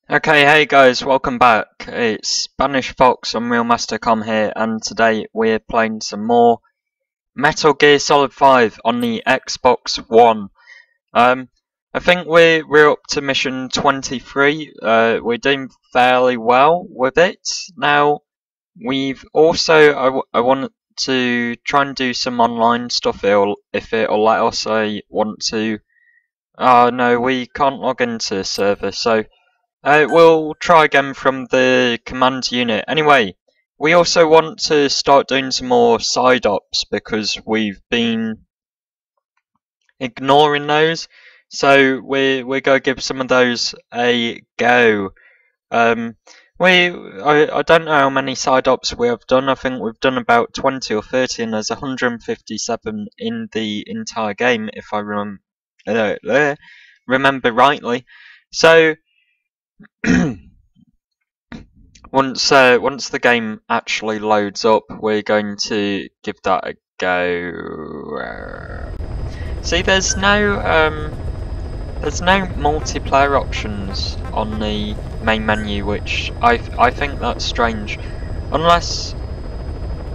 Okay, hey guys, welcome back. It's Spanish Fox on Real Mastercom here, and today we're playing some more Metal Gear Solid 5 on the Xbox One. I think we're up to mission 23. We're doing fairly well with it. Now, we've also I want to try and do some online stuff if it'll let us. I want to. Oh no, we can't log into the server, so. We'll try again from the command unit. Anyway, we also want to start doing some more side ops because we've been ignoring those. So we're gonna give some of those a go. Um, I don't know how many side ops we have done. I think we've done about 20 or 30, and there's 157 in the entire game if I remember rightly. So. Once the game actually loads up, we're going to give that a go. See, there's no multiplayer options on the main menu, which I think that's strange. Unless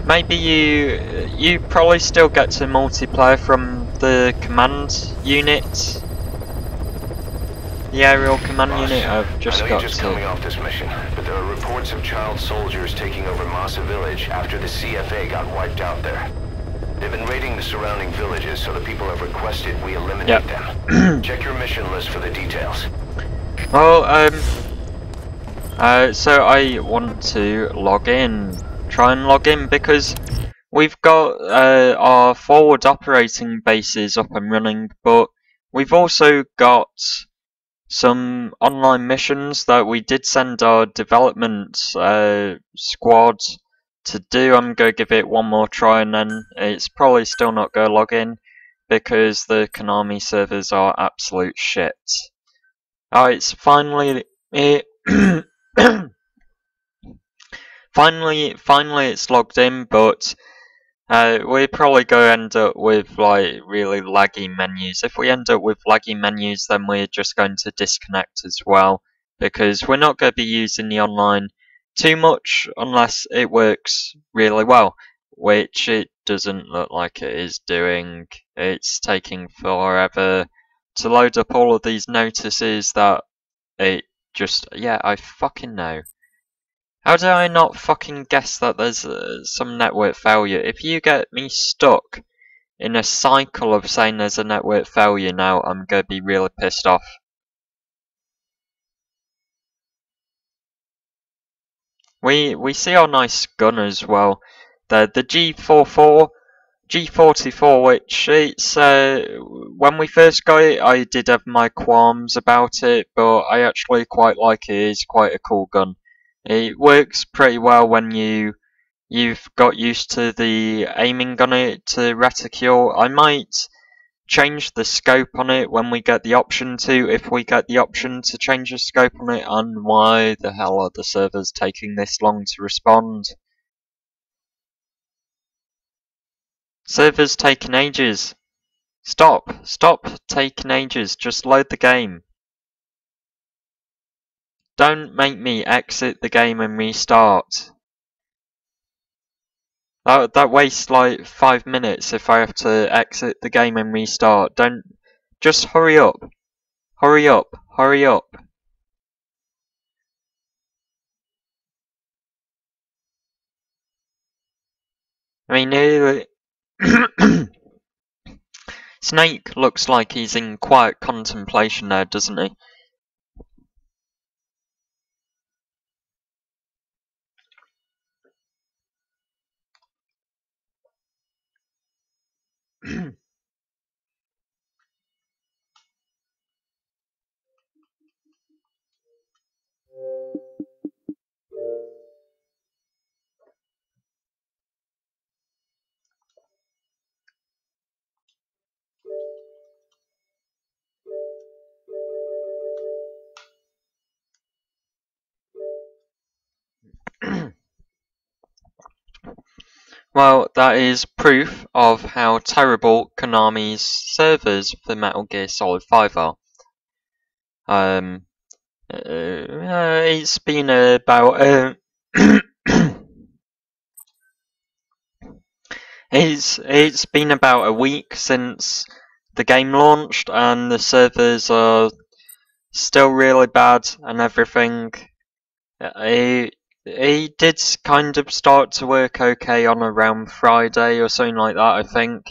maybe you probably still get to multiplayer from the command unit. The aerial command unit. I've just got to. Coming off this mission, but there are reports of child soldiers taking over Massa Village after the CFA got wiped out there. They've been raiding the surrounding villages, so the people have requested we eliminate them. Check your mission list for the details. Well, so I want to try and log in because we've got our forward operating bases up and running, but we've also got some online missions that we did send our development squad to do. I'm going to give it one more try, and then it's probably still not going to log in because the Konami servers are absolute shit. It's finally finally it's logged in, but we're probably going to end up with like really laggy menus. If we end up with laggy menus, then we're just going to disconnect as well, because we're not going to be using the online too much unless it works really well, which it doesn't look like it is doing. It's taking forever to load up all of these notices that it just, yeah, I fucking know. How did I not fucking guess that there's some network failure? If you get me stuck in a cycle of saying there's a network failure now, I'm gonna be really pissed off. We see our nice gun as well. The G44, which it's when we first got it, I did have my qualms about it, but I actually quite like it. It's quite a cool gun. It works pretty well when you've got used to the aiming on it to reticule. I might change the scope on it when we get the option to, if we get the option to change the scope on it. And why the hell are the servers taking this long to respond? Servers taking ages. Stop taking ages, just load the game. Don't make me exit the game and restart. That wastes like 5 minutes if I have to exit the game and restart. Don't... Just hurry up. Hurry up. Hurry up. I mean, Snake looks like he's in quiet contemplation there, doesn't he? Well, that is proof of how terrible Konami's servers for Metal Gear Solid 5 are. It's been about it's been about a week since the game launched, and the servers are still really bad and everything. It did kind of start to work okay on around Friday or something like that, I think.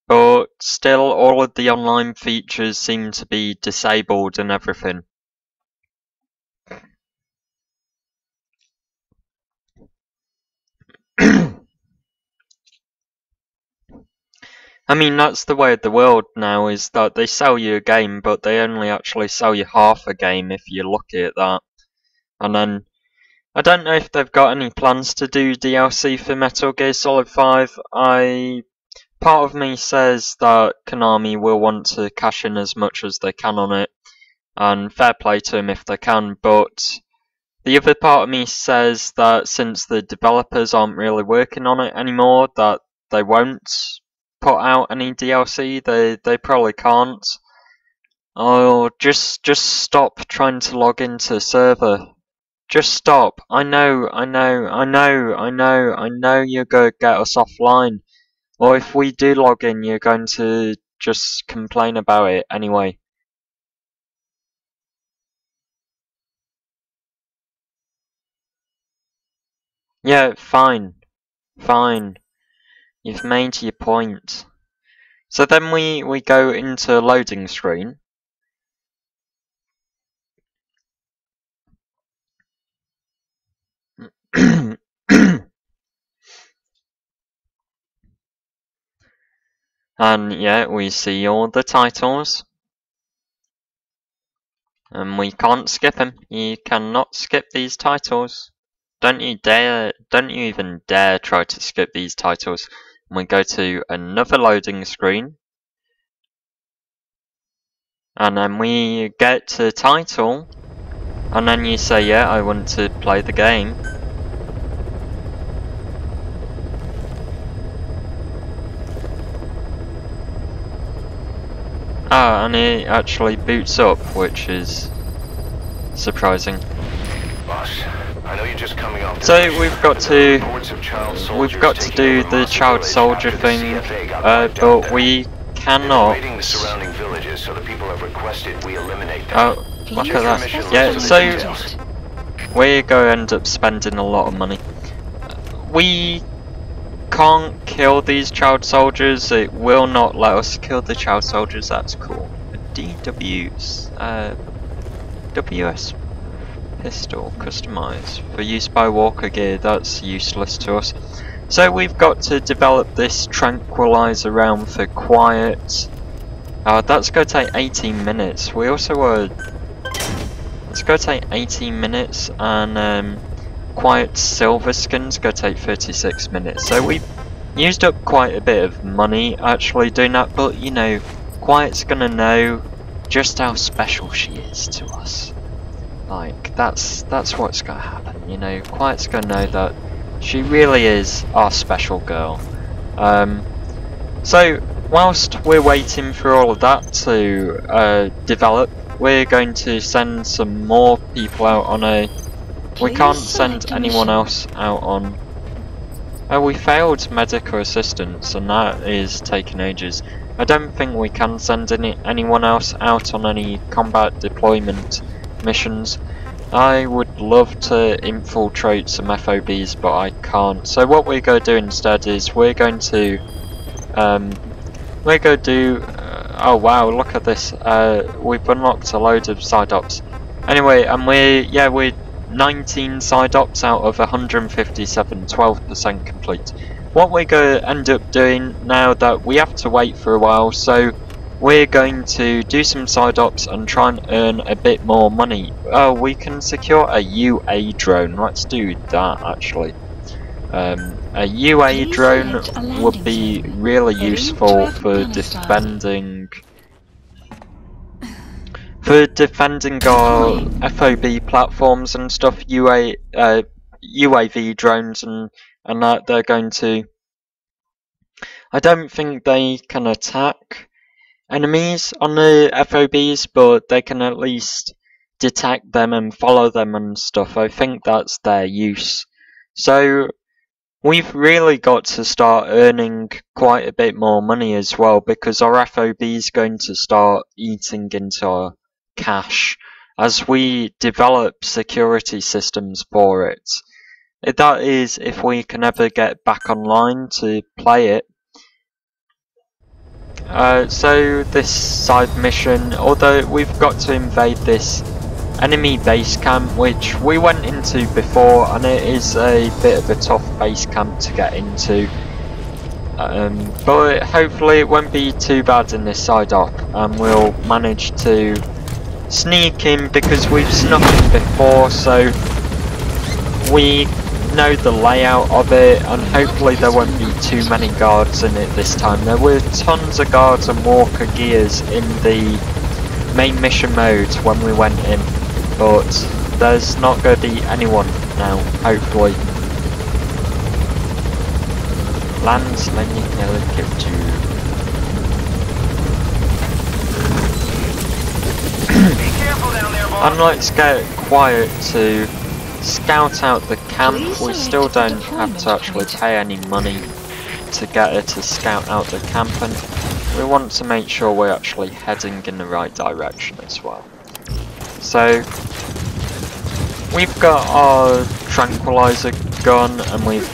But still, all of the online features seem to be disabled and everything. I mean, that's the way of the world now, is that they sell you a game, but they only actually sell you half a game if you're lucky at that. And then, I don't know if they've got any plans to do DLC for Metal Gear Solid 5. Part of me says that Konami will want to cash in as much as they can on it, and fair play to them if they can, but the other part of me says that since the developers aren't really working on it anymore, that they won't put out any DLC. They probably can't. Oh, just stop trying to log into the server. Just stop. I know you're going to get us offline. Or if we do log in, you're going to just complain about it anyway. Yeah, fine. Fine. You've made your point. So then we go into loading screen. And yeah, we see all the titles. And we can't skip them. You cannot skip these titles. Don't you even dare try to skip these titles. And we go to another loading screen. And then we get to the title. And then you say, yeah, I want to play the game. Ah, and it actually boots up, which is surprising. Boss, I know you're just coming off. So we've got to do the child soldier thing, but we cannot. Oh, look at that! Yeah, so we're going to end up spending a lot of money. We can't kill these child soldiers. It will not let us kill the child soldiers. That's cool. A WS pistol customized for use by Walker Gear. That's useless to us. So we've got to develop this tranquilizer round for quiet. That's going to take 18 minutes. We also it's going to take 18 minutes, and quiet silver skin's going to take 36 minutes. So we've used up quite a bit of money actually doing that, but you know, Quiet's gonna know just how special she is to us. Like, that's what's gonna happen, you know. Quiet's gonna know that she really is our special girl. So, whilst we're waiting for all of that to develop, we're going to send some more people out on a... We can't send anyone else out on... Oh, we failed medical assistance, and that is taking ages. I don't think we can send anyone else out on any combat deployment missions. I would love to infiltrate some FOBs, but I can't. So what we're going to do instead is we're going to do... oh wow, look at this. We've unlocked a load of side ops. Anyway, and we're 19 side ops out of 157, 12% complete. What we're going to end up doing now that we have to wait for a while, so we're going to do some side ops and try and earn a bit more money. Oh, we can secure a UA drone. Let's do that actually. A UA drone would be really useful for defending our FOB platforms and stuff. UAV drones and that they're going to... I don't think they can attack enemies on the FOBs, but they can at least detect them and follow them and stuff. I think that's their use. So we've really got to start earning quite a bit more money as well, because our FOB is going to start eating into our cash as we develop security systems for it. That is, if we can ever get back online to play it. So this side mission, although we've got to invade this enemy base camp, which we went into before, and it is a bit of a tough base camp to get into, but hopefully it won't be too bad in this side op, and we'll manage to sneak in, because we've snuck in before, so we know the layout of it, and hopefully there won't be too many guards in it this time. There were tons of guards and walker gears in the main mission mode when we went in, but there's not going to be anyone now, hopefully. Land landing helicopter. And let's get quiet to scout out the camp. We still don't have to actually pay any money to get her to scout out the camp, and we want to make sure we're actually heading in the right direction as well. So we've got our tranquilizer gun, and we've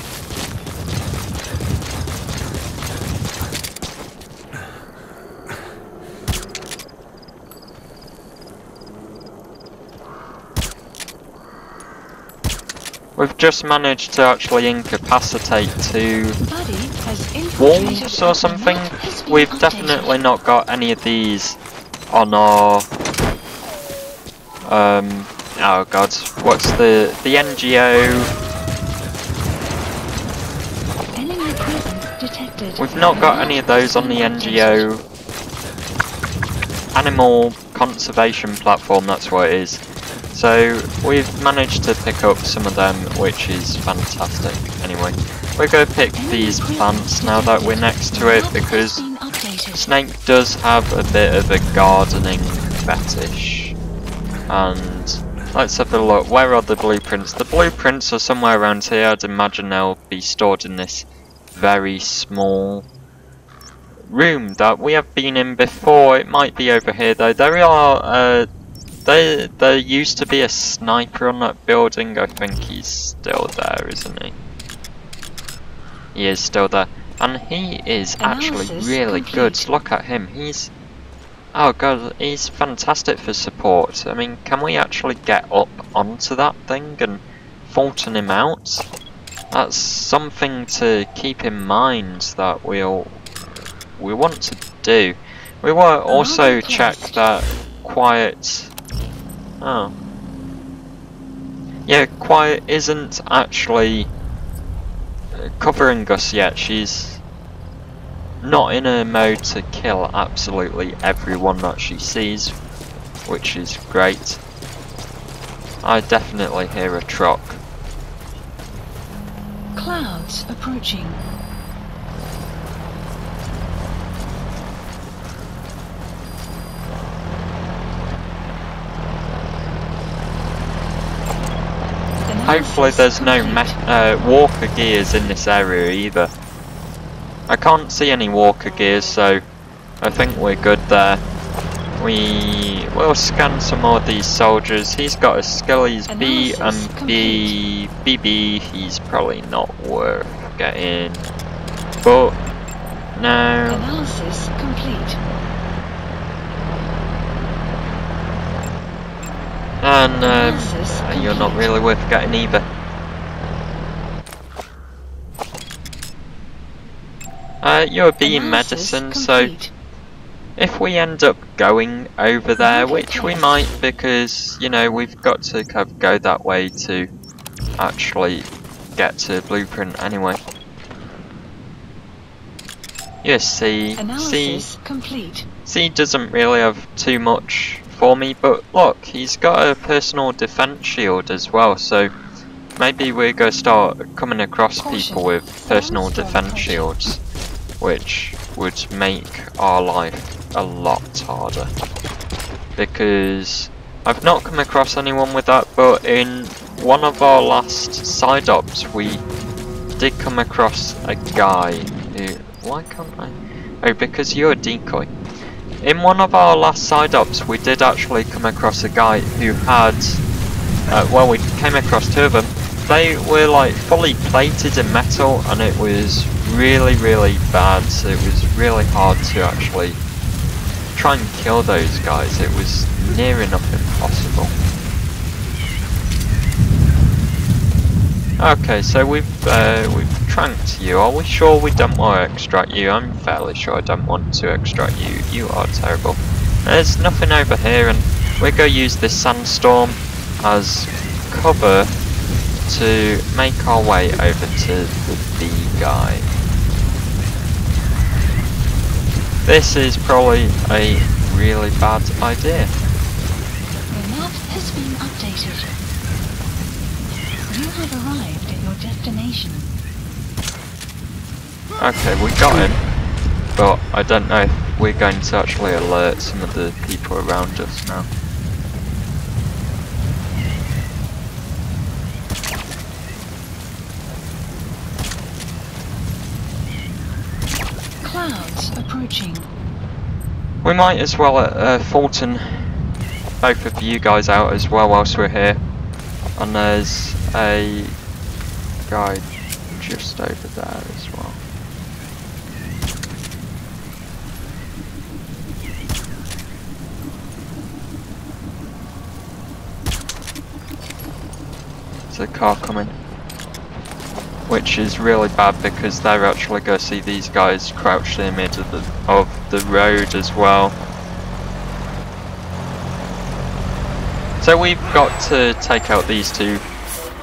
just managed to actually incapacitate 2 wolves or something. We've definitely not got any of these on our oh god, what's the NGO? Enemy presence detected. We've not got any of those on the NGO animal conservation platform, that's what it is. So we've managed to pick up some of them, which is fantastic. Anyway, we're going to pick these plants now that we're next to it, because Snake does have a bit of a gardening fetish. And let's have a look. Where are the blueprints? The blueprints are somewhere around here. I'd imagine they'll be stored in this very small room that we have been in before. It might be over here though. There used to be a sniper on that building. I think he's still there, isn't he? He is still there. And he is actually really good. Look at him. He's... oh god, he's fantastic for support. I mean, can we actually get up onto that thing and Fulton him out? That's something to keep in mind that we want to do. We will also check that Quiet... oh. Yeah, Quiet isn't actually covering us yet. She's not in a mode to kill absolutely everyone that she sees, which is great. I definitely hear a truck. Clouds approaching. Hopefully there's no walker gears in this area either. I can't see any walker gears, so I think we're good there. We will scan some more of these soldiers. He's got a skill, he's B and BB, he's probably not worth getting. But no. Analysis complete. And you're not really worth getting either. You're a B in medicine, so if we end up going over there, which we might, because, you know, we've got to kind of go that way to actually get to Blueprint anyway. Yes, C doesn't really have too much for me, but look, he's got a personal defense shield as well, so maybe we're going to start coming across people with personal defense shields, which would make our life a lot harder, because I've not come across anyone with that, but in one of our last side ops we did come across a guy who... Why can't I? Oh, because you're a decoy. In one of our last side ops we did actually come across a guy who had... well, we came across two of them. They were like fully plated in metal and it was really bad, so it was really hard to actually try and kill those guys. It was near enough impossible. Okay, so we've tranked you. Are we sure we don't want to extract you? I'm fairly sure I don't want to extract you. You are terrible. There's nothing over here, and we're going to use this sandstorm as cover to make our way over to the B guy. This is probably a really bad idea. The map has been updated. You have arrived at your destination. Okay, we got him, but I don't know if we're going to actually alert some of the people around us now. Clouds approaching. We might as well Fulton both of you guys out as well whilst we're here. And there's a guy just over there as well. There's a car coming, which is really bad because they're actually going to see these guys crouched in the middle of the road as well. So we've got to take out these two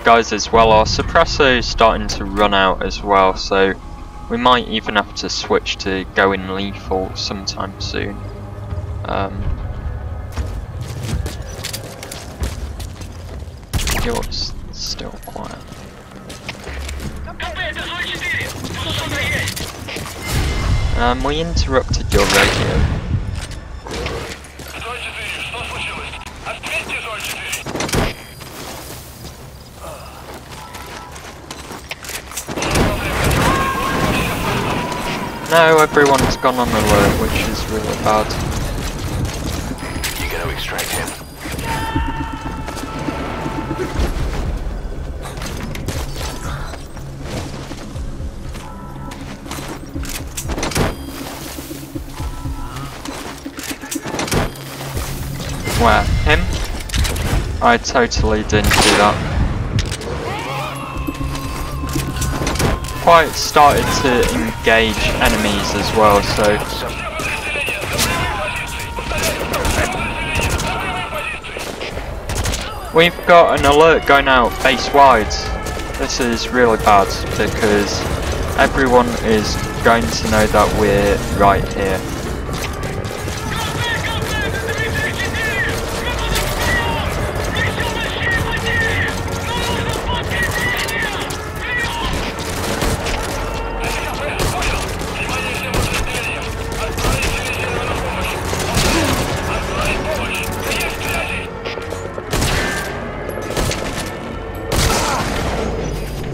guys as well. Our suppressor is starting to run out as well, so we might even have to switch to going lethal sometime soon. You're still quiet. We interrupted your radio. No, everyone's gone on alert, which is really bad. You gotta extract him. Where? Him? I totally didn't do that. Quite started to engage enemies as well, so we've got an alert going out base wide. This is really bad because everyone is going to know that we're right here.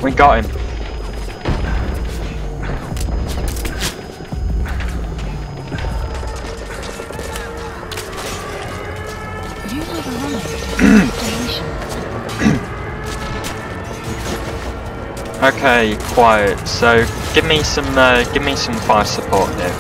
We got him. You have arrived at your destination. Okay, quiet. So give me some fire support here.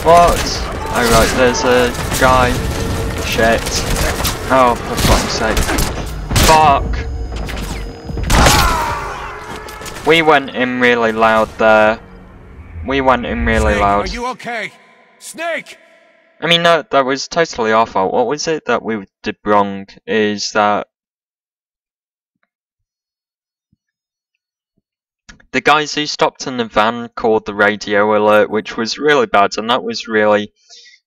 What? Oh right, there's a guy. Shit. Oh, for fuck's sake. Fuck! We went in really loud there. We went in really Snake, loud. are you okay? Snake! I mean, no, that was totally our fault. What was it that we did wrong is that The guys who stopped in the van called the radio alert, which was really bad, and that was really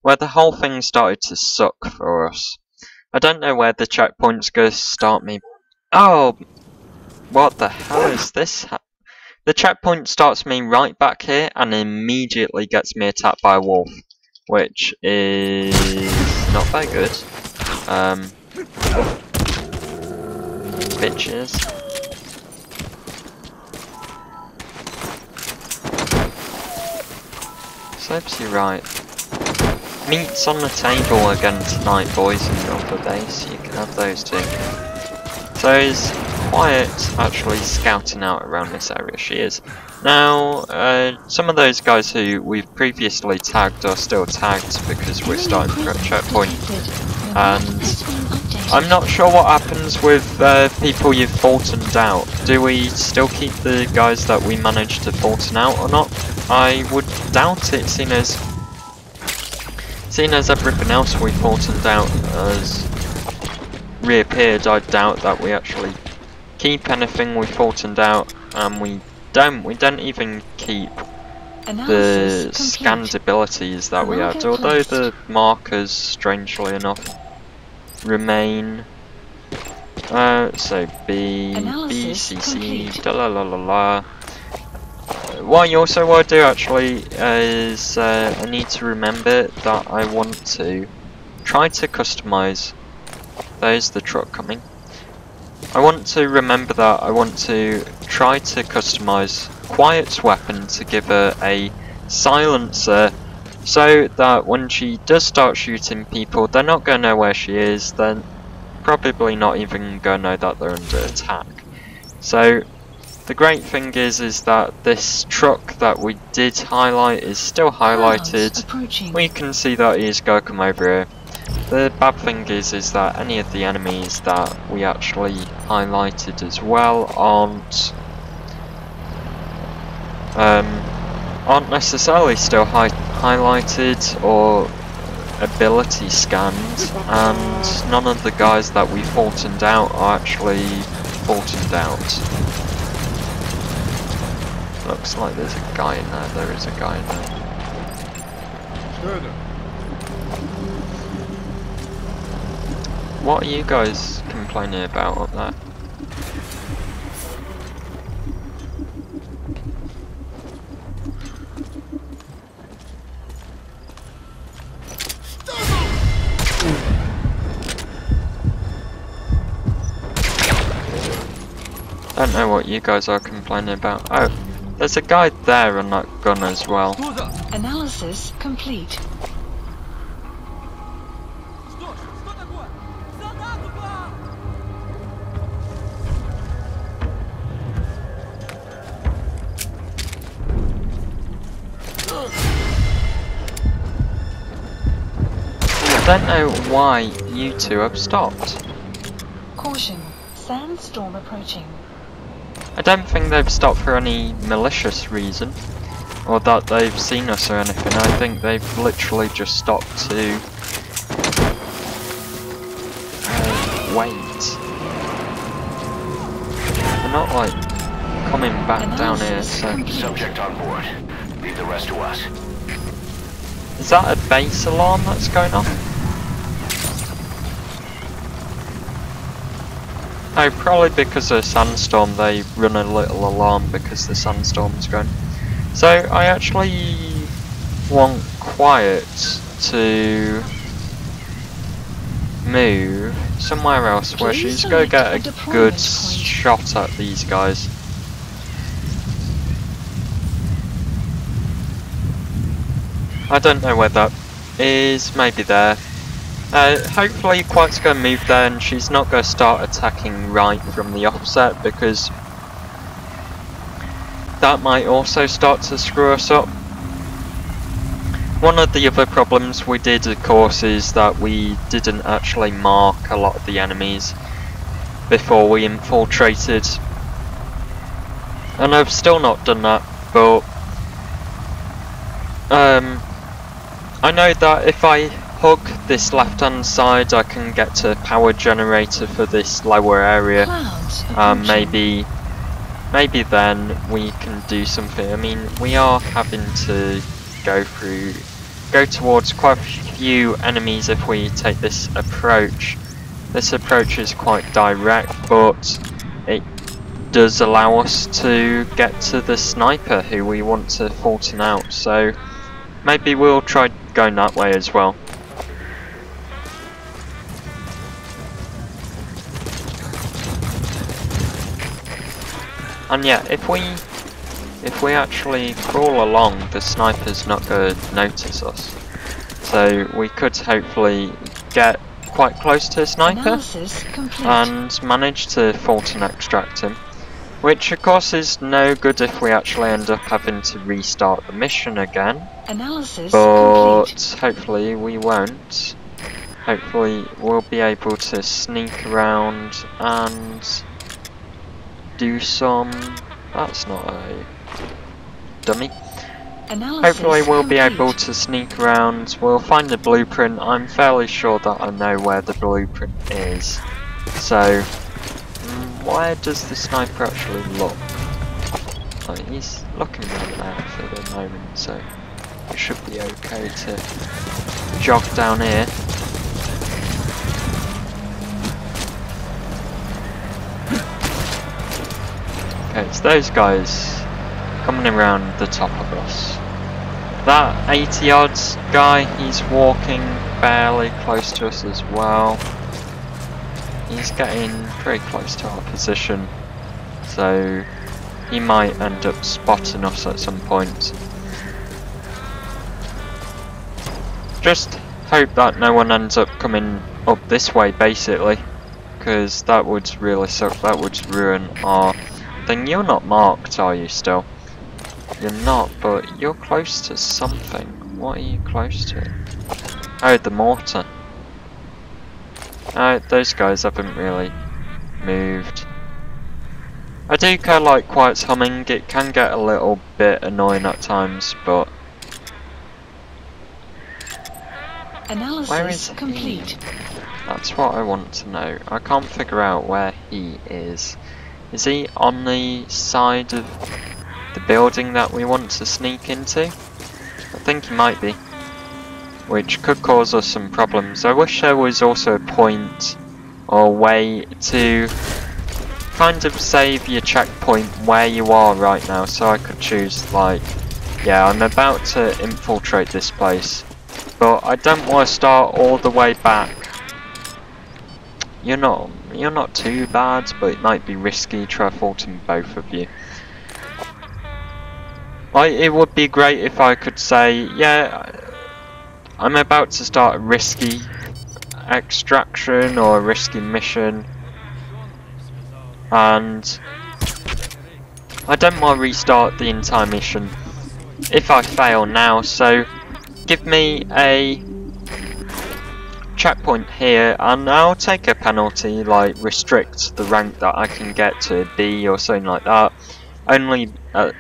where the whole thing started to suck for us. I don't know where the checkpoint's gonna start me. Oh, what the hell is this? The checkpoint starts me right back here and immediately gets me attacked by a wolf, which is not very good. Bitches. Serves you right. Meat's on the table again tonight, boys, in your base. You can have those too. So is Quiet actually scouting out around this area? She is. Now, some of those guys who we've previously tagged are still tagged because we're starting from a checkpoint. And I'm not sure what happens with people you've Fultoned out. Do we still keep the guys that we managed to Fulton out or not? I would doubt it, seeing as everything else we Fultoned out has reappeared. I doubt that we actually keep anything we Fultoned out, and we don't even keep the scanned abilities that we had, although the markers, strangely enough, remain. So B, C, C, da la la la la. What I do actually is I need to remember that I want to try to customize. There's the truck coming. I want to remember that I want to try to customize Quiet's weapon to give her a silencer, so that when she does start shooting people, they're not going to know where she is. They're probably not even going to know that they're under attack. So the great thing is that this truck that we did highlight is still highlighted. We can see that he's going to come over here. The bad thing is that any of the enemies that we actually highlighted as well aren't necessarily still highlighted or ability scanned, and none of the guys that we Fultoned out are actually Fultoned out. Looks like there's a guy in there. There is a guy in there. What are you guys complaining about up there? I don't know what you guys are complaining about. Oh, there's a guy there on that gun as well. Analysis complete. I don't know why you two have stopped. Caution. Sandstorm approaching. I don't think they've stopped for any malicious reason, or that they've seen us or anything. I think they've literally just stopped to wait. They're not like coming back down here, so... Subject on board. Leave the rest to us. Is that a base alarm that's going off? Oh, probably because of sandstorm they run a little alarm because the sandstorm's going. So I actually want Quiet to move somewhere else where she's going to get a good shot at these guys. I don't know where that is, maybe there. Hopefully Quiet's going to move there and she's not going to start attacking right from the offset, because that might also start to screw us up. One of the other problems we did, of course, is that we didn't actually mark a lot of the enemies before we infiltrated. And I've still not done that, but I know that if I hug this left hand side I can get to power generator for this lower area, maybe maybe then we can do something. I mean, we are having to go towards quite a few enemies if we take this approach. This approach is quite direct, but it does allow us to get to the sniper who we want to Fulton out, so maybe we'll try going that way as well. And yeah, if we actually crawl along, the sniper's not going to notice us. So we could hopefully get quite close to a sniper and manage to Fulton extract him. Which of course is no good if we actually end up having to restart the mission again. But hopefully we won't. Hopefully we'll be able to sneak around and do some... That's not a dummy. Hopefully we'll be able to sneak around, we'll find the blueprint. I'm fairly sure that I know where the blueprint is. So, where does the sniper actually look? Like, he's looking right there for the moment, so it should be okay to jog down here. Okay, it's those guys coming around the top of us. That 80 odds guy, he's walking fairly close to us as well. He's getting pretty close to our position, so he might end up spotting us at some point. Just hope that no one ends up coming up this way basically, because that would really suck, that would ruin our thing. You're not marked, are you still? You're not, but you're close to something. What are you close to? Oh, the mortar. Those guys haven't really moved. I do kind of like Quiet's humming. It can get a little bit annoying at times, but... Where is he? That's what I want to know. I can't figure out where he is. Is he on the side of the building that we want to sneak into? I think he might be, which could cause us some problems. I wish there was also a point or a way to kind of save your checkpoint where you are right now, so I could choose like, yeah, I'm about to infiltrate this place, but I don't want to start all the way back. You're not too bad, but it might be risky. Try faulting both of you. Like, it would be great if I could say, yeah, I'm about to start a risky extraction or a risky mission, and I don't want to restart the entire mission if I fail now, so give me a checkpoint here and I'll take a penalty, like restrict the rank that I can get to B or something like that. Only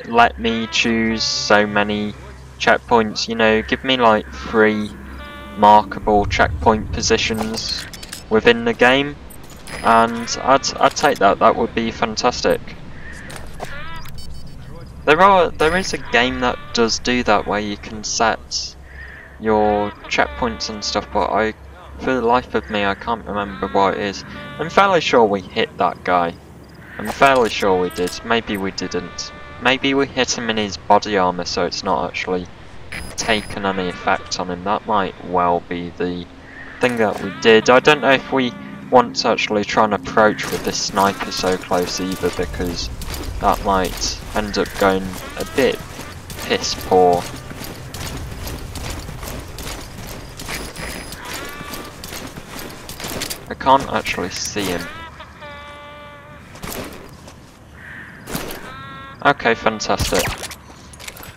let me choose so many checkpoints, you know, give me like 3 markable checkpoint positions within the game, and I'd take that. That would be fantastic. There is a game that does do that, where you can set your checkpoints and stuff, but for the life of me I can't remember what it is. I'm fairly sure we hit that guy. I'm fairly sure we did. Maybe we didn't. Maybe we hit him in his body armor, so it's not actually taken any effect on him. That might well be the thing that we did. I don't know if we want to actually try and approach with this sniper so close either, because that might end up going a bit piss poor. I can't actually see him. Okay, fantastic.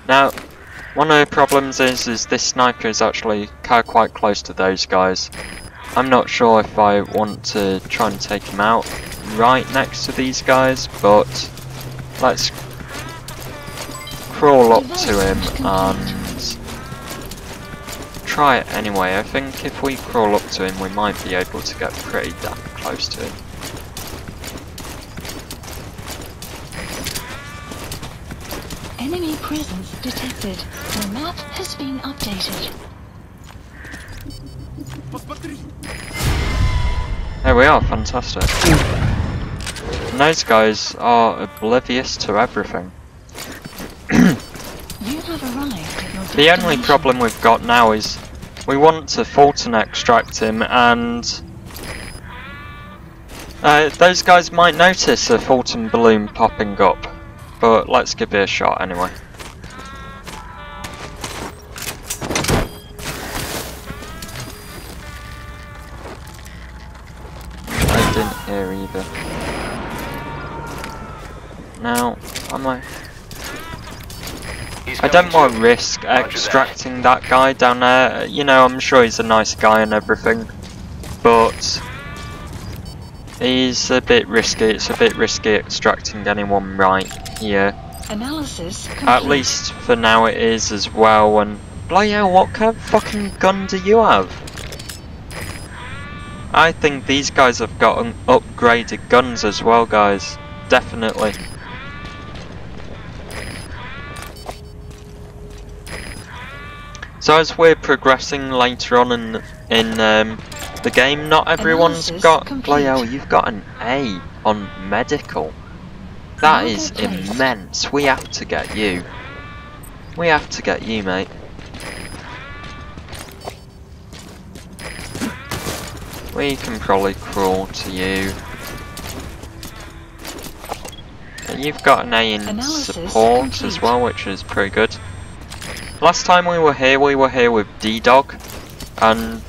Now, one of the problems is this sniper is actually quite close to those guys. I'm not sure if I want to try and take him out right next to these guys, but let's crawl up to him and try it anyway. I think if we crawl up to him we might be able to get pretty damn close to him. Enemy presence detected. The map has been updated. There we are, fantastic. And those guys are oblivious to everything. You have arrived at your The only destination. problem we've got now is we want to Fulton extract him, and those guys might notice a Fulton balloon popping up, but let's give it a shot anyway. I didn't hear either. Now, I don't want to risk extracting that guy down there. You know, I'm sure he's a nice guy and everything, but he's a bit risky. It's a bit risky extracting anyone right here. Analysis complete. At least for now it is as well. And bloody hell, what kind of fucking gun do you have? I think these guys have got upgraded guns as well, guys. Definitely. So as we're progressing later on in the game, not everyone's Analysis got. complete. Bloody hell, you've got an A on medical. That is Target placed. immense. We have to get you. We have to get you, mate. We can probably crawl to you. And you've got an A in Analysis support as complete. well, which is pretty good. Last time we were here with D-Dog, and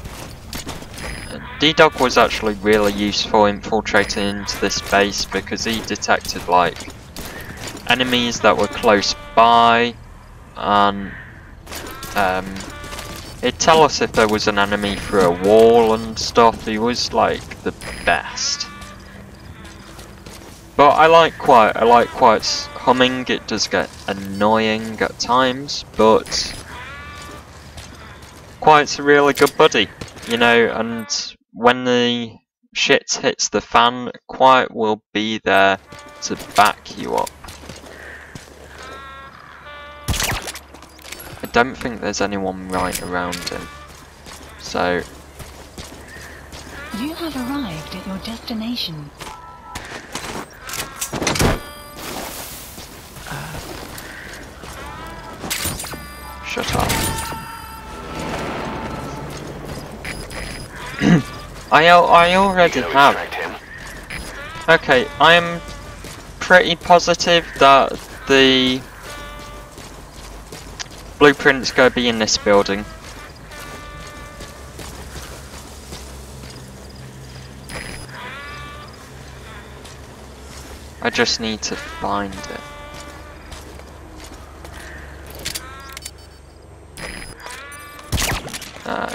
D-Dog was actually really useful infiltrating into this base because he detected like enemies that were close by, and it'd tell us if there was an enemy through a wall and stuff. He was like the best. But I like Quiet's humming. It does get annoying at times, but Quiet's a really good buddy, you know, and when the shit hits the fan, Quiet will be there to back you up. I don't think there's anyone right around him, so You have arrived at your destination. shut up. I already You gonna have. extract him? Okay, I am pretty positive that the blueprint's going to be in this building. I just need to find it.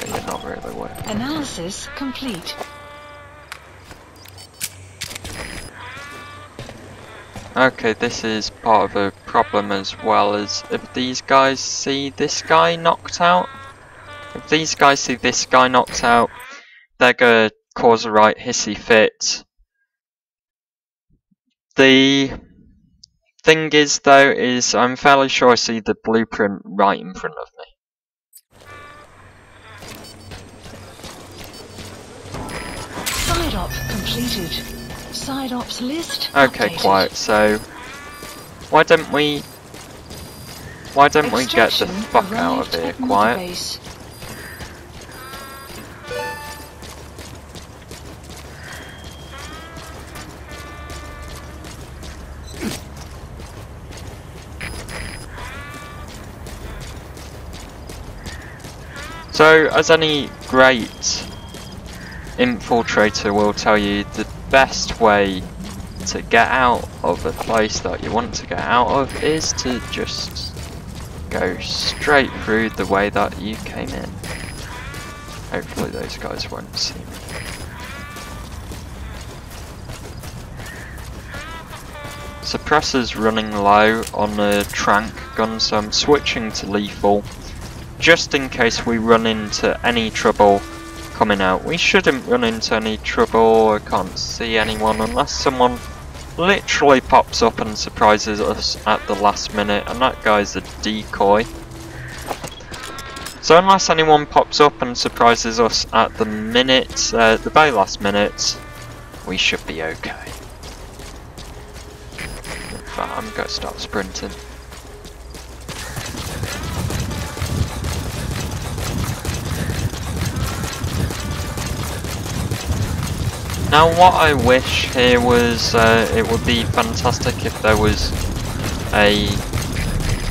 You're not really working. Analysis complete. Okay, this is part of a problem as well, as if these guys see this guy knocked out, they're gonna cause a right hissy fit. The thing is though, is I'm fairly sure I see the blueprint right in front of me. Side op completed. Side ops list Okay, updated. Quiet, so why don't we get the Extraction fuck out of arrived here, at Mother Quiet? Base. So, as any great infiltrator will tell you, the best way to get out of a place that you want to get out of is to just go straight through the way that you came in. Hopefully those guys won't see me. Suppressor's running low on the trank gun, so I'm switching to lethal, just in case we run into any trouble coming out. We shouldn't run into any trouble. I can't see anyone unless someone literally pops up and surprises us at the last minute, and that guy's a decoy. So unless anyone pops up and surprises us at the minute, the very last minute, we should be okay. In fact, I'm going to start sprinting. Now what I wish here was, it would be fantastic if there was a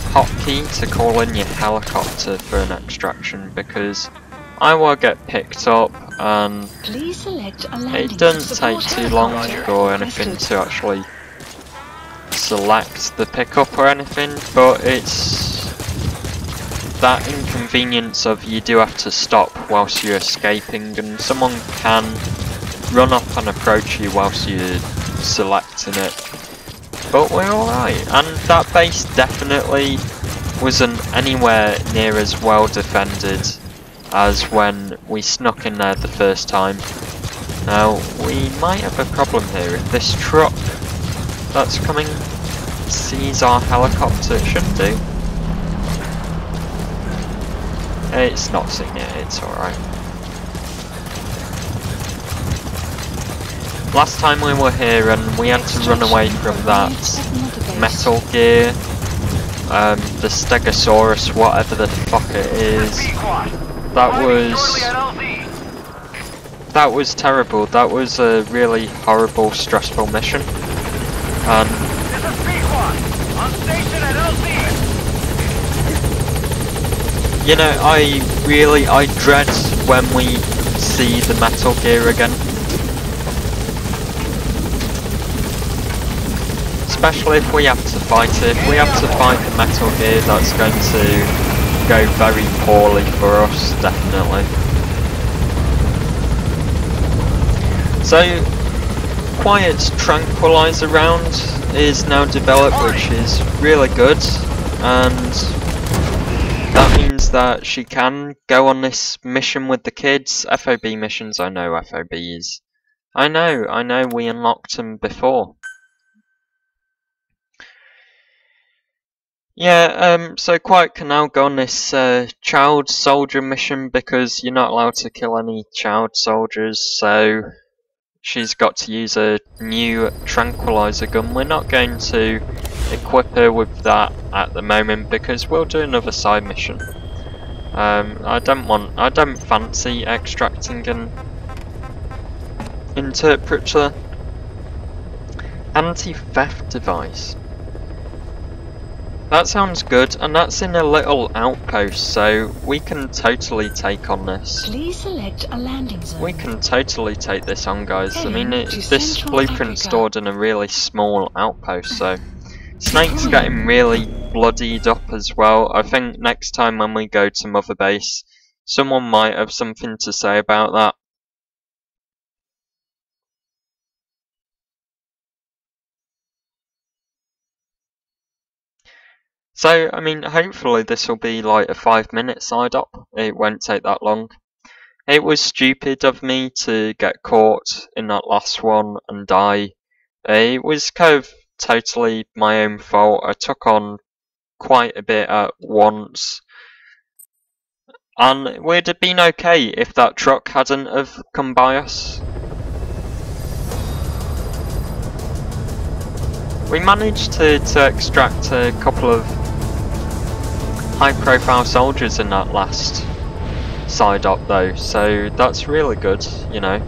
hotkey to call in your helicopter for an extraction, because I will get picked up and Please select a landing it doesn't support take too long helicopter. to go or anything to actually select the pickup or anything, but it's that inconvenience of you do have to stop whilst you're escaping, and someone can run up and approach you whilst you're selecting it. But we're alright, and that base definitely wasn't anywhere near as well defended as when we snuck in there the first time. Now, we might have a problem here. If this truck that's coming sees our helicopter, it should do. It's not seeing it, it's alright. Last time we were here and we had to run away from that Metal Gear, the Stegosaurus, whatever the fuck it is. That was terrible. That was a really horrible, stressful mission. And you know, I dread when we see the Metal Gear again. Especially if we have to fight it. If we have to fight the Metal Gear, that's going to go very poorly for us, definitely. So, quiet tranquilizer round is now developed, which is really good, and that means that she can go on this mission with the kids. FOB missions, I know FOBs. I know, we unlocked them before. Yeah, so Quiet can now go on this child soldier mission because you're not allowed to kill any child soldiers, so she's got to use a new tranquilizer gun. We're not going to equip her with that at the moment because we'll do another side mission. I don't fancy extracting an interpreter. Anti-theft device. That sounds good, and that's in a little outpost, so we can totally take on this. Please select a landing zone. We can totally take this on, guys. I mean, Heading to this Central blueprint's Africa. stored in a really small outpost, so Snake's getting really bloodied up as well. I think next time when we go to Mother Base, someone might have something to say about that. So, I mean, hopefully this will be like a 5-minute side up. It won't take that long. It was stupid of me to get caught in that last one and die. It was kind of totally my own fault. I took on quite a bit at once. And it would have been okay if that truck hadn't have come by us. We managed to extract a couple of high-profile soldiers in that last side up though, so that's really good, you know.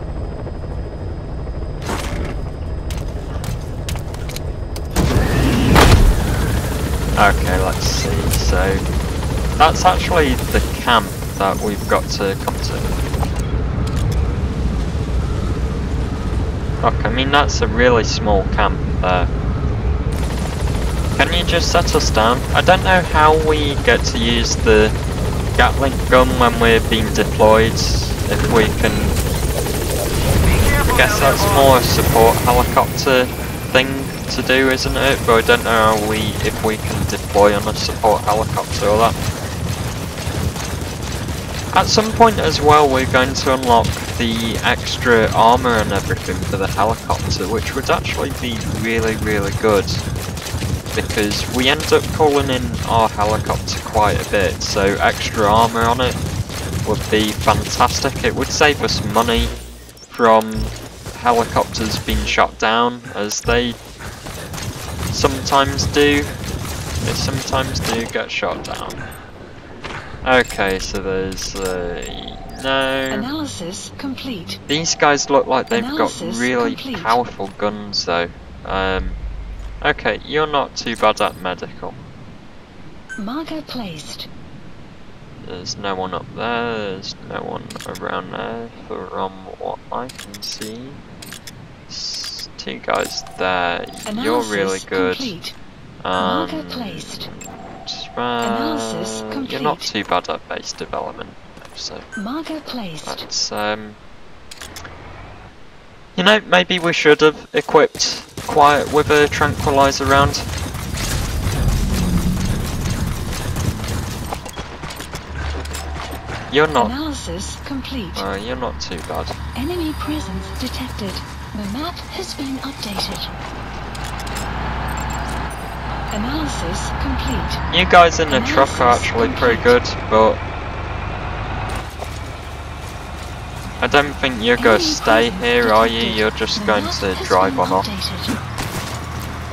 Okay, let's see, so that's actually the camp that we've got to come to. Look, I mean, that's a really small camp there. Can you just set us down? I don't know how we get to use the Gatling gun when we're being deployed, if we can... I guess that's more a support helicopter thing to do, isn't it? But I don't know how if we can deploy on a support helicopter or that. At some point as well, we're going to unlock the extra armour and everything for the helicopter, which would actually be really, really good. Because we end up calling in our helicopter quite a bit, so extra armour on it would be fantastic. It would save us money from helicopters being shot down, as they sometimes do. They sometimes do get shot down. Okay, so there's no. Analysis complete. These guys look like they've got Analysis really complete. powerful guns, though. Okay, you're not too bad at medical. Marker placed. There's no one up there. There's no one around there, from what I can see. Two guys there. Analysis You're really good. Complete. Marker placed. Analysis complete. You're not too bad at base development, so Marker placed. that's you know, maybe we should have equipped Quiet with a tranquilizer round. You're not. Analysis complete. You're not too bad. Enemy presence detected. The map has been updated. Analysis complete. You guys in the truck are actually pretty good, but I don't think you're going to stay here, are you? You're just going to drive on off.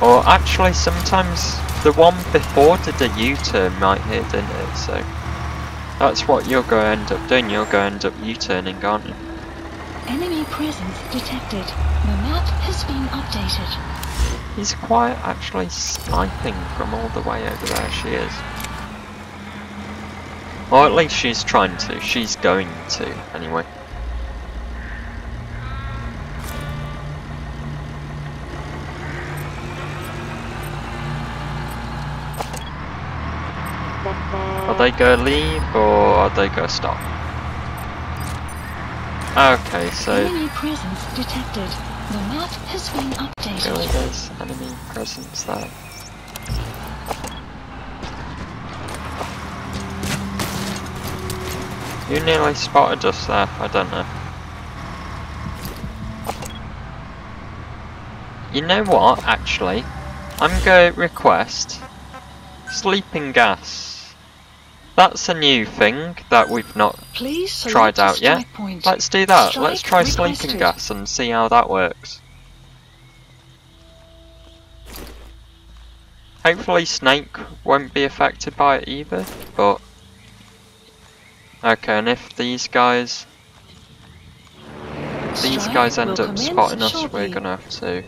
Or actually, sometimes the one before did a U-turn right here, didn't it? So that's what you're going to end up doing. You're going to end up U-turning, aren't you? Enemy presence detected. The map has been updated. He's quite actually sniping from all the way over there. She is. Or at least she's trying to. She's going to, anyway. Are they gonna leave or are they gonna stop? Okay, so Enemy presence detected. The map has been updated. really there's enemy presence there. You nearly spotted us there, I don't know. You know what, actually? I'm going to request sleeping gas. That's a new thing that we've not tried out yet. Let's do that. Let's try sleeping gas and see how that works. Hopefully Snake won't be affected by it either, but okay, and if these guys end up spotting us, we're gonna have to.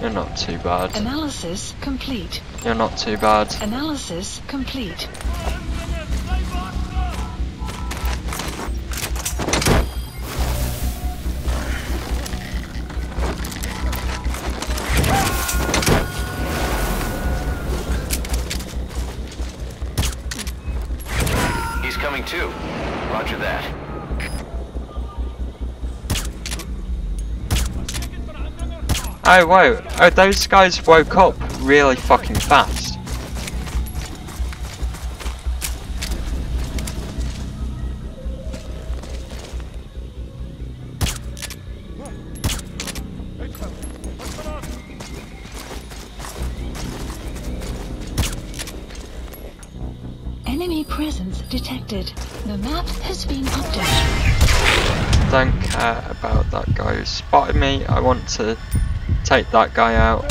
You're not too bad. Analysis complete. You're not too bad. Analysis complete. He's coming too. Roger that. Oh wow, oh those guys woke up really fucking fast. Enemy presence detected. The map has been updated. Don't care about that guy who spotted me, I want to take that guy out.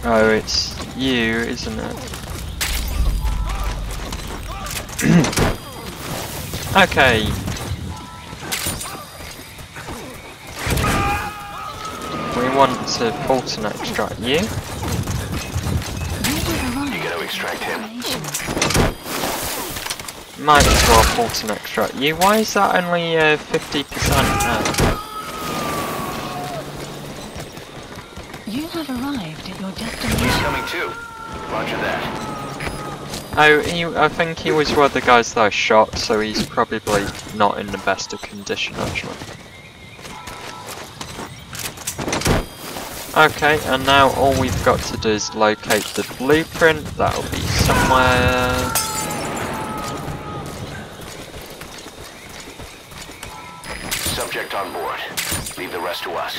Oh, it's you, isn't it? Okay. We want to Fulton extract you. You gotta extract him. Might as well Fulton extract you. Why is that only 50% now? You have arrived at your He's destination. coming too. Roger that. Oh, I think he was one of the guys that I shot, so he's probably not in the best of condition actually. Okay, and now all we've got to do is locate the blueprint. That'll be somewhere. Subject on board. Leave the rest to us.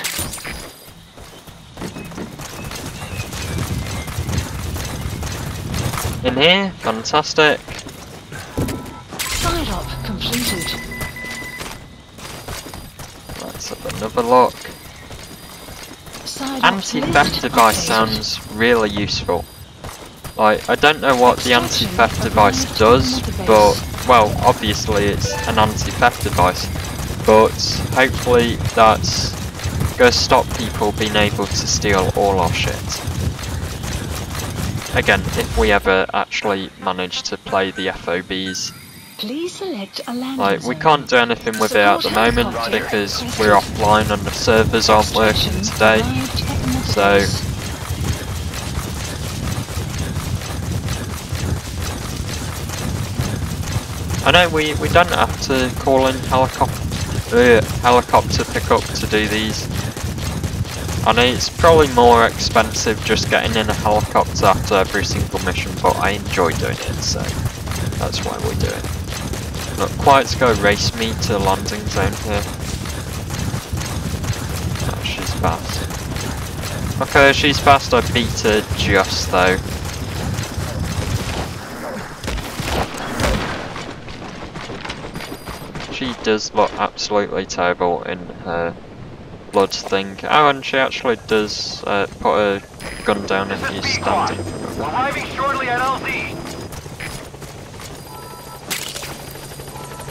In here, fantastic. Side op completed. Let's have another look. Side Anti-theft device sounds really useful. Like, I don't know what the anti-theft device does, but, well, obviously it's an anti-theft device, but hopefully that's gonna stop people being able to steal all our shit. Again, if we ever actually manage to play the FOBs. Please select a landing Like, we zone. can't do anything with it at the moment because we're offline and the servers aren't working today. So, I know we don't have to call in helicopter pickup to do these. I know it's probably more expensive just getting in a helicopter after every single mission, but I enjoy doing it, so that's why we do it. Not quite to go race me to the landing zone here. Oh, she's fast. Okay, she's fast, I beat her just though. She does look absolutely terrible in her blood thing. Oh, and she actually does put a gun down if you stand in front of her. Arriving shortly at LZ.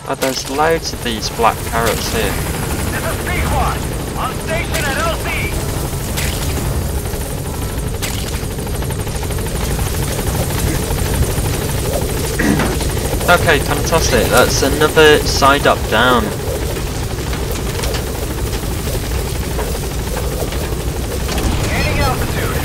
Oh, there's loads of these black carrots here. This is P-Quad. On station at LZ. Okay, fantastic. That's another side up down. Gaining altitude.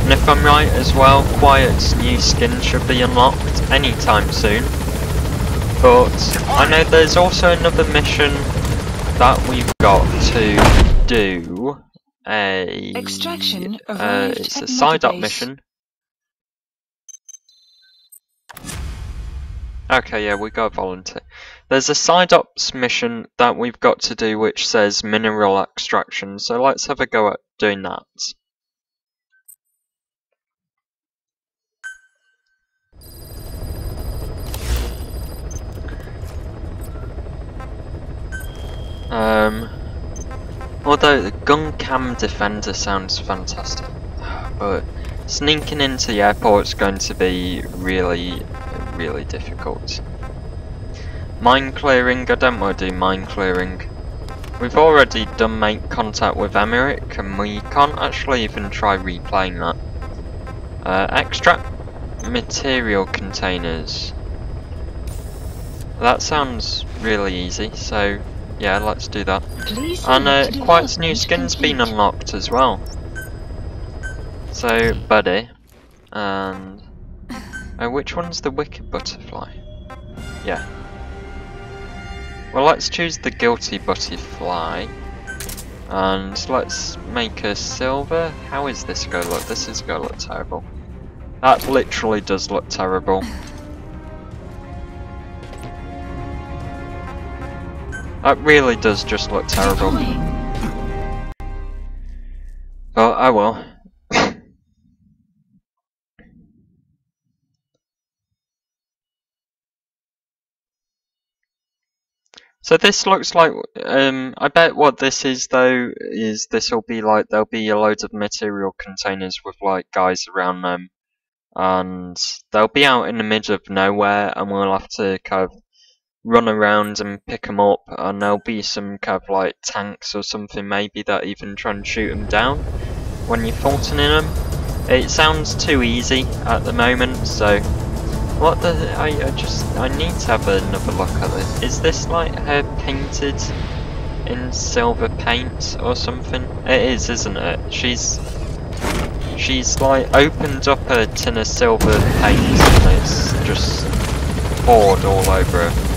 And if I'm right as well, Quiet's new skin should be unlocked anytime soon. But I know there's also another mission that we've got to do. Extraction arrived It's at a side up Motorbase. mission. Okay, yeah, we got a volunteer. There's a side ops mission that we've got to do which says mineral extraction, so let's have a go at doing that. Although the gun cam defender sounds fantastic, but sneaking into the airport's going to be really difficult. Mine clearing, I don't want to do mine clearing. We've already done make contact with Emmerich and we can't actually even try replaying that. Extract material containers. That sounds really easy, so yeah, let's do that. Please And select Quiet's new development skin's been complete. unlocked as well. So, buddy, and which one's the wicked butterfly? Yeah. Well, let's choose the guilty butterfly, and let's make her silver. How is this gonna look? This is gonna look terrible. That literally does look terrible. That really does just look terrible. Deploying. Oh, I will. So this looks like, I bet what this is though, is this will be like, there'll be a load of material containers with like guys around them. And they'll be out in the middle of nowhere and we'll have to kind of run around and pick them up, and there'll be some kind of like tanks or something maybe that even try and shoot them down when you're faulting in them. It sounds too easy at the moment, so what the I need to have another look at this. Is this like her painted in silver paint or something? It is, isn't it? She's like opened up a tin of silver paint and it's just poured all over her.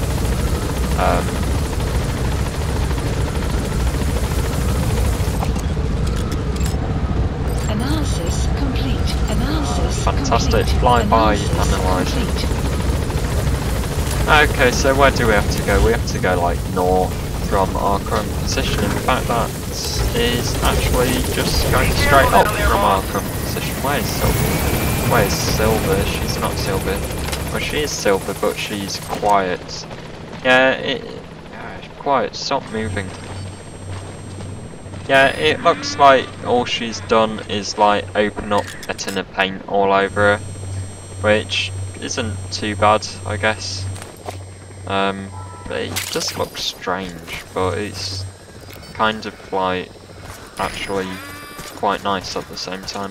Analysis complete. Analysis Fantastic. complete. Fly-by Analysis analyzer. complete. Okay, so where do we have to go? We have to go like north from our current position. In fact, that is actually just going straight up from our current position. Where's Silver? Where's Silver? She's not Silver. Well, she is Silver, but she's quiet. Yeah, quiet. Stop moving. Yeah, it looks like all she's done is like open up a tin of paint all over her, which isn't too bad, I guess. But it just looks strange, but it's kind of like actually quite nice at the same time.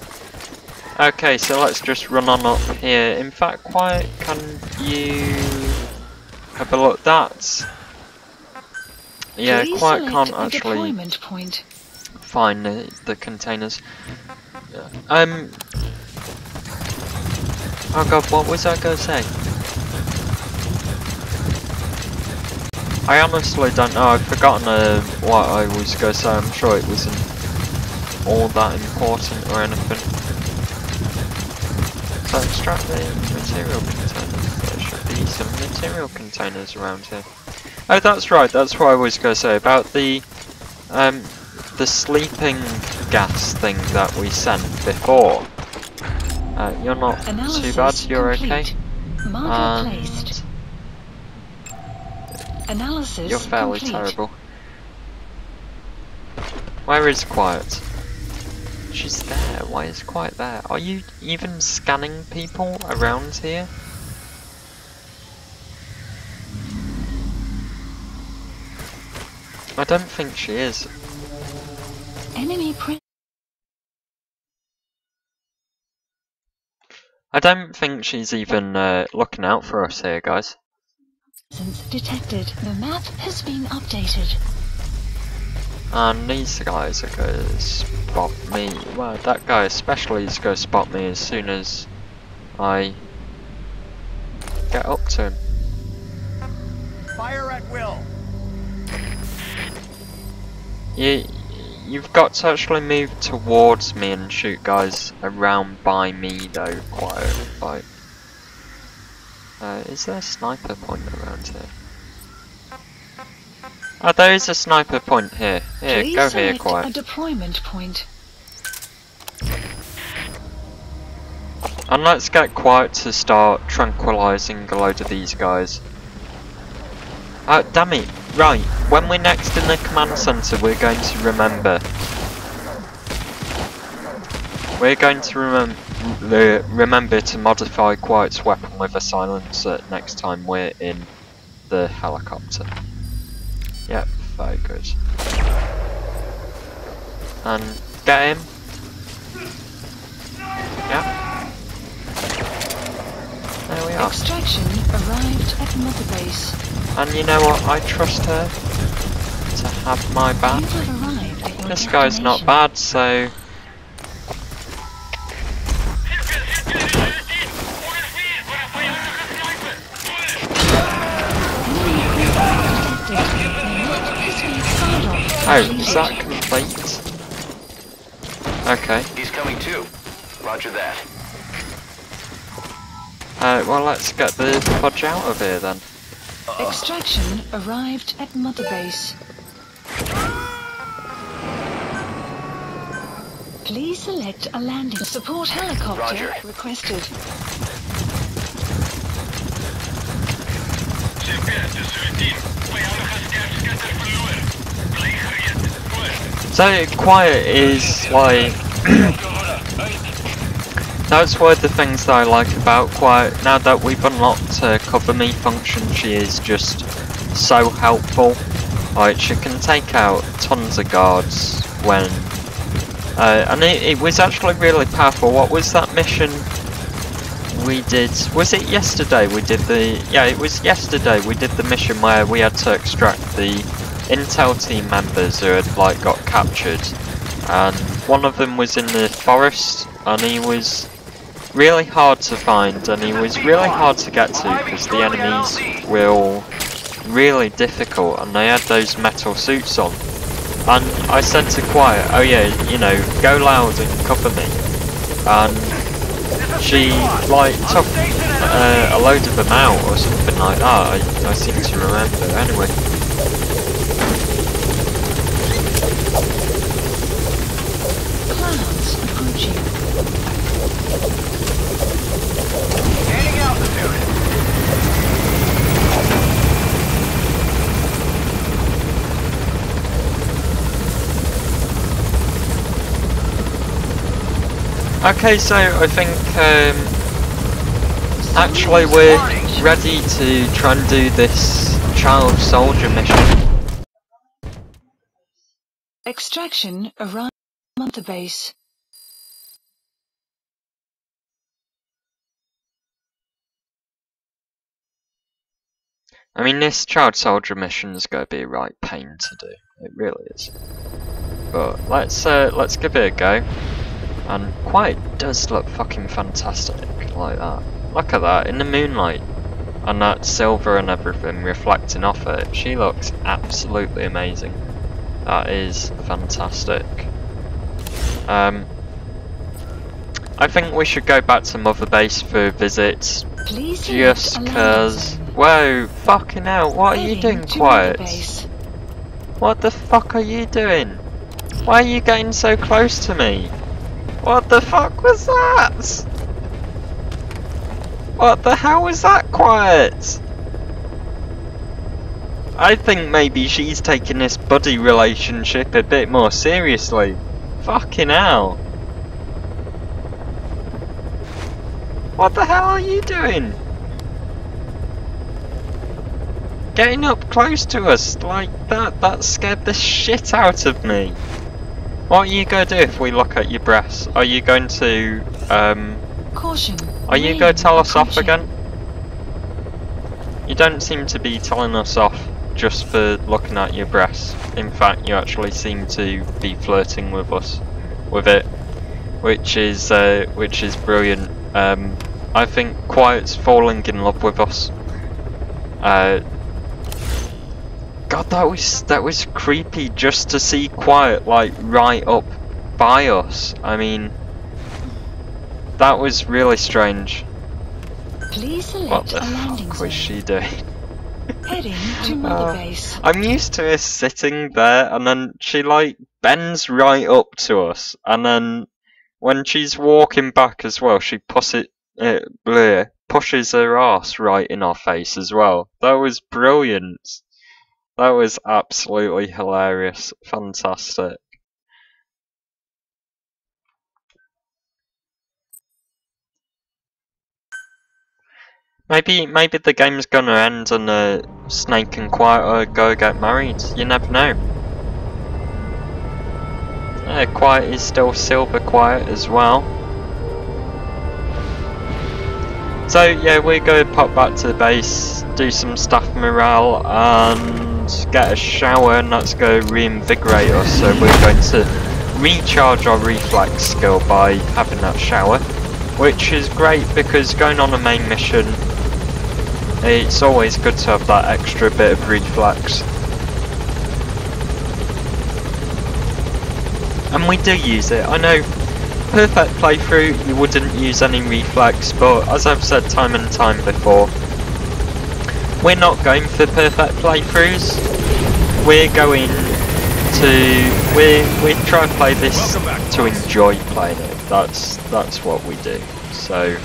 Okay, so let's just run on up here. In fact, Quiet, can you have a look? That's... Yeah, Please Quiet select can't a actually deployment point. find the containers. Oh god, what was I gonna say? I honestly don't know, I've forgotten what I was gonna say. I'm sure it wasn't all that important or anything. So extract the material containers. There should be some material containers around here. Oh, that's right, that's what I was gonna say about the sleeping gas thing that we sent before. You're not too bad, you're complete. okay. Marker placed. Analysis You're fairly complete. terrible. Where is Quiet? She's there. Why is Quiet there? Are you even scanning people around here? I don't think she is. Enemy I don't think she's even looking out for us here, guys. presence detected. The map has been updated. And these guys are going to spot me. Well, that guy especially is going to spot me as soon as I get up to him. Fire at will. You've got to actually move towards me and shoot guys around by me though, Quiet. Like, is there a sniper point around here? Oh, there is a sniper point here. Here, Please go here, select Quiet. a deployment point. And let's get Quiet to start tranquilizing a load of these guys. Damn it. Right, when we're next in the command center, we're going to remember. We're going to remember to modify Quiet's weapon with a silencer next time we're in the helicopter. Yep, very good. And get him. Yep. There we are. Extraction arrived at Mother Base. And you know what? I trust her to have my back. You have arrived at your This guy's not destination. bad, so... Oh, is that complete? Okay. He's coming too. Roger that. Well, let's get the fudge out of here then. Extraction arrived at Mother Base. Please select a landing. Support helicopter Roger. requested. So quiet is like that's one of the things that I like about Quiet. Now that we've unlocked her cover me function, she is just so helpful. Like, she can take out tons of guards when and it was actually really powerful. What was that mission we did? Was it yesterday we did the... Yeah, it was yesterday we did the mission where we had to extract the Intel team members who had like got captured, and one of them was in the forest and he was really hard to find and he was really hard to get to because the enemies were all really difficult and they had those metal suits on. And I said to Quiet, oh yeah, you know, go loud and cover me. And she like took a load of them out or something like that. I seem to remember. Anyway. Clouds approaching. Gaining altitude. Okay, so I think actually we're ready to try and do this child soldier mission. Extraction around the base. I mean, this child soldier mission is going to be a right pain to do. It really is. But let's give it a go. And Quiet does look fucking fantastic like that. Look at that in the moonlight, and that silver and everything reflecting off it. She looks absolutely amazing. That is fantastic. I think we should go back to Mother Base for a visit. Please Just cause. Whoa, fucking hell! What are you doing, Quiet? What the fuck are you doing? Why are you getting so close to me? What the fuck was that? What the hell was that, Quiet? I think maybe she's taking this buddy relationship a bit more seriously. Fucking hell. What the hell are you doing? Getting up close to us like that scared the shit out of me. What are you going to do if we look at your breasts? Are you going to, Caution. are you going to tell us off again? You don't seem to be telling us off just for looking at your breasts. In fact, you actually seem to be flirting with us, with it, which is brilliant. I think Quiet's falling in love with us. God, that was creepy just to see Quiet like right up by us. I mean, that was really strange. Please What select the a landing fuck zone. was she doing? Heading to Mother Base. I'm used to her sitting there and then she like bends right up to us, and then when she's walking back as well, she pushes her arse right in our face as well. That was brilliant. That was absolutely hilarious. Fantastic. Maybe the game's gonna end and Snake and Quiet go get married. You never know. Quiet is still Silver Quiet as well. So yeah, we're going to pop back to the base, do some staff morale, and get a shower, and that's going to reinvigorate us. So we're going to recharge our reflex skill by having that shower, which is great because going on a main mission, it's always good to have that extra bit of reflex. And we do use it. I know, perfect playthrough, you wouldn't use any reflex, but as I've said time and time before, we're not going for perfect playthroughs. We're going to we're trying to play this to enjoy playing it. That's what we do. So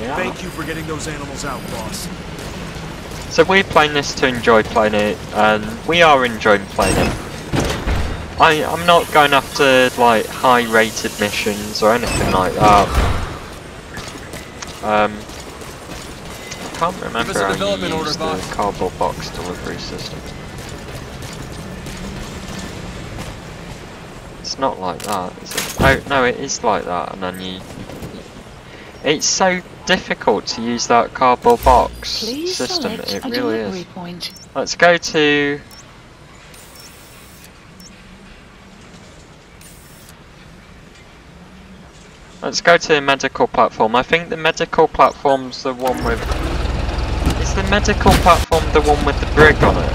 yeah. Thank you for getting those animals out, boss. So we're playing this to enjoy playing it, and we are enjoying playing it. I'm not going after like high-rated missions or anything like that. I can't remember how you use the cardboard box delivery system. It's not like that, is it? Oh no, it is like that, and then you. It's so difficult to use that cardboard box system. It really is. Point. Let's go to. Let's go to the medical platform. I think the medical platform's the one with... Is the medical platform the one with the brig on it?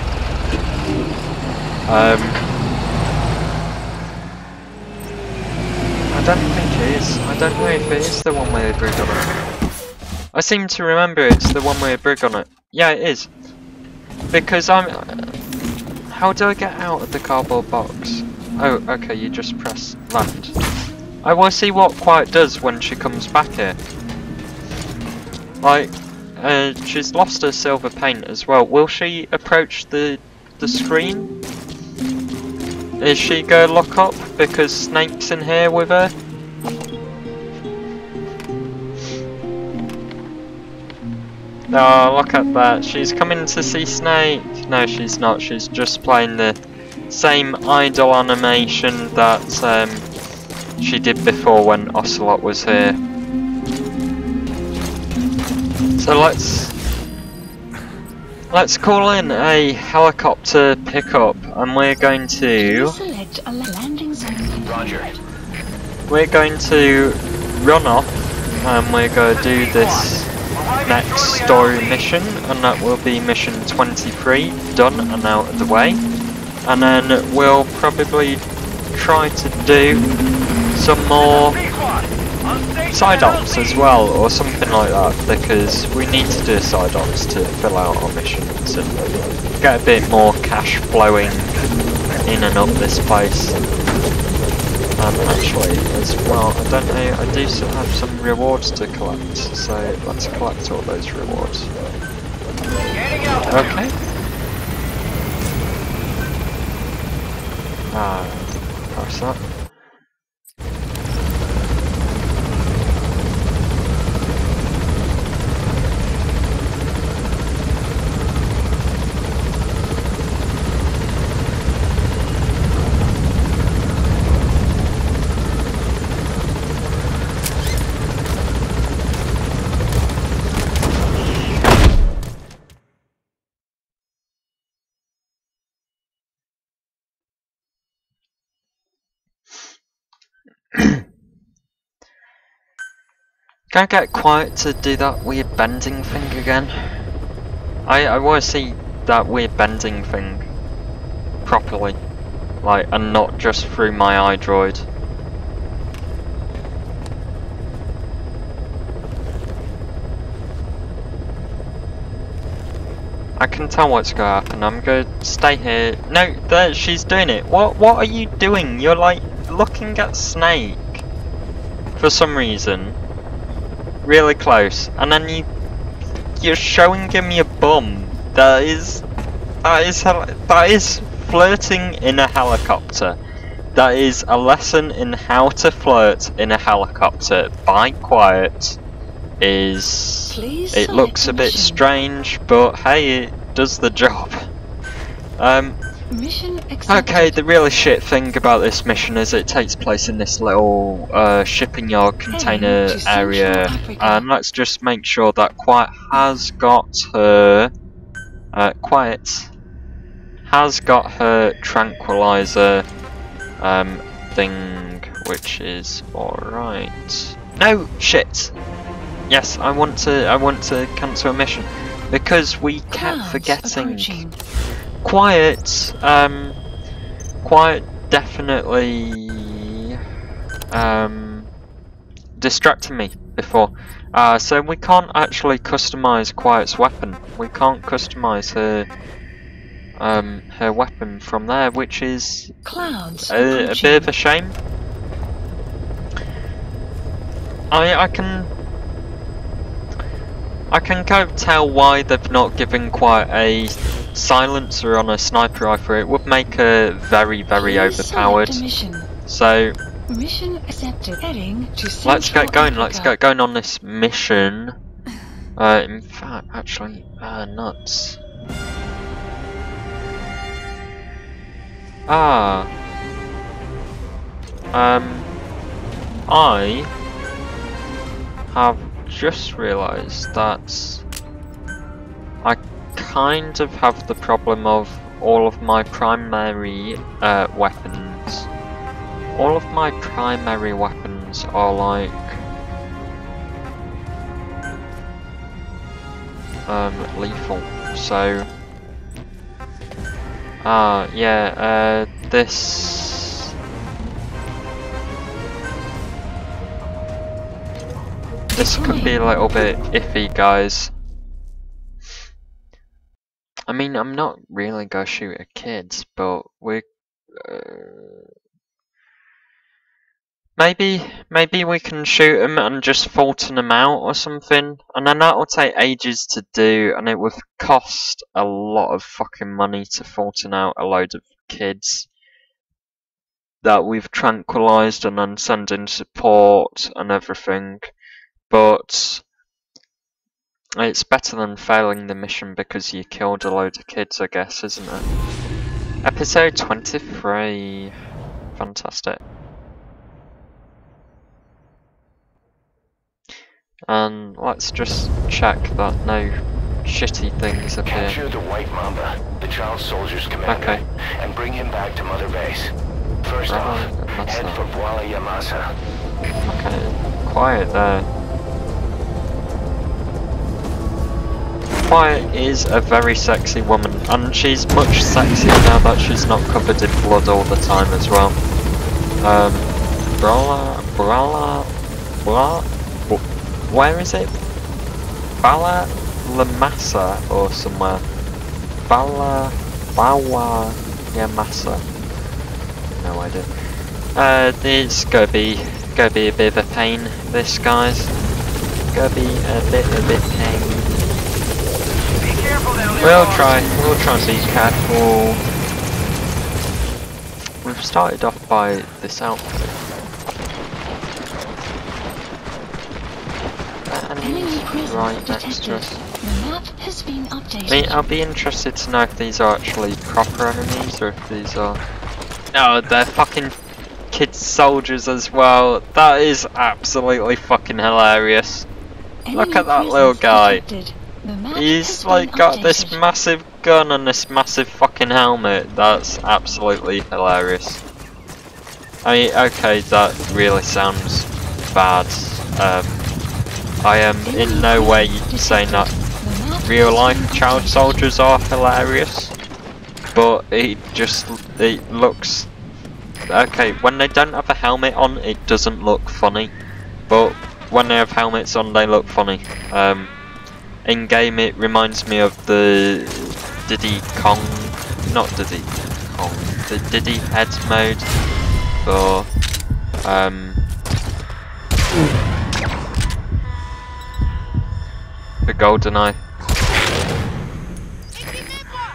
I don't think it is. I don't know if it is the one with the brig on it. I seem to remember it's the one with the brig on it. Yeah, it is. Because I'm... How do I get out of the cardboard box? Oh, okay, you just press left. I will see what Quiet does when she comes back here. Like, she's lost her silver paint as well. Will she approach the screen? Is she gonna lock up because Snake's in here with her? Oh, look at that. She's coming to see Snake. No, she's not. She's just playing the same idle animation that she did before when Ocelot was here. So let's call in a helicopter pickup, and we're going to Select a landing zone. Roger. We're going to run off, and we're going to do this next story mission, and that will be mission 23 done and out of the way. And then we'll probably try to do some more side ops as well, or something like that, because we need to do side ops to fill out our missions and get a bit more cash flowing in and up this place. And actually, as well, I don't know, I do still have some rewards to collect, so let's collect all those rewards. Okay. Press that. Can I get Quiet to do that weird bending thing again? I want to see that weird bending thing properly, like, and not just through my iDroid. I can tell what's going to happen. I'm going to stay here. No, there, she's doing it. What are you doing? You're like looking at Snake for some reason. Really close, and then you're showing him your bum. That is flirting in a helicopter. That is a lesson in how to flirt in a helicopter by Quiet. It looks a bit strange, but hey, it does the job. Mission accepted. Okay, the really shit thing about this mission is it takes place in this little shipping yard container area, and let's just make sure that Quiet has got her tranquilizer thing, which is alright. No shit. Yes, I want to cancel a mission because we kept forgetting. Quiet definitely distracted me before. So we can't actually customize Quiet's weapon. We can't customize her weapon from there, which is a bit of a shame. I can kind of tell why they've not given quite a silencer on a sniper rifle. It would make her very, very Please overpowered. select a mission. So Mission accepted. Heading to let's Central get going. Africa. Let's get going on this mission. In fact, actually, nuts. I have just realised that I kind of have the problem of all of my primary weapons. All of my primary weapons are like lethal. So yeah, this could be a little bit iffy, guys. I mean, I'm not really gonna shoot at kids, but we're maybe we can shoot them and just Fulton them out or something, and then that will take ages to do, and it would cost a lot of fucking money to Fulton out a load of kids that we've tranquilized and then send in support and everything. But it's better than failing the mission because you killed a load of kids, I guess, isn't it? Episode 23. Fantastic. And let's just check that no shitty things appear. Capture the White Mamba, the child soldier's commander, Okay. and bring him back to Mother Base. First off, head for Bwala Yamasa. Okay, quiet there. Quiet is a very sexy woman, and she's much sexier now that she's not covered in blood all the time as well. Where is it? Bala Lamasa or somewhere. Bawa Yamasa. No idea. It's gonna be a bit of a pain, this, guys. Gonna be a bit of a pain. We'll try and be careful. We've started off by this outfit. Right next to us. The map has been updated. I mean, I'll be interested to know if these are actually proper enemies or if these are... No, they're fucking kid soldiers as well. That is absolutely fucking hilarious. Look at that little guy. He's like got this massive gun and this massive fucking helmet. That's absolutely hilarious. I mean, okay, that really sounds bad. I am in no way saying that real life child soldiers are hilarious, but it looks okay. When they don't have a helmet on, it doesn't look funny, but when they have helmets on, they look funny. In game, it reminds me of the Diddy Kong, not Diddy Kong, the Diddy Head mode, or the GoldenEye.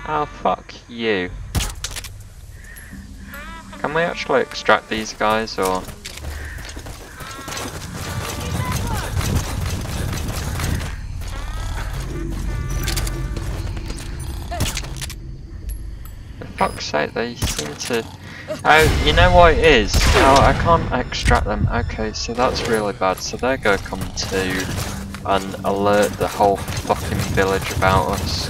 Oh, fuck you. Can we actually extract these guys, or...? For fuck's sake, they seem to... Oh, you know what it is? Oh, I can't extract them. Okay, so that's really bad. So they're gonna come too and alert the whole fucking village about us.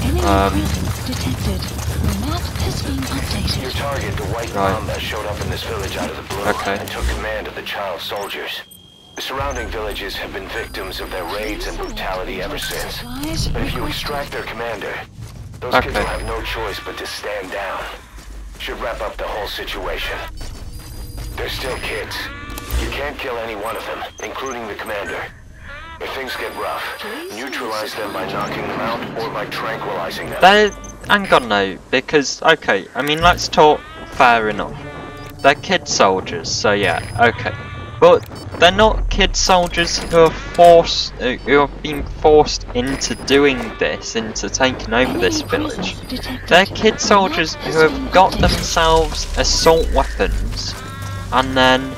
Detected. The map has been updated. Your target, the White Mamba, showed up in this village out of the blue and took command of the child soldiers. The surrounding villages have been victims of their raids and brutality ever since. But if you extract their commander, those kids will have no choice but to stand down. Should wrap up the whole situation. They're still kids. You can't kill any one of them, including the commander. If things get rough, neutralize them by knocking them out or by tranquilizing them. Hang on now, because, okay, I mean, let's talk fair enough. They're kid soldiers, so yeah, okay. But they're not kid soldiers who are who have been forced into doing this, into taking over this village. They're kid soldiers who have got themselves assault weapons and then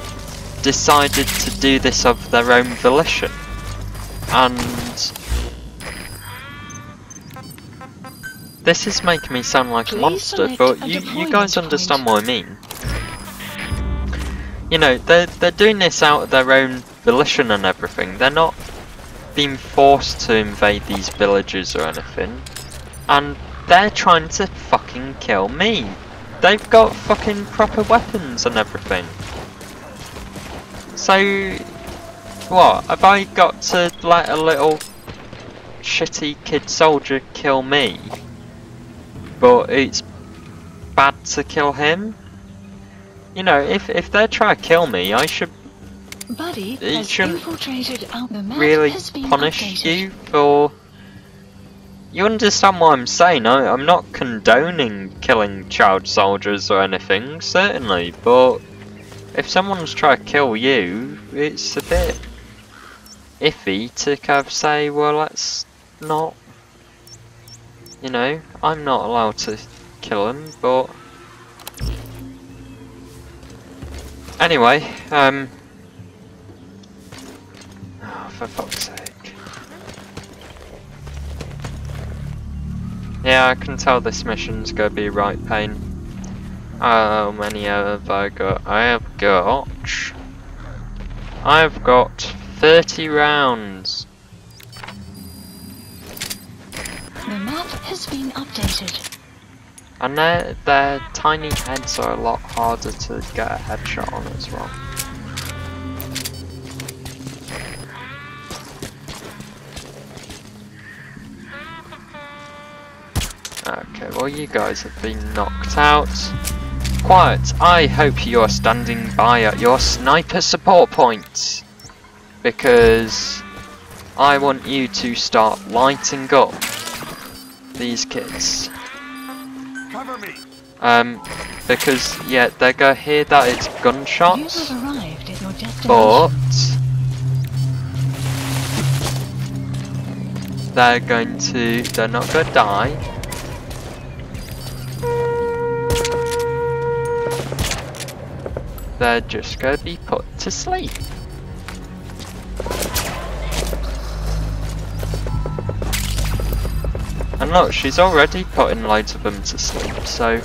decided to do this of their own volition. And this is making me sound like a monster, but you guys understand what I mean. You know, they're doing this out of their own volition and everything. They're not being forced to invade these villages or anything. And they're trying to fucking kill me. They've got fucking proper weapons and everything. So, what? Have I got to let a little shitty kid soldier kill me? But it's bad to kill him? You know, if they're trying to kill me, I should... It shouldn't really punish you for... You understand what I'm saying? I'm not condoning killing child soldiers or anything, certainly, but... If someone's trying to kill you, it's a bit... iffy to kind of say, well, let's not... You know, I'm not allowed to kill him, but... Anyway, oh, for fuck's sake. Yeah, I can tell this mission's gonna be right pain. How many have I got? I've got 30 rounds. The map has been updated. And their tiny heads are a lot harder to get a headshot on as well. Okay, well you guys have been knocked out. Quiet, I hope you are standing by at your sniper support points. Because I want you to start lighting up these kids. Cover me. Because yeah, they're gonna hear that it's gunshots, You have arrived at your destination. but they're not gonna die. They're just gonna be put to sleep. And look, she's already putting loads of them to sleep, so...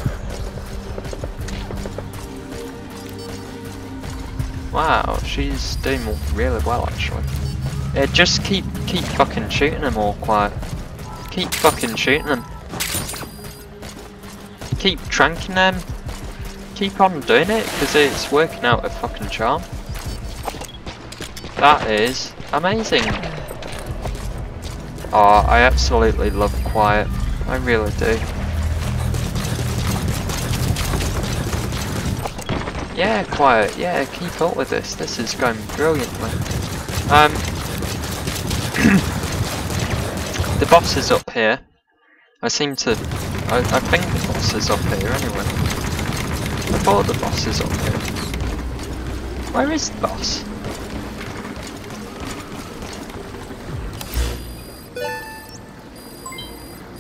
Wow, she's doing really well actually. Yeah, just keep fucking shooting them all quiet. Keep fucking shooting them. Keep tranking them. Keep on doing it, because it's working out a fucking charm. That is amazing. Oh, I absolutely love quiet. I really do. Yeah, quiet. Yeah, keep up with this. This is going brilliantly. The boss is up here. I think the boss is up here anyway. I thought the boss is up here. Where is the boss?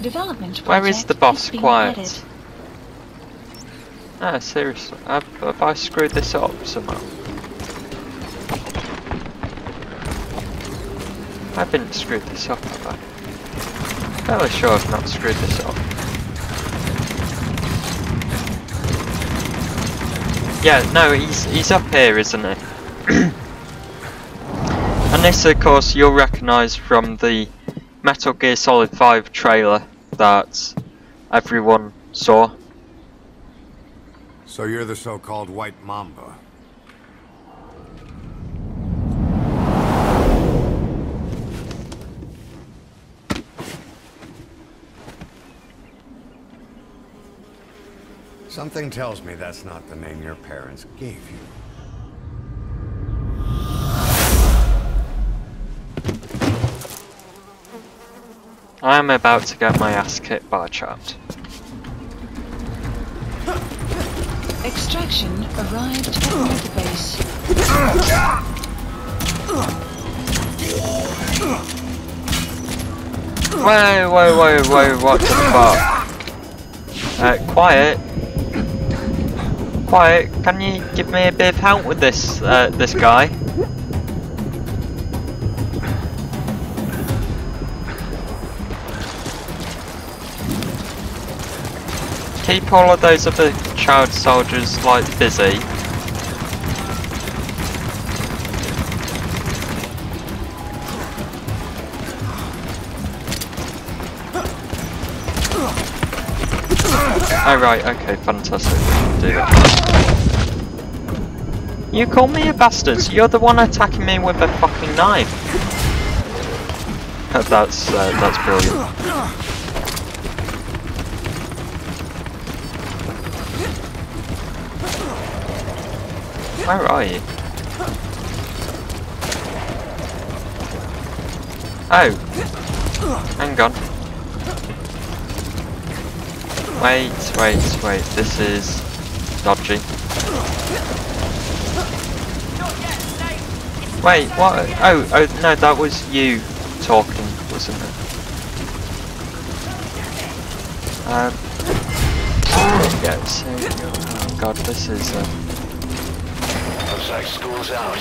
Development Where is the boss? project Quiet. added. Ah, seriously, have I screwed this up somehow? I didn't screw this up, have I? Fairly sure I've not screwed this up. Yeah, no, he's up here, isn't he? And this, of course, you'll recognise from the Metal Gear Solid 5 trailer that everyone saw. So you're the so-called White Mamba. Something tells me that's not the name your parents gave you. I am about to get my ass kicked by a chat. Extraction arrived at the base. Whoa, what the fuck? Quiet. Quiet, can you give me a bit of help with this, this guy? Keep all of those other child soldiers, like, busy. Oh right, okay, fantastic, we can do that. You call me a bastard, you're the one attacking me with a fucking knife. That's brilliant. Where are you? Oh. Hang on. Wait, this is dodgy. Wait, what? Oh, no, that was you talking, wasn't it? Yeah, so, oh god, this is, Looks like school's out.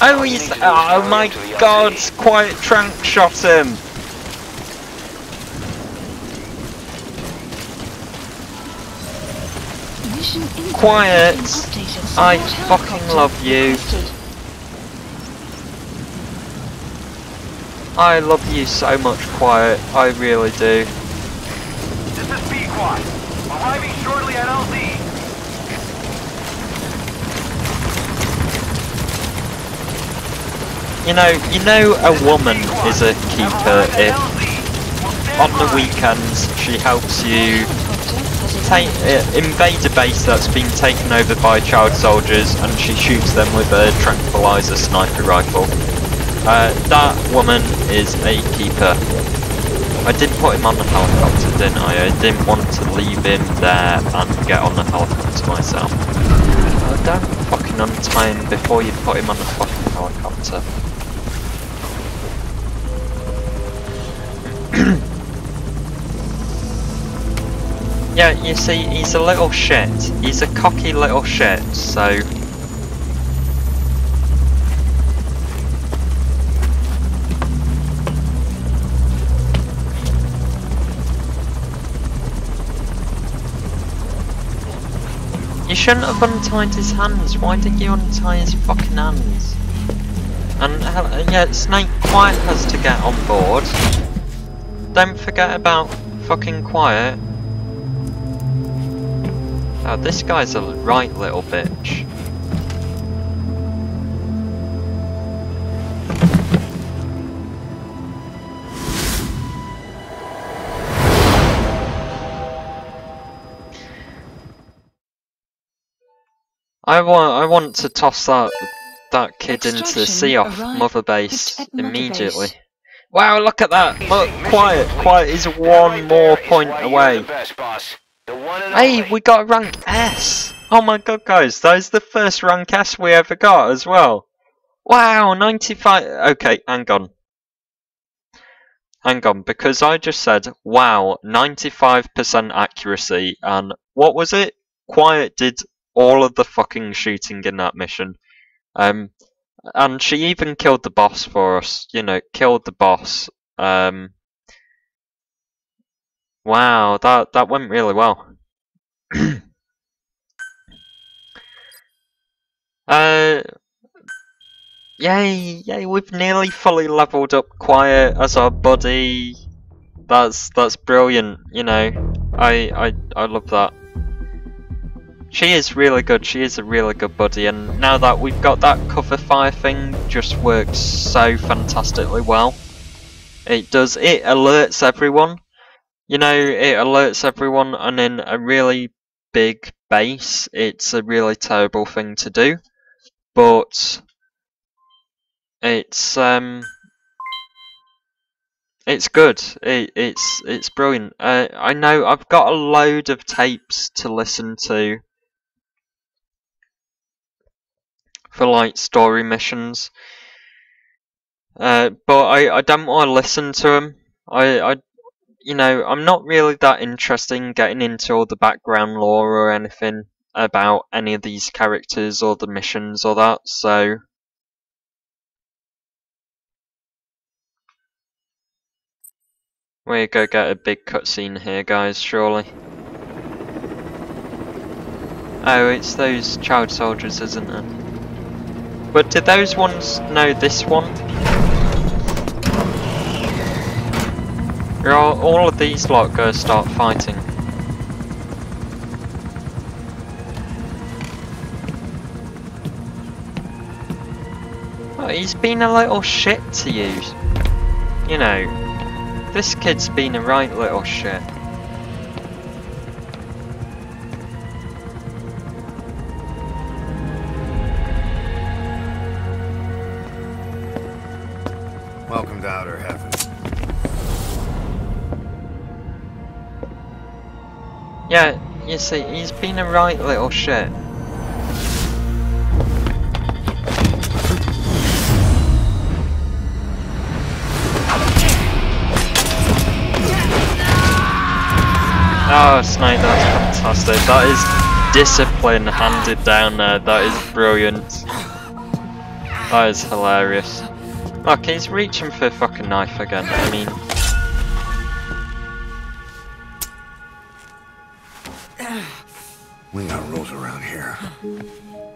oh, he's, oh my god, Quiet Trank shot him! Quiet, I fucking love you. I love you so much, Quiet, I really do. This is B-Quad. Arriving shortly at LZ. You know a woman is a keeper if on the weekends she helps you invade a base that's been taken over by child soldiers and she shoots them with a tranquilizer sniper rifle. That woman is a keeper. I did put him on the helicopter, didn't I? I didn't want to leave him there and get on the helicopter myself. Oh, don't fucking untie him before you put him on the fucking helicopter. Yeah, you see, he's a little shit. He's a cocky little shit, so... You shouldn't have untied his hands. Why did you untie his fucking hands? And yeah, Snake Quiet has to get on board. Don't forget about fucking Quiet. Oh, this guy's a right little bitch. I want to toss that kid into the sea off Mother Base immediately. Wow, look at that! Look, Quiet is one more point away. Hey, we got a rank S! Oh my god, guys, that is the first rank S we ever got as well. Wow, 95. Okay, hang on. Hang on, because I just said, wow, 95% accuracy, and what was it? Quiet did all of the fucking shooting in that mission. And she even killed the boss for us, you know, killed the boss. Wow, that went really well. Yay, we've nearly fully leveled up Quiet as our buddy. That's brilliant, you know. I love that. She is really good, she is a really good buddy, and now that we've got that cover fire thing, just works so fantastically well. It does, it alerts everyone. You know, it alerts everyone, and in a really big base, it's a really terrible thing to do. But it's good. It's brilliant. I know I've got a load of tapes to listen to for like story missions, but I don't want to listen to them. you know, I'm not really that interested in getting into all the background lore or anything about any of these characters or the missions or that, so... We go get a big cutscene here, guys, surely. Oh, it's those child soldiers, isn't it? But did those ones know this one? Or all of these lot go start fighting? Oh, he's been a little shit to you. You know, this kid's been a right little shit. Welcome to outer heaven. Yeah, you see, he's been a right little shit. Oh, Snake, that's fantastic. That is discipline handed down there. That is brilliant. That is hilarious. Look, he's reaching for a fucking knife again. I mean... We got rules around here.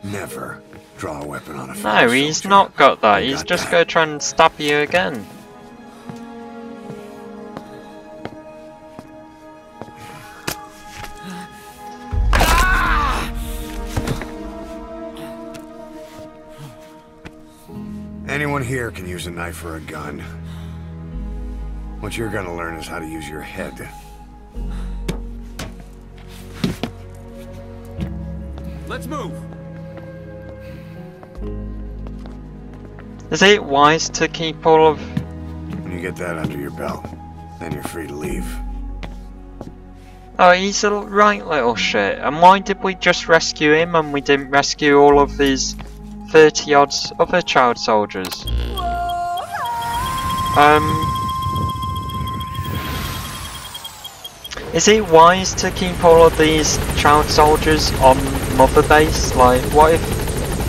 Never draw a weapon on a fellow No, he's soldier. not got that. You He's got just that? gonna try and stab you again. Anyone here can use a knife or a gun. What you're gonna learn is how to use your head. Let's move. Is it wise to keep all of... When you get that under your belt, then you're free to leave. Oh, he's a right little shit. And why did we just rescue him and we didn't rescue all of his 30 odd other child soldiers? Is it wise to keep all of these child soldiers on Mother Base? Like, what if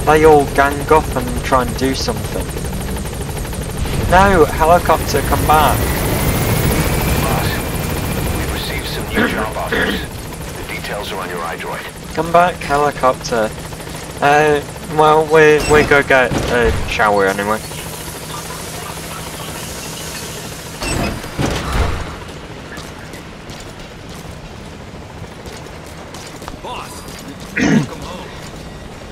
they all gang up and try and do something? No, helicopter, come back. Boss, we've received some new job offers. The details are on your iDroid. Come back, helicopter. Well, we go get a shower anyway.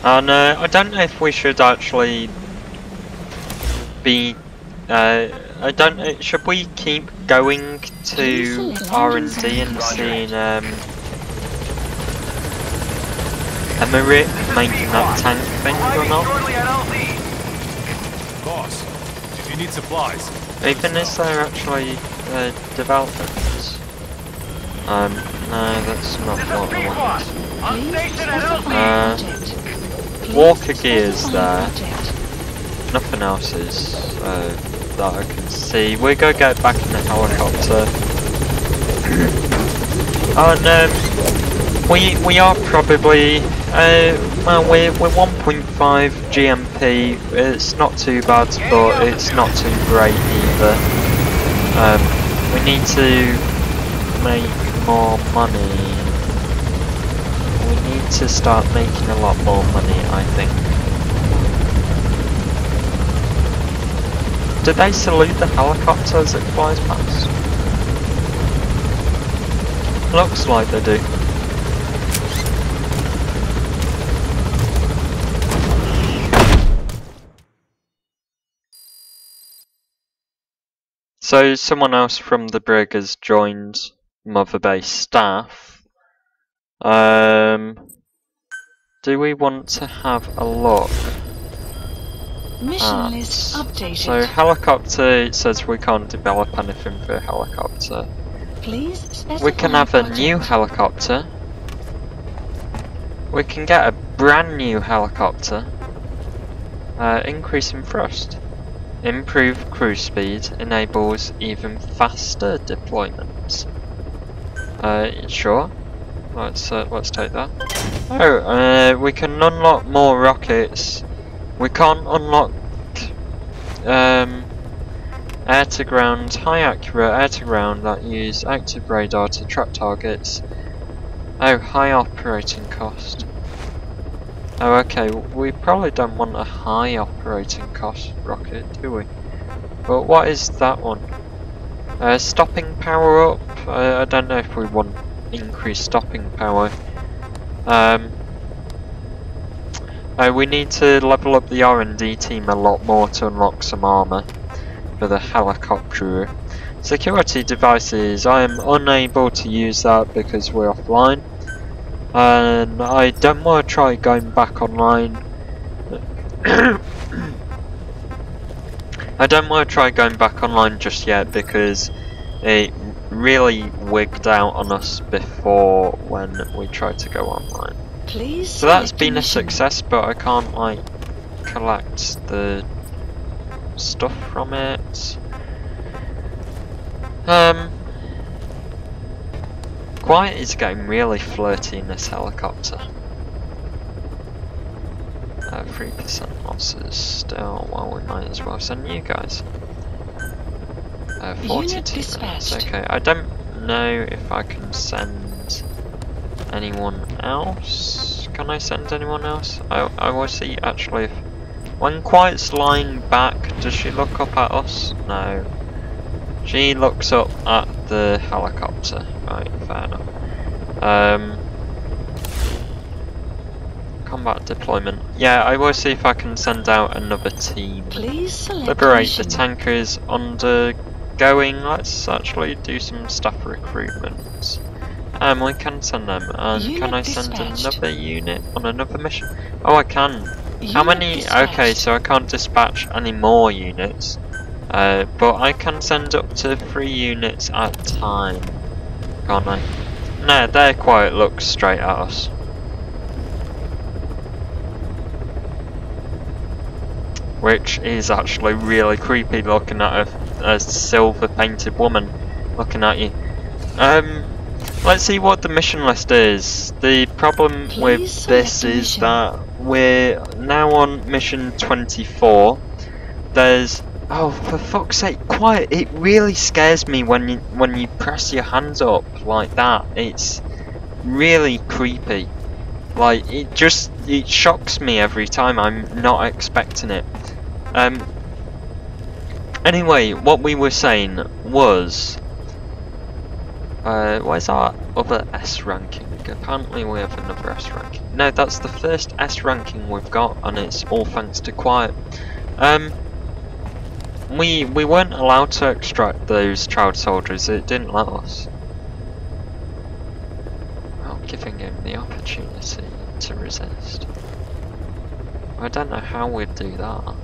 And I don't know if we should actually be. I don't know. Should we keep going to R&D and seeing Emmerich making that tank thing or not? Boss, if you need supplies. Even is there actually development? No, that's not what I want. Please specify object. Please Walker gears specify there. object. Nothing else is that I can see. We go get back in the helicopter. And we are probably well, we're 1.5 GMP. It's not too bad, but it's not too great either. We need to make more money. We need to start making a lot more money, I think. Did they salute the helicopter as it flies past? Looks like they do. So someone else from the brig has joined Mother Base staff. Do we want to have a look? Mission list updated. So helicopter, it says we can't develop anything for a helicopter. Please specify We can have a object. new helicopter. We can get a brand new helicopter. Increase in thrust. Improved crew speed enables even faster deployments. Sure. Let's take that. Oh, we can unlock more rockets. We can't unlock air-to-ground, high-accurate air-to-ground that use active radar to track targets. Oh, high operating cost. Oh, okay, we probably don't want a high operating cost rocket, do we? But what is that one? Stopping power up? I don't know if we want increased stopping power. We need to level up the R&D team a lot more to unlock some armour for the helicopter. Security devices, I am unable to use that because we're offline. And I don't want to try going back online. I don't want to try going back online just yet because it really wigged out on us before when we tried to go online. Please So that's select been a mission. success, but I can't like collect the stuff from it. Quiet is getting really flirty in this helicopter. 3% losses still, well we might as well send you guys. 42 Unit minutes, dispatched. okay. I don't know if I can send anyone else. Can I send anyone else? I will see actually if... When Quiet's lying back, does she look up at us? No. She looks up at the helicopter. Right, fair enough. Combat deployment. Yeah, I will see if I can send out another team. Please select Liberate the mission. tankers undergoing. Let's actually do some staff recruitment. We can send them. And Unit can I send dispatched. another unit on another mission? Oh, I can. How Unit many? dispatched. Okay, so I can't dispatch any more units. But I can send up to 3 units at a time. Can't I? No, they're quiet. Look straight at us. Which is actually really creepy looking at a silver painted woman looking at you. Let's see what the mission list is. The problem Please with select this a is mission. that we're now on mission 24. There's... Oh, for fuck's sake, quiet! It really scares me when you press your hands up like that. It's really creepy. Like, it shocks me every time. I'm not expecting it. Anyway, what we were saying was... where's our other S ranking? Apparently we have another S ranking. No, that's the first S ranking we've got, and it's all thanks to Quiet. We weren't allowed to extract those child soldiers, it didn't let us. Well, giving him the opportunity to resist. I don't know how we'd do that.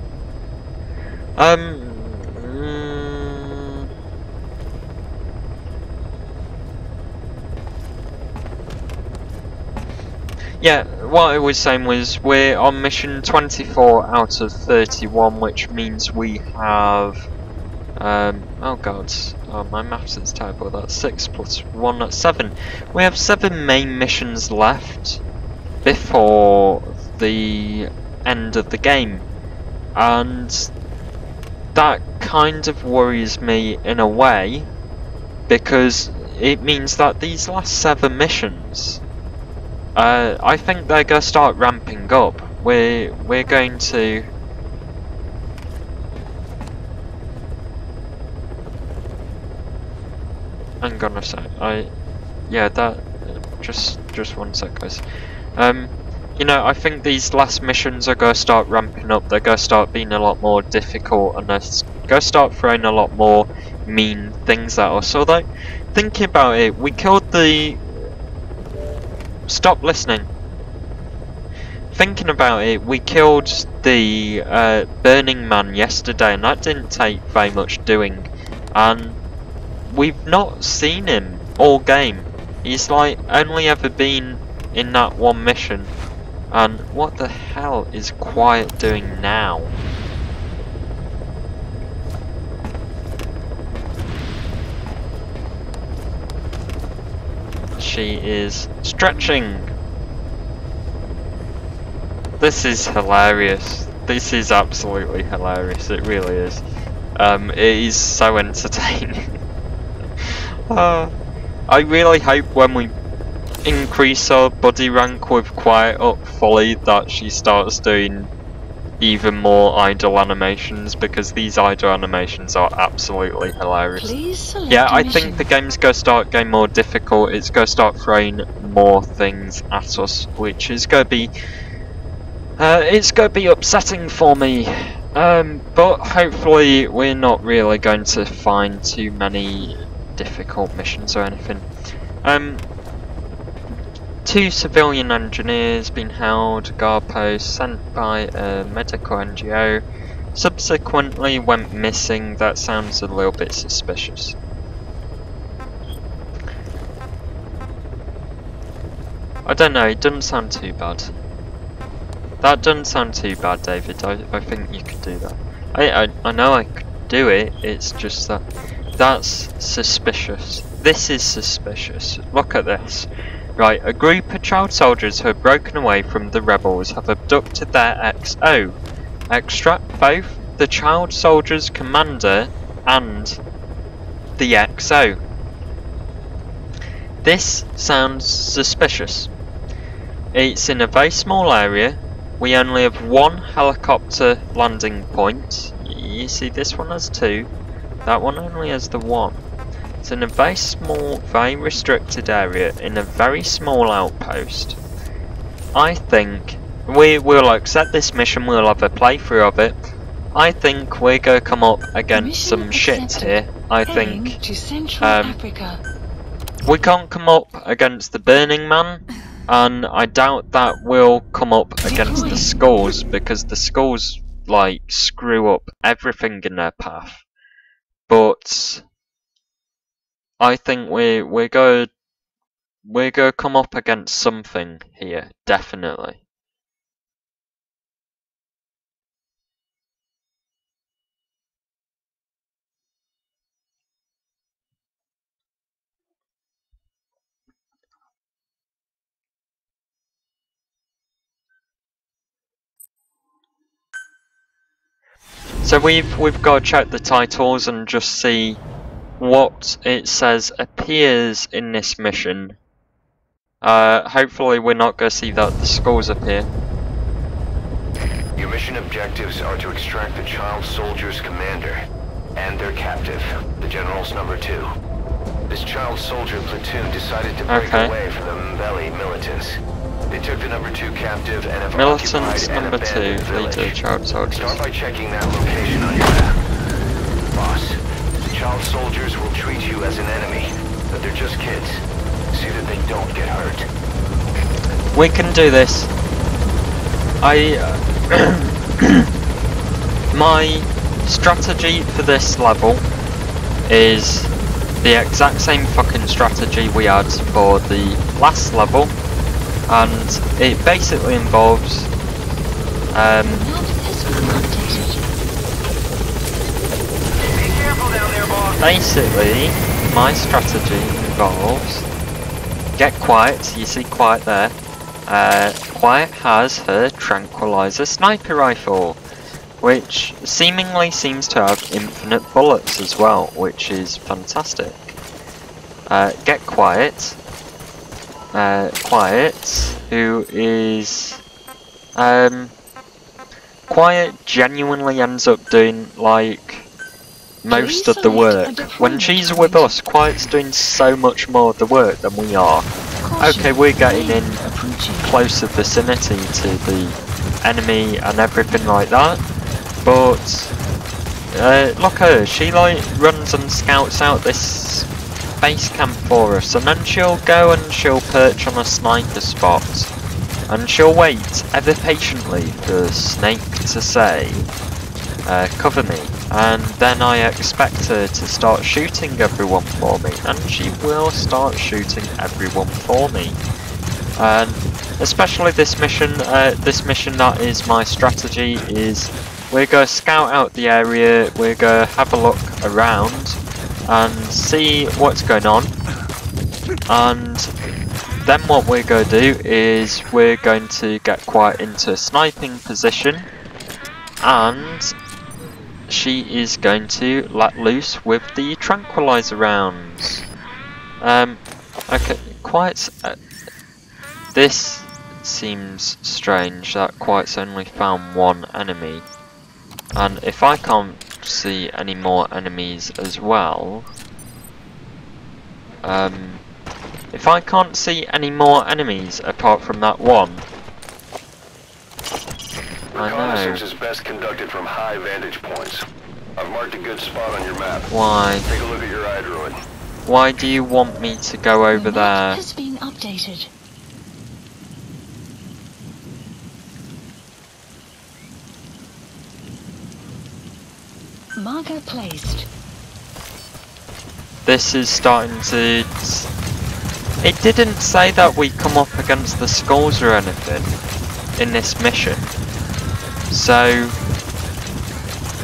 Yeah, what I was saying was we're on mission 24 out of 31, which means we have... oh god, oh, my maths is terrible. That's 6 plus 1, that's 7. We have 7 main missions left before the end of the game. And that kind of worries me in a way, because it means that these last 7 missions... I think they're going to start ramping up. We're going to... Hang on a sec. Yeah, that... Just 1 sec, guys. You know, I think these last missions are going to start ramping up. They're going to start being a lot more difficult, and they're going to start throwing a lot more mean things at us. Although, thinking about it, we killed the... Stop listening. Thinking about it, we killed the Burning Man yesterday, and that didn't take very much doing. And we've not seen him all game. He's like only ever been in that one mission. And what the hell is Quiet doing now? she is stretching. This is hilarious. This is absolutely hilarious. It really is. It is so entertaining. I really hope when we increase our buddy rank with Quiet up fully that she starts doing even more idle animations, because these idle animations are absolutely hilarious. Please select Yeah, I a think the game's gonna start getting more difficult. It's gonna start throwing more things at us, which is gonna be it's gonna be upsetting for me. But hopefully we're not really going to find too many difficult missions or anything. 2 civilian engineers being held, guard post sent by a medical NGO, subsequently went missing. That sounds a little bit suspicious. I don't know, it doesn't sound too bad. That doesn't sound too bad, David. I think you could do that. I know I could do it, it's just that that's suspicious. This is suspicious. Look at this. Right, a group of child soldiers who have broken away from the rebels have abducted their XO. Extract both the child soldiers' commander and the XO. This sounds suspicious. It's in a very small area. We only have 1 helicopter landing point. You see, this one has 2. That one only has the 1. It's in a very small, very restricted area, in a very small outpost. I think we will accept this mission, we'll have a playthrough of it. I think we're going to come up against some shit here. I think we can't come up against the Burning Man, and I doubt that we'll come up against the Skulls, because the Skulls, like, screw up everything in their path. But I think we're going to come up against something here, definitely. So we've got to check the titles and just see what it says appears in this mission. Hopefully we're not going to see that the Skulls appear. Your mission objectives are to extract the child soldier's commander and their captive, the General's number 2. This child soldier platoon decided to break away from the Mbeli militants. They took the number 2 captive and have Militants occupied number an 2, abandoned village. leader child soldiers. Start by checking that location on your map. Boss, the child soldiers will treat you as an enemy, but they're just kids. See that they don't get hurt. We can do this. My strategy for this level is the exact same fucking strategy we had for the last level, and it basically involves basically my strategy involves get Quiet. You see Quiet there. Quiet has her tranquilizer sniper rifle, which seemingly seems to have infinite bullets as well, which is fantastic. Get Quiet. Quiet, who is Quiet genuinely ends up doing like most of the work. When she's with us, Quiet's doing so much more of the work than we are. Okay, we're getting in closer vicinity to the enemy and everything like that, but look at her, she like runs and scouts out this base camp for us, and then she'll go and she'll perch on a sniper spot, and she'll wait ever patiently for Snake to say, cover me, and then I expect her to start shooting everyone for me, and she will start shooting everyone for me. And especially this mission that is my strategy, is we're going to scout out the area, we're going to have a look around and see what's going on, and then what we're going to do is we're going to get quite into a sniping position, and she is going to let loose with the tranquilizer rounds. Okay, this seems strange that Quite's only found one enemy, and if I can't see any more enemies as well, if I can't see any more enemies apart from that one, I know. Reconnaissance is best conducted from high vantage points. I've marked a good spot on your map. Why? Take a look at your iDroid. Why do you want me to go over The map there? has been updated. Marker placed. This is starting to... It didn't say that we come up against the skulls or anything in this mission. So,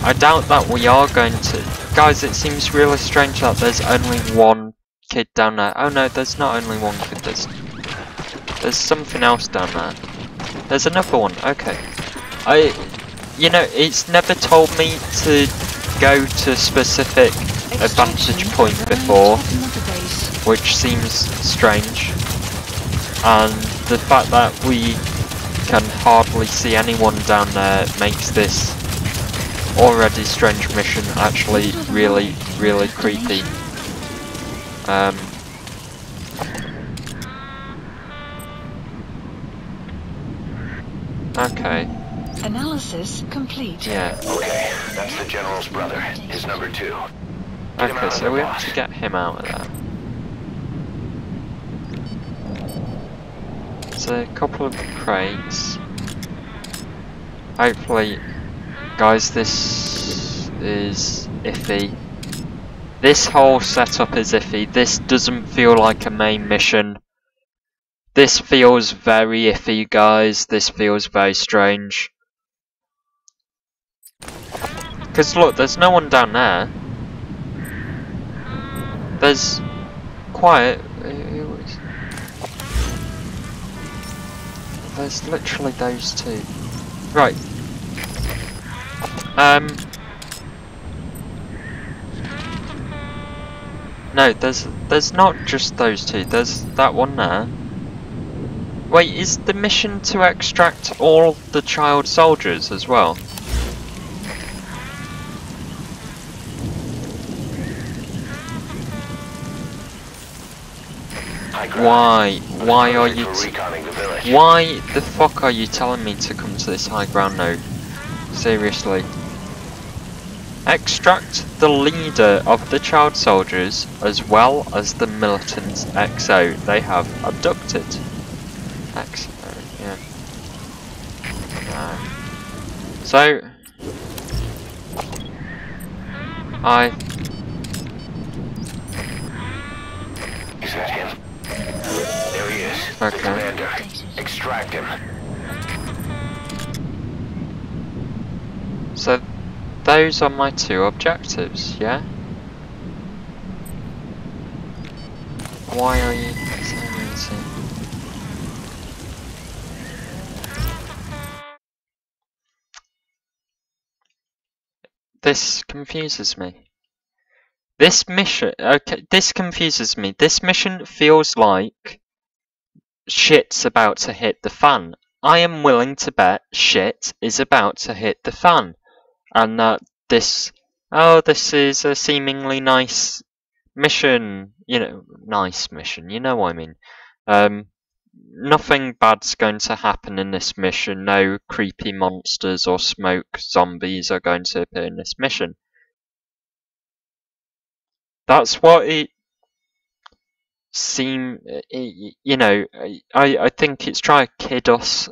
I doubt that we are going to... Guys, it seems really strange that there's only one kid down there. Oh no, there's not only one kid, there's something else down there. There's another one, okay. You know, it's never told me to go to specific advantage point before, which seems strange. And the fact that we can hardly see anyone down there makes this already strange mission actually really, really creepy. Okay. Analysis complete. Yeah. Okay, that's the General's brother, his number 2. Okay, so we have to get him out of there. There's a couple of crates. Hopefully, guys, this is iffy. This whole setup is iffy. This doesn't feel like a main mission. This feels very iffy, guys. This feels very strange. Because look, there's no one down there. There's quiet. There's literally those two. Right. No, there's not just those two. There's that one there. Wait, is the mission to extract all the child soldiers as well? Why? Why are you? Why the fuck are you telling me to come to this high ground node? Seriously. Extract the leader of the child soldiers as well as the militant XO they have abducted. XO, yeah. So, Is that him? There he is. Okay. The commander. Extract him. So those are my two objectives, yeah? Why are you saying this? This confuses me. This mission, okay, this confuses me. This mission feels like shit's about to hit the fan. I am willing to bet shit is about to hit the fan. And that this is a seemingly nice mission, you know, nice mission, you know what I mean. Nothing bad's going to happen in this mission, no creepy monsters or smoke zombies are going to appear in this mission. That's what it seems, you know, I think it's trying to kid us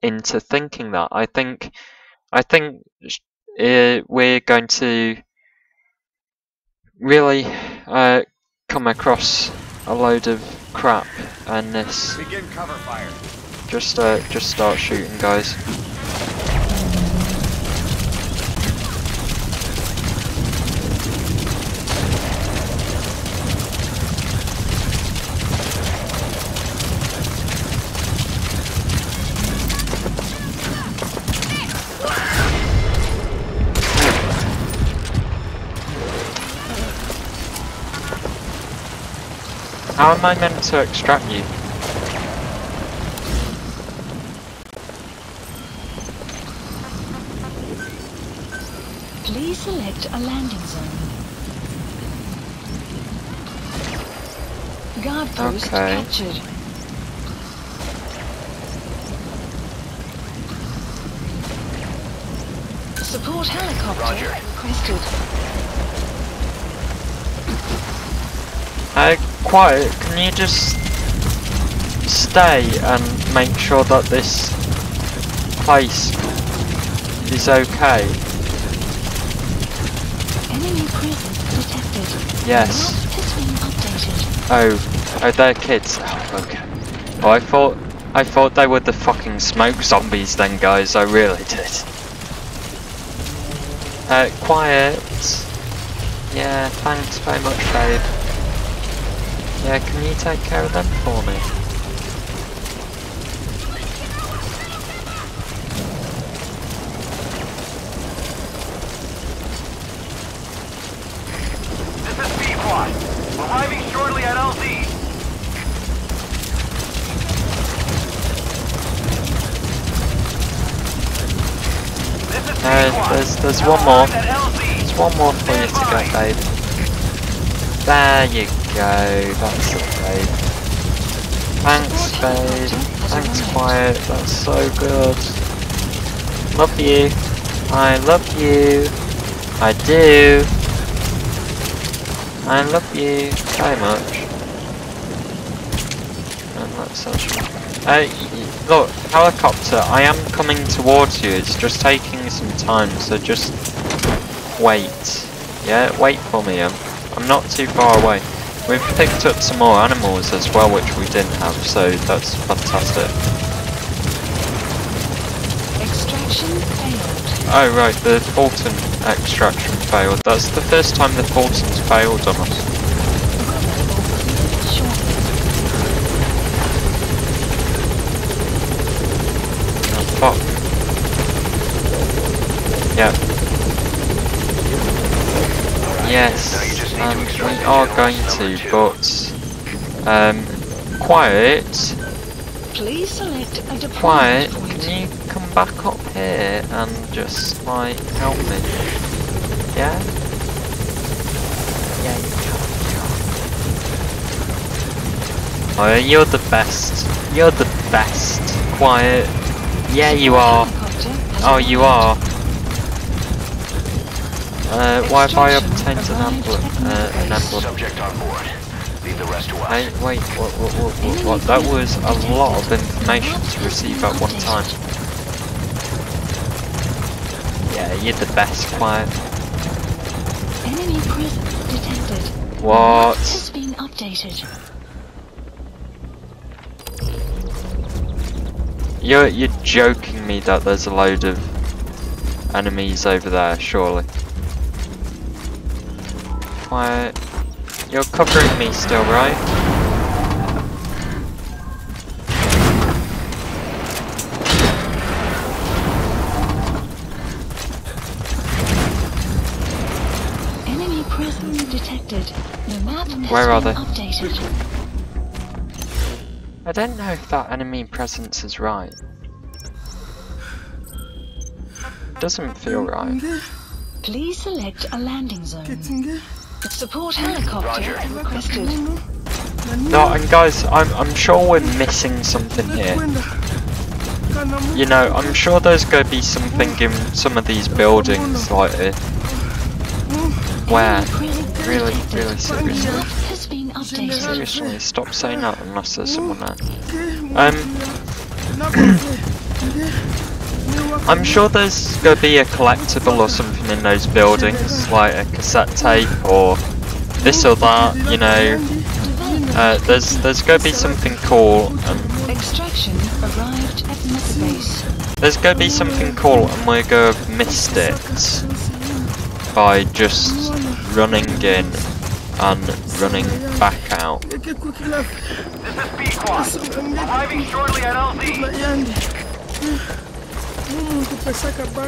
into thinking that. I think we're going to really come across a load of crap and this. Begin cover fire. Just start shooting, guys. How am I meant to extract you? Please select a landing zone. Guard post captured. Support helicopter requested. Quiet, can you just stay and make sure that this place is okay? Enemy presence detected. Yes. Map has been updated. Oh, they're kids. Oh, okay. Oh, I thought they were the fucking smoke zombies then, guys. I really did. Quiet. Yeah, thanks very much, babe. Yeah, can you take care of them for me? This is B-Quad. Arriving shortly at LZ. There's one more. There's one more for you to get, babe. There you go. That's it, babe. Thanks, babe. Thanks, Quiet. That's so good. Love you. I love you. I do. I love you very much. And that's actually... look, helicopter, I am coming towards you. It's just taking some time, so just wait. Yeah, wait for me. I'm not too far away. We've picked up some more animals as well, which we didn't have, so that's fantastic. Extraction failed. Oh right, the Fulton extraction failed. That's the first time the Fulton's failed on us. Oh, fuck. Yeah. Yes, we are going to, but quiet. Please select a deployment Quiet, point. can you come back up here and just like help me? Yeah? Yeah, you can. Oh, you're the best. You're the best. Quiet. Yeah, you are. Oh, you are. Why have I obtained an emblem? Subject on board. Leave the rest to us. Hey, wait, what? That was a lot of information to receive at one time. Yeah, you're the best, Quiet. Enemy presence detected. What? Has been updated. You're joking me that there's a load of enemies over there, surely. Quiet. You're covering me still, right? Enemy presence detected. The map has Where are been they? updated. I don't know if that enemy presence is right. Doesn't feel right. Please select a landing zone. Support helicopter requested. No, and guys, I'm sure we're missing something here. You know, I'm sure there's going to be something in some of these buildings, like where? Really, seriously. Seriously, stop saying that unless there's someone there. I'm sure there's going to be a collectible or something in those buildings, like a cassette tape or this or that, you know. There's going to be something cool. Extraction arrived at base. There's going to be something cool and we're going to have missed it by just running in and running back out. This is B-Quad. Arriving shortly at LZ.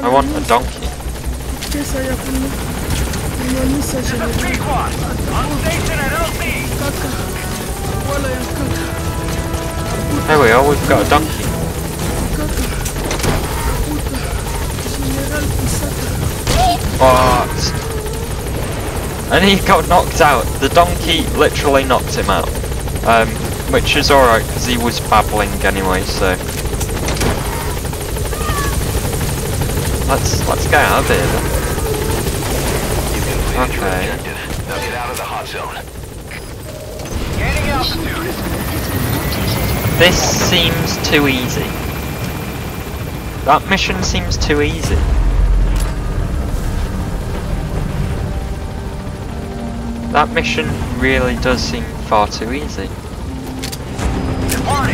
I want a donkey. This is B-Quad. On station at LZ. There we are, we've got a donkey. What? And he got knocked out. The donkey literally knocked him out. Which is alright, because he was babbling anyway, so... Let's get out of here then. Okay. Now get out of the hot zone. This seems too easy. That mission seems too easy. That mission really does seem far too easy.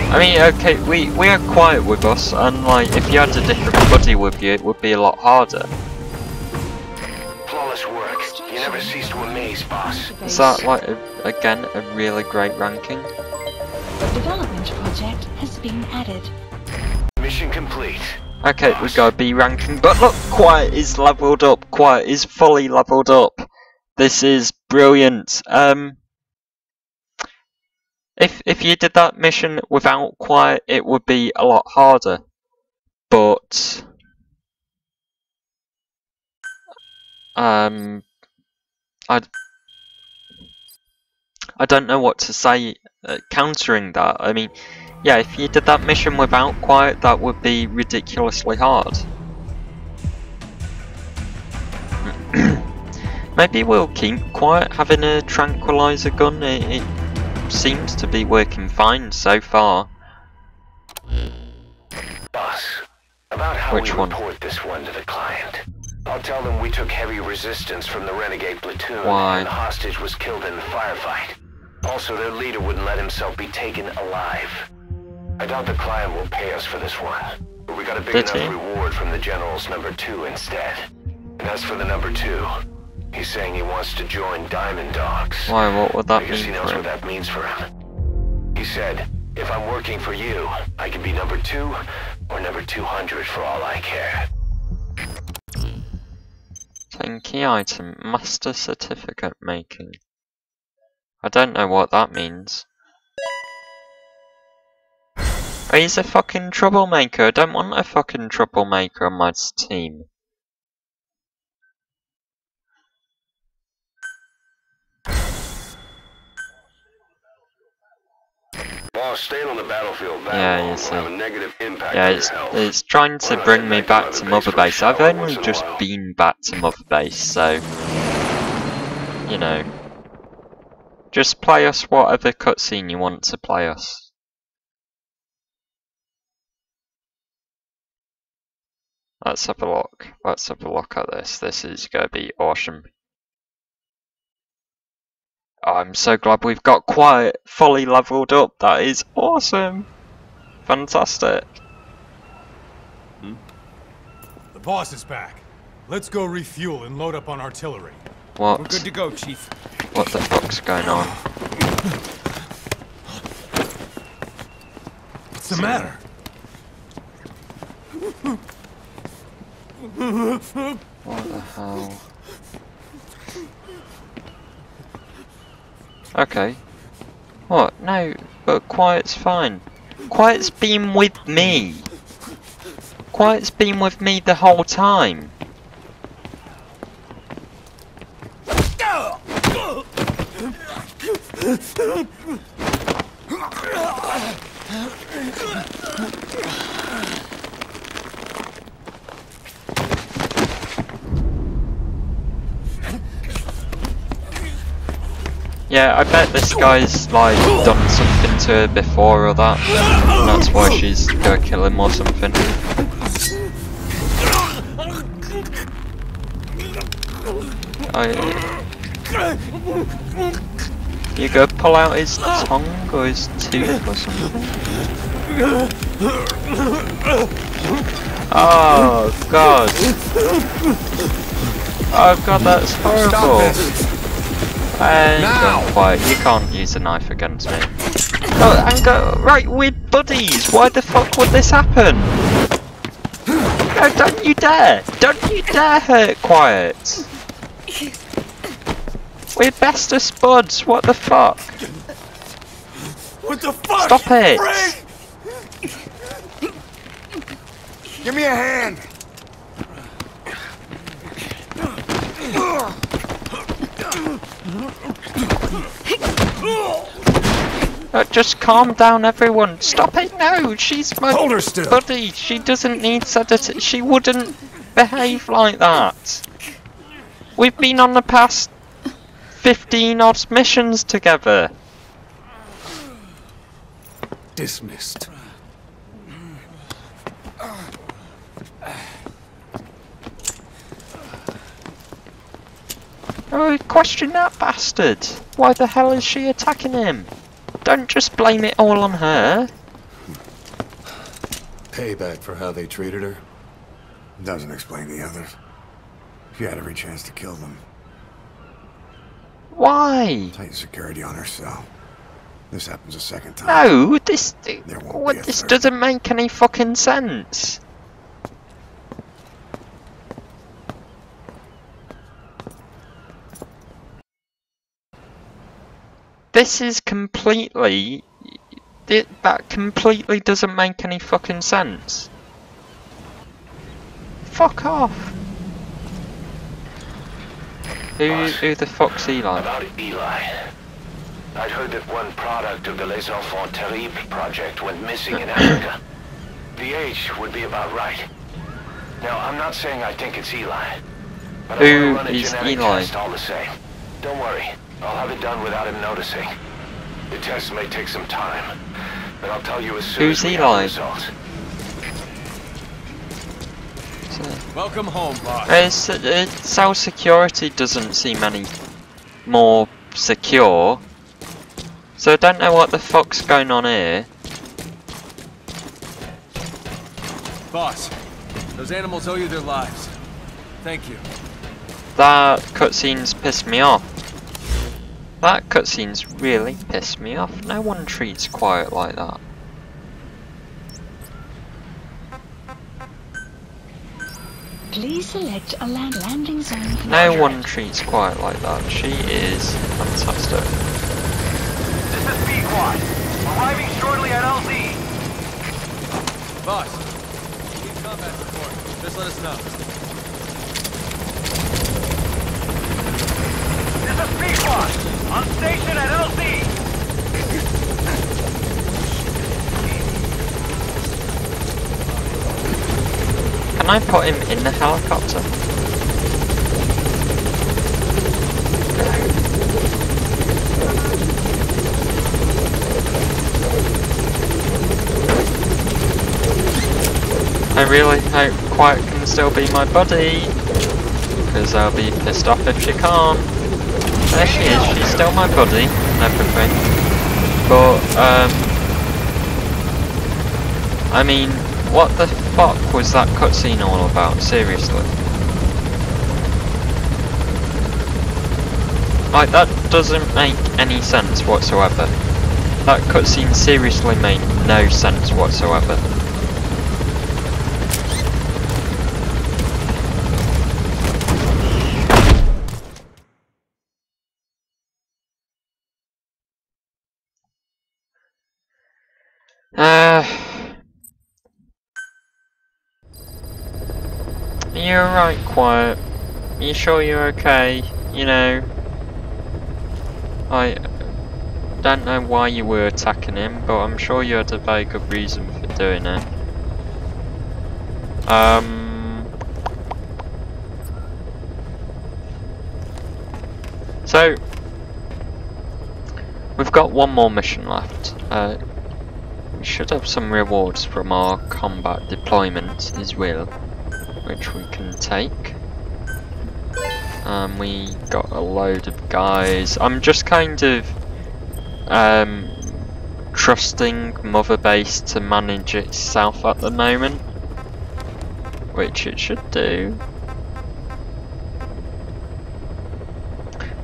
I mean, okay, we are quiet with us, and like, if you had a different buddy with you, it would be a lot harder. Flawless work. You never cease to amaze, boss. Is that like, again, a really great ranking? The development project has been added. Mission complete. Okay, we got a B ranking, but look, Quiet is leveled up. Quiet is fully leveled up. This is brilliant. If you did that mission without Quiet, it would be a lot harder. But I don't know what to say countering that. I mean, yeah, if you did that mission without Quiet, that would be ridiculously hard. Maybe we'll keep Quiet having a tranquilizer gun. It seems to be working fine so far. Boss, about how Which we one? report this one to the client. I'll tell them we took heavy resistance from the renegade platoon. Why? And the hostage was killed in the firefight. Also, their leader wouldn't let himself be taken alive. I doubt the client will pay us for this one. But we got a big enough reward from the General's #2 instead. And as for the #2, he's saying he wants to join Diamond Dogs. Why? What would that Because he mean knows for what him? that means for him. He said, if I'm working for you, I can be #2 or #200 for all I care. Saying key item, master certificate making. I don't know what that means. Oh, he's a fucking troublemaker. I don't want a fucking troublemaker on my team. Boss, staying on the battlefield that Yeah, long you see. will have a negative impact Yeah, on your health. it's trying to Why not bring head me back back to to Mother Mother Base for a Base. I've shower only once in a just while? been back to Mother Base, so... You know. Just play us whatever cutscene you want to play us. Let's have a look. Let's have a look at this. This is gonna be awesome. Oh, I'm so glad we've got Quiet fully leveled up. That is awesome. Fantastic. The boss is back. Let's go refuel and load up on artillery. What? We're good to go, Chief. What the fuck's going on? What's the matter? What the hell? Okay. What? No, but Quiet's fine. Quiet's been with me. Quiet's been with me the whole time. Yeah, I bet this guy's like done something to her before or that, and that's why she's gonna kill him or something. You go pull out his tongue or his tooth or something. Oh god. Oh god, that's horrible. And go quiet, you can't use a knife against me. Oh, and go, right, we're buddies, why the fuck would this happen? No, don't you dare! Don't you dare hurt Quiet! We're bestest buds, what the fuck? What the fuck? Stop it! Give me a hand! Just calm down, everyone. Stop it! No, she's my Hold her still. buddy. She doesn't need sedative. She wouldn't behave like that. We've been on the past 15 odd missions together. Dismissed. Oh, question that bastard. Why the hell is she attacking him? Don't just blame it all on her. Payback for how they treated her? Doesn't explain the others. She had every chance to kill them. Why? Tighten security on her cell. This happens a second time. No, this won't be a this third. doesn't make any fucking sense. This is completely... that completely doesn't make any fucking sense. Fuck off. Who the fuck's Eli? About Eli. I'd heard that one product of the Les Enfants Terribles project went missing in Africa. The age would be about right. Now, I'm not saying I think it's Eli. But Who I want to run a is genetic Eli? test all the same. Don't worry. I'll have it done without him noticing. The test may take some time, but I'll tell you as soon Who's as we Eli? have the results. Welcome home, boss. Cell security doesn't seem any more secure. So I don't know what the fuck's going on here. Boss, those animals owe you their lives. Thank you. That cutscene's pissed me off. That cutscene's really pissed me off. No one treats Quiet like that. Please select a landing zone. No one treats Quiet like that. She is fantastic. This is B-Quad. Arriving shortly at LZ. Boss, need combat support. Just let us know. This is B-Quad. On station at LZ. Can I put him in the helicopter? I really hope Quiet can still be my buddy, because I'll be pissed off if she can't. There she is, she's still my buddy and everything. But, I mean, what the fuck was that cutscene all about? Seriously. Like, that doesn't make any sense whatsoever. That cutscene seriously made no sense whatsoever. You're right, Quiet. You sure you're okay? You know, I don't know why you were attacking him, but I'm sure you had a very good reason for doing it. So, we've got one more mission left. We should have some rewards from our combat deployment as well, which we can take. We got a load of guys. I'm just kind of trusting Mother Base to manage itself at the moment, which it should do.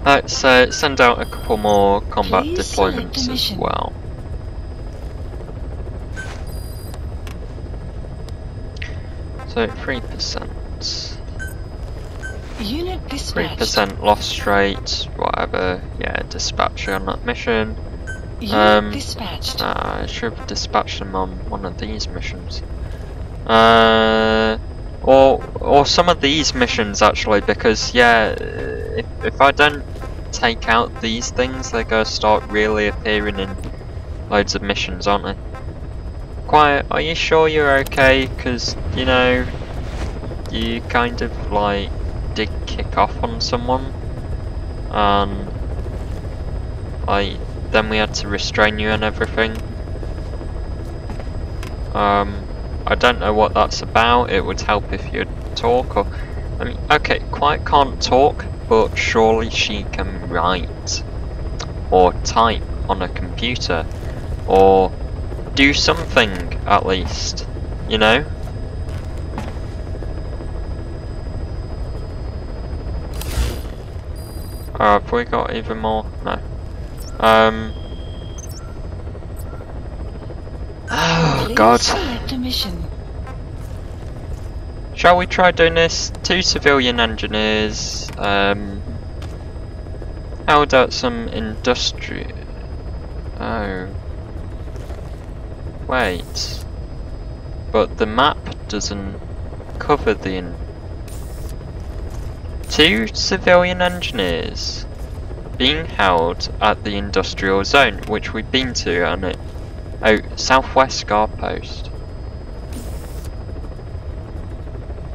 Let's send out a couple more combat Please deployments select a as mission. well. So 3%. Unit dispatched. 3% loss rate, whatever. Yeah, dispatcher on that mission. Unit dispatched. I should have dispatched them on one of these missions. Or some of these missions actually, because yeah, if I don't take out these things, they're gonna start really appearing in loads of missions, aren't they? Quiet, are you sure you're okay? Because, you know, you kind of like did kick off on someone, and like then we had to restrain you and everything. I don't know what that's about. It would help if you'd talk, or I mean, okay, Quiet can't talk, but surely she can write or type on a computer or do something at least, you know? Have we got even more? No. Oh Please god. select a mission. Shall we try doing this? 2 civilian engineers, how about some industry? Oh. Wait. But the map doesn't cover the 2 civilian engineers being held at the industrial zone, which we've been to, and it. Oh, Southwest Guard Post.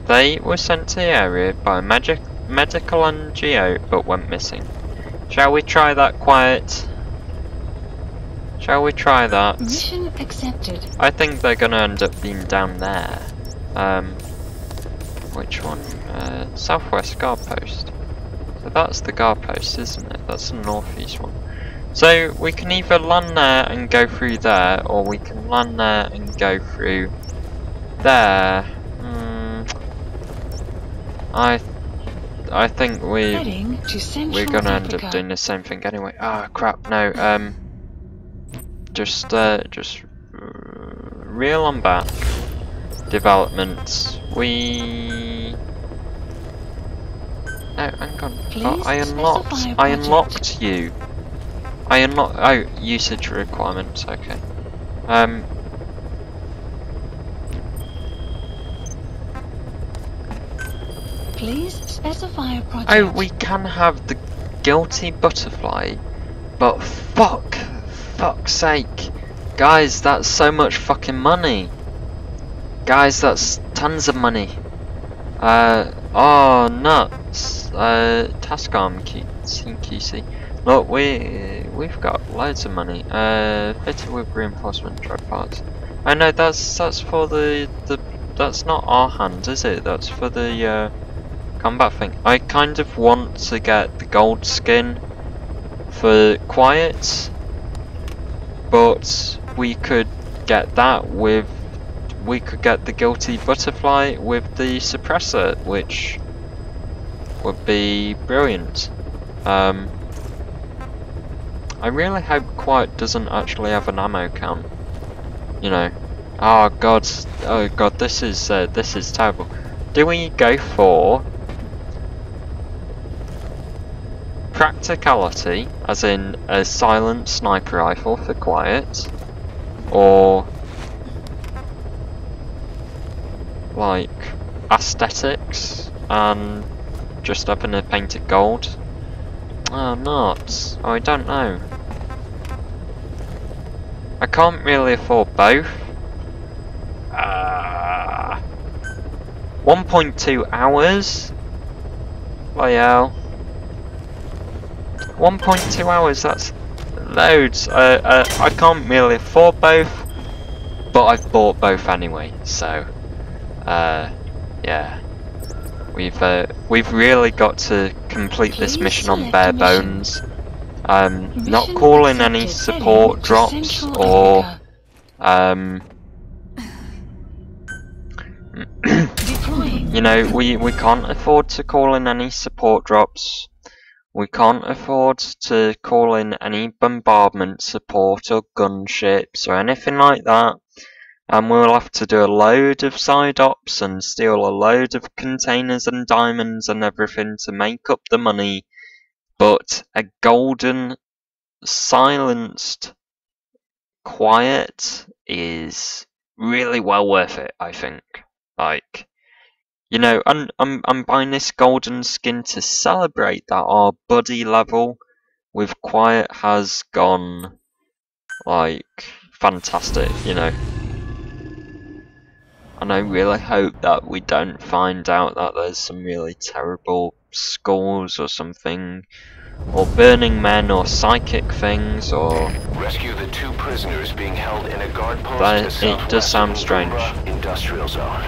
They were sent to the area by a medical NGO, but went missing. Shall we try that, Quiet? Shall we try that? Mission accepted. I think they're gonna end up being down there. Which one? Southwest Guard Post. So that's the guard post, isn't it? That's the northeast one. So we can either land there and go through there, or we can land there and go through there. I think we're gonna end up doing the same thing anyway. Ah, crap! No. Just reel on back. Developments. No, hang on. Oh, I unlocked you. Oh, usage requirements. Okay. Please specify a project. Oh, we can have the guilty butterfly, but fuck's sake, guys, that's so much fucking money. Guys, that's tons of money. Oh nuts. Task arm QC. Look, we've got loads of money. Fitted with reinforcement drug parts. Oh no, that's for the that's not our hand, is it? That's for the combat thing. I kind of want to get the gold skin for Quiet, but we could get that with. We could get the guilty butterfly with the suppressor, which would be brilliant. I really hope Quiet doesn't actually have an ammo count. You know. Oh god, this is terrible. Do we go for practicality, as in a silent sniper rifle for Quiet, or like aesthetics and just having a painted gold? Oh, nuts. Oh, I don't know. I can't really afford both. 1.2 hours? Bloody hell. 1.2 hours, that's loads. I can't really afford both, but I've bought both anyway, so yeah. We've really got to complete this mission on bare bones. Not calling any support drops or you know, we can't afford to call in any support drops. We can't afford to call in any bombardment support or gunships or anything like that. And we'll have to do a load of side ops and steal a load of containers and diamonds and everything to make up the money. But a golden, silenced quiet is really well worth it, I think. Like, you know, I'm buying this golden skin to celebrate that our buddy level with quiet has gone, like, fantastic, you know. And I really hope that we don't find out that there's some really terrible skulls or something, or burning men, or psychic things, or... Rescue the 2 prisoners being held in a guard post That, to it does sound strange. Industrial zone.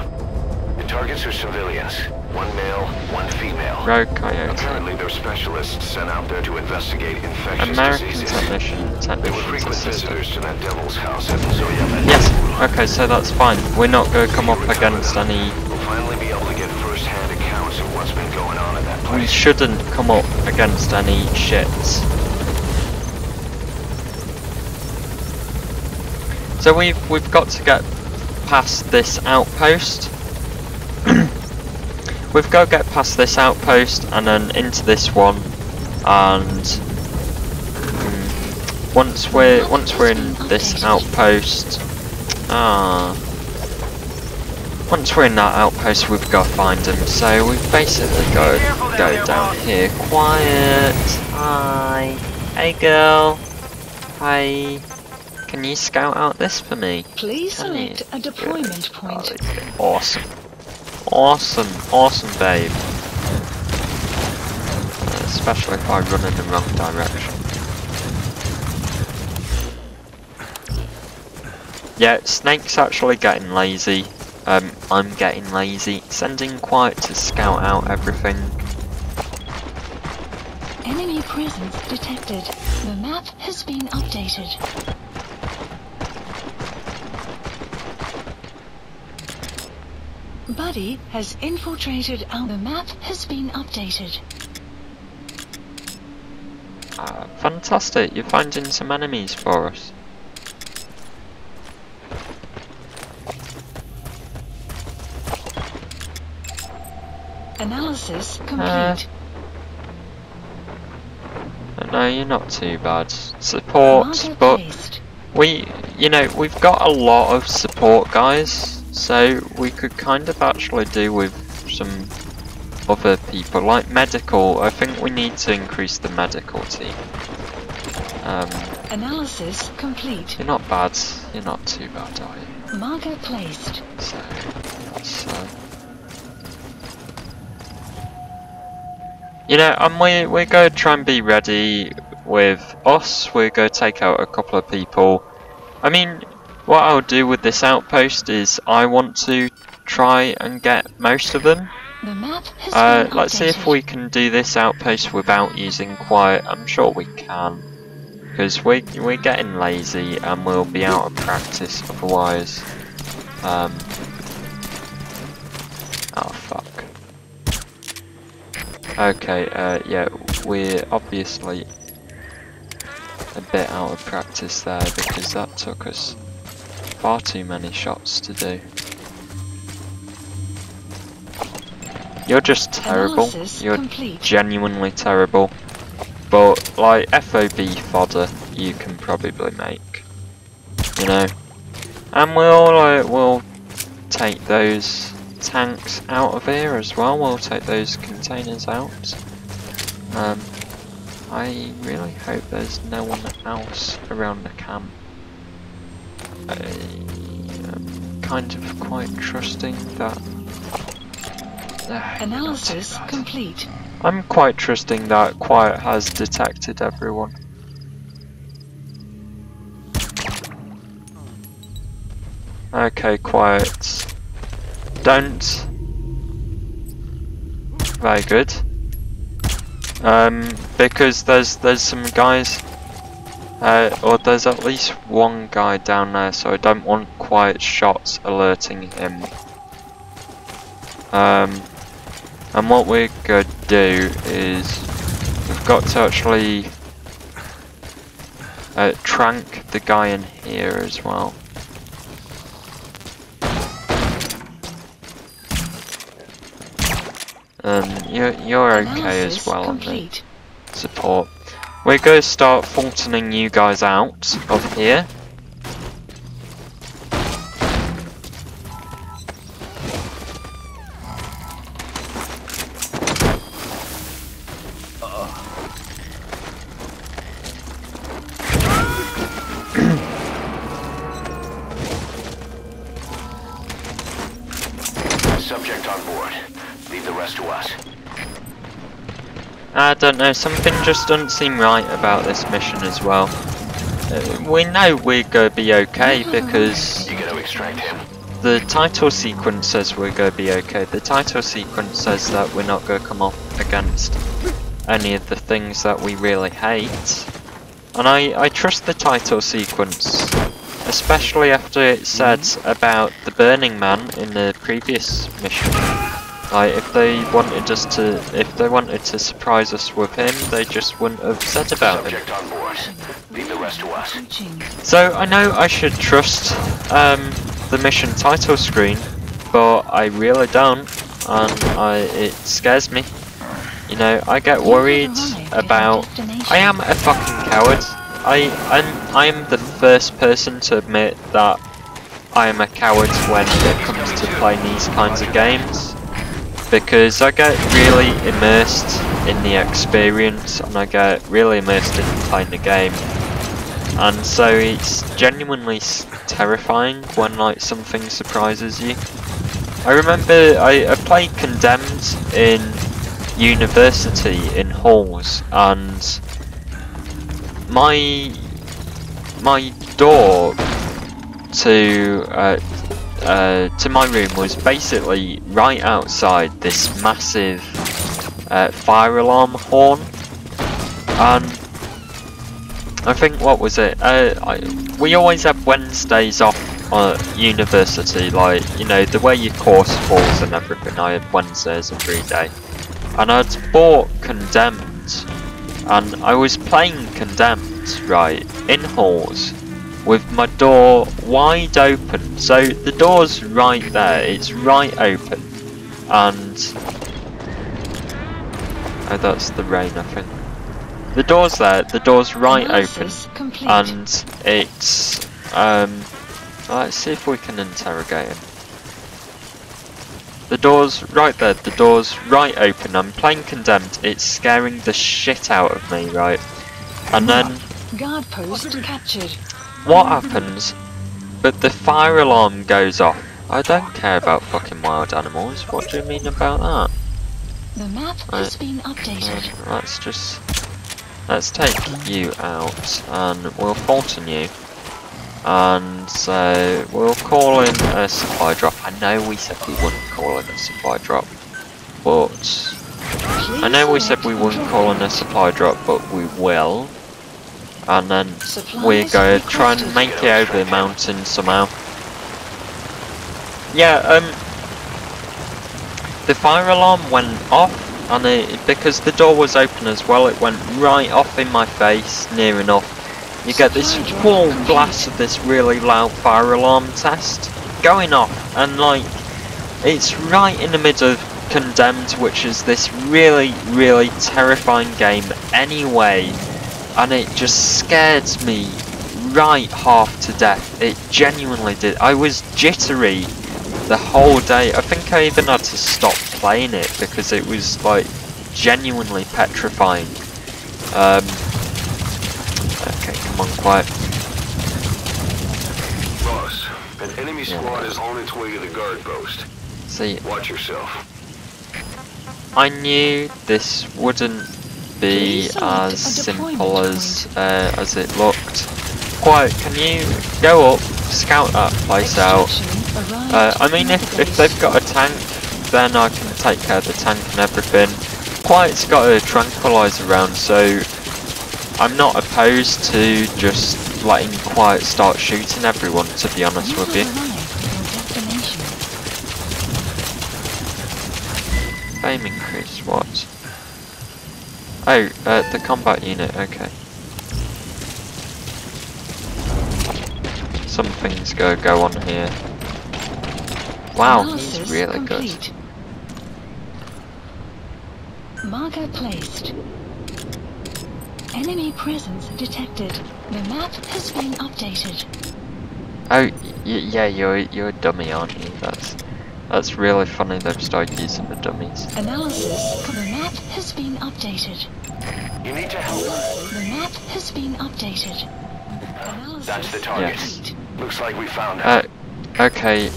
The targets are civilians. 1 male, 1 female. Rogue Coyote. Apparently they're specialists sent out there to investigate infectious American diseases. technician They were frequent assistant. visitors to that devil's house at Zoya. Yes, okay, so that's fine. We're not going to come up against any... We'll finally be able to get first-hand accounts of what's been going on at that place. We shouldn't come up against any shits. So we've got to get past this outpost. We've got to get past this outpost and then into this one, and once we're in this outpost, once we're in that outpost, we've got to find him. So we've basically got to go down here. Quiet. Hi. Hey girl. Hi. Can you scout out this for me? Please select a deployment point. Oh, awesome. Awesome, awesome, babe. Especially if I run in the wrong direction. Yeah, Snake's actually getting lazy. I'm getting lazy. Sending Quiet to scout out everything. Enemy presence detected. The map has been updated. Buddy has infiltrated our... The map has been updated. Fantastic, you're finding some enemies for us. Analysis complete. No, you're not too bad. Support, Marker but placed. we've got a lot of support guys, so we could kind of actually do with some other people, like medical. I think we need to increase the medical team. Analysis complete. You're not bad. You're not too bad, are you? Marker placed. So, and we're going to try and be ready with us. We're going to take out a couple of people. I mean, what I'll do with this outpost is I want to try and get most of them. The map has been let's see if updated. we can do this outpost without using Quiet. I'm sure we can, because we're getting lazy and we'll be out of practice otherwise. Oh fuck. Okay, yeah, we're obviously a bit out of practice there because that took us far too many shots to do. You're just terrible. Analysis You're complete. genuinely terrible. But like FOB fodder, you can probably make, And we'll take those tanks out of here as well. We'll take those containers out. I really hope there's no one else around the camp. I'm kind of quite trusting that. Analysis complete. I'm quite trusting that Quiet has detected everyone. Okay, Quiet. Don't. Very good. Because there's some guys, or there's at least one guy down there, so I don't want Quiet shots alerting him. And what we're going to do is we've got to actually trank the guy in here as well. You're okay as well on the support. We're going to start Fultoning you guys out of here. I don't know, something just doesn't seem right about this mission as well. We know we're gonna be okay because You gotta extract him. the title sequence says we're gonna be okay. The title sequence says that we're not gonna come up against any of the things that we really hate. And I trust the title sequence, especially after it said about the Burning Man in the previous mission. Like, if they wanted to surprise us with him, they just wouldn't have said about him. Subject on board. Leave the rest to us. So I know I should trust the mission title screen, but I really don't, and it scares me. You know, I get worried about. I am a fucking coward. I am the first person to admit that I am a coward when it comes to playing these kinds of games, because I get really immersed in the experience and I get really immersed in playing the game, and so it's genuinely terrifying when like something surprises you. I remember I played Condemned in university in halls, and my door to my room was basically right outside this massive fire alarm horn, and I think, what was it, we always have Wednesdays off university, like, you know, the way your course falls and everything. I had Wednesdays every day, and I'd bought Condemned, and I was playing Condemned, right, in halls, with my door wide open. So the door's right there, it's right open, and oh, that's the rain, I think. The door's there, the door's right open, and it's let's see if we can interrogate him. The door's right there, the door's right open, I'm playing Condemned, it's scaring the shit out of me, right? And then Guard post captured. what happens? But the fire alarm goes off. I don't care about fucking wild animals, what do you mean about that? The map has been updated. Let's take you out, and we'll Fulton you, and we'll call in a supply drop. I know we said we wouldn't call in a supply drop, but we will, and then we're going to try and make it over the mountain somehow. Yeah, the fire alarm went off, and because the door was open as well, it went right off in my face, near enough. You get this full blast of this really loud fire alarm test going off, and like, it's right in the middle of Condemned, which is this really, really terrifying game anyway, and it just scared me right half to death. It genuinely did. I was jittery the whole day. I think I even had to stop playing it because it was like genuinely petrifying. Okay, come on, quiet. Boss, an enemy squad is on its way to the guard post. See, Watch yourself. I knew this wouldn't be as simple as it looked. Quiet, can you go up, scout that place out? I mean, if they've got a tank, then I can take care of the tank and everything. Quiet's got a tranquilizer round, so I'm not opposed to just letting Quiet start shooting everyone, to be honest with you. Fame increase, what? Oh, the combat unit, okay. Something's gonna go on here. Wow, he's really good. Marker placed. Enemy presence detected. The map has been updated. Oh, yeah, you're a dummy, aren't you? That's really funny they've started using the dummies. Analysis for the map has been updated. You need to help us. The map has been updated. Analysis That's the target. Yes. Looks like we found it. Okay.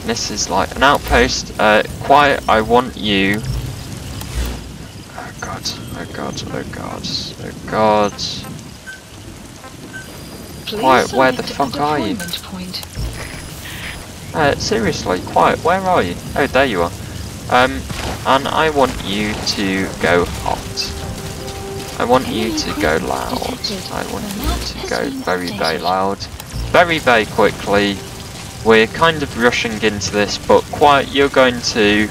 This is like an outpost. Quiet, I want you. Oh god. god, oh god, oh god, oh god. Quiet, where the fuck are you? Seriously, Quiet, where are you? Oh, there you are. And I want you to go hot. I want you to go loud. I want you to go very, very loud. Very, very quickly. We're kind of rushing into this, but Quiet, you're going to...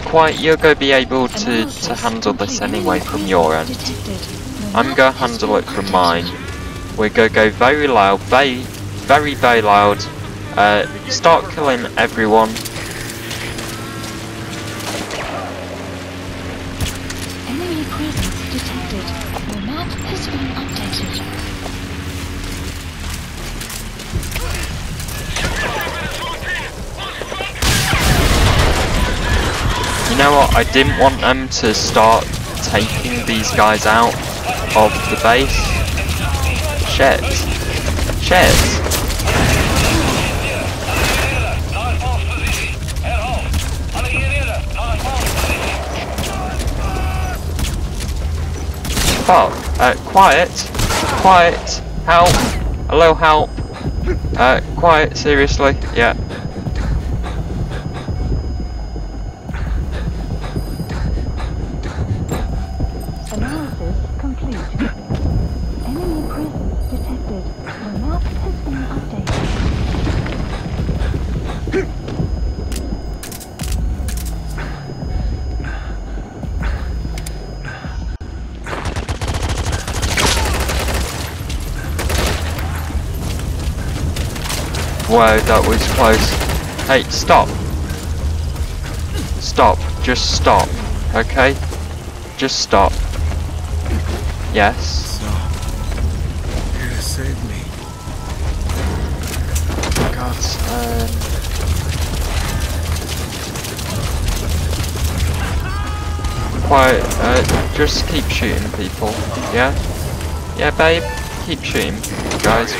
Quiet, you're going to be able to handle this anyway from your end. I'm going to handle it from mine. We're going to go very loud, very, very, very loud. Start killing everyone. Enemy presence detected. The map has been updated. You know what? I didn't want them to start taking these guys out of the base. Shit. Shit. Fuck. Quiet. Quiet. Help. Hello, help. Quiet, seriously. Yeah. Analysis complete. Enemy presence detected. The map has been updated. Whoa, that was close. Hey, stop. Stop. Just stop. Okay? Just stop. Yes. Stop. You're here to save me. God, Quiet, just keep shooting people, yeah? Yeah, babe? Keep shooting, guys.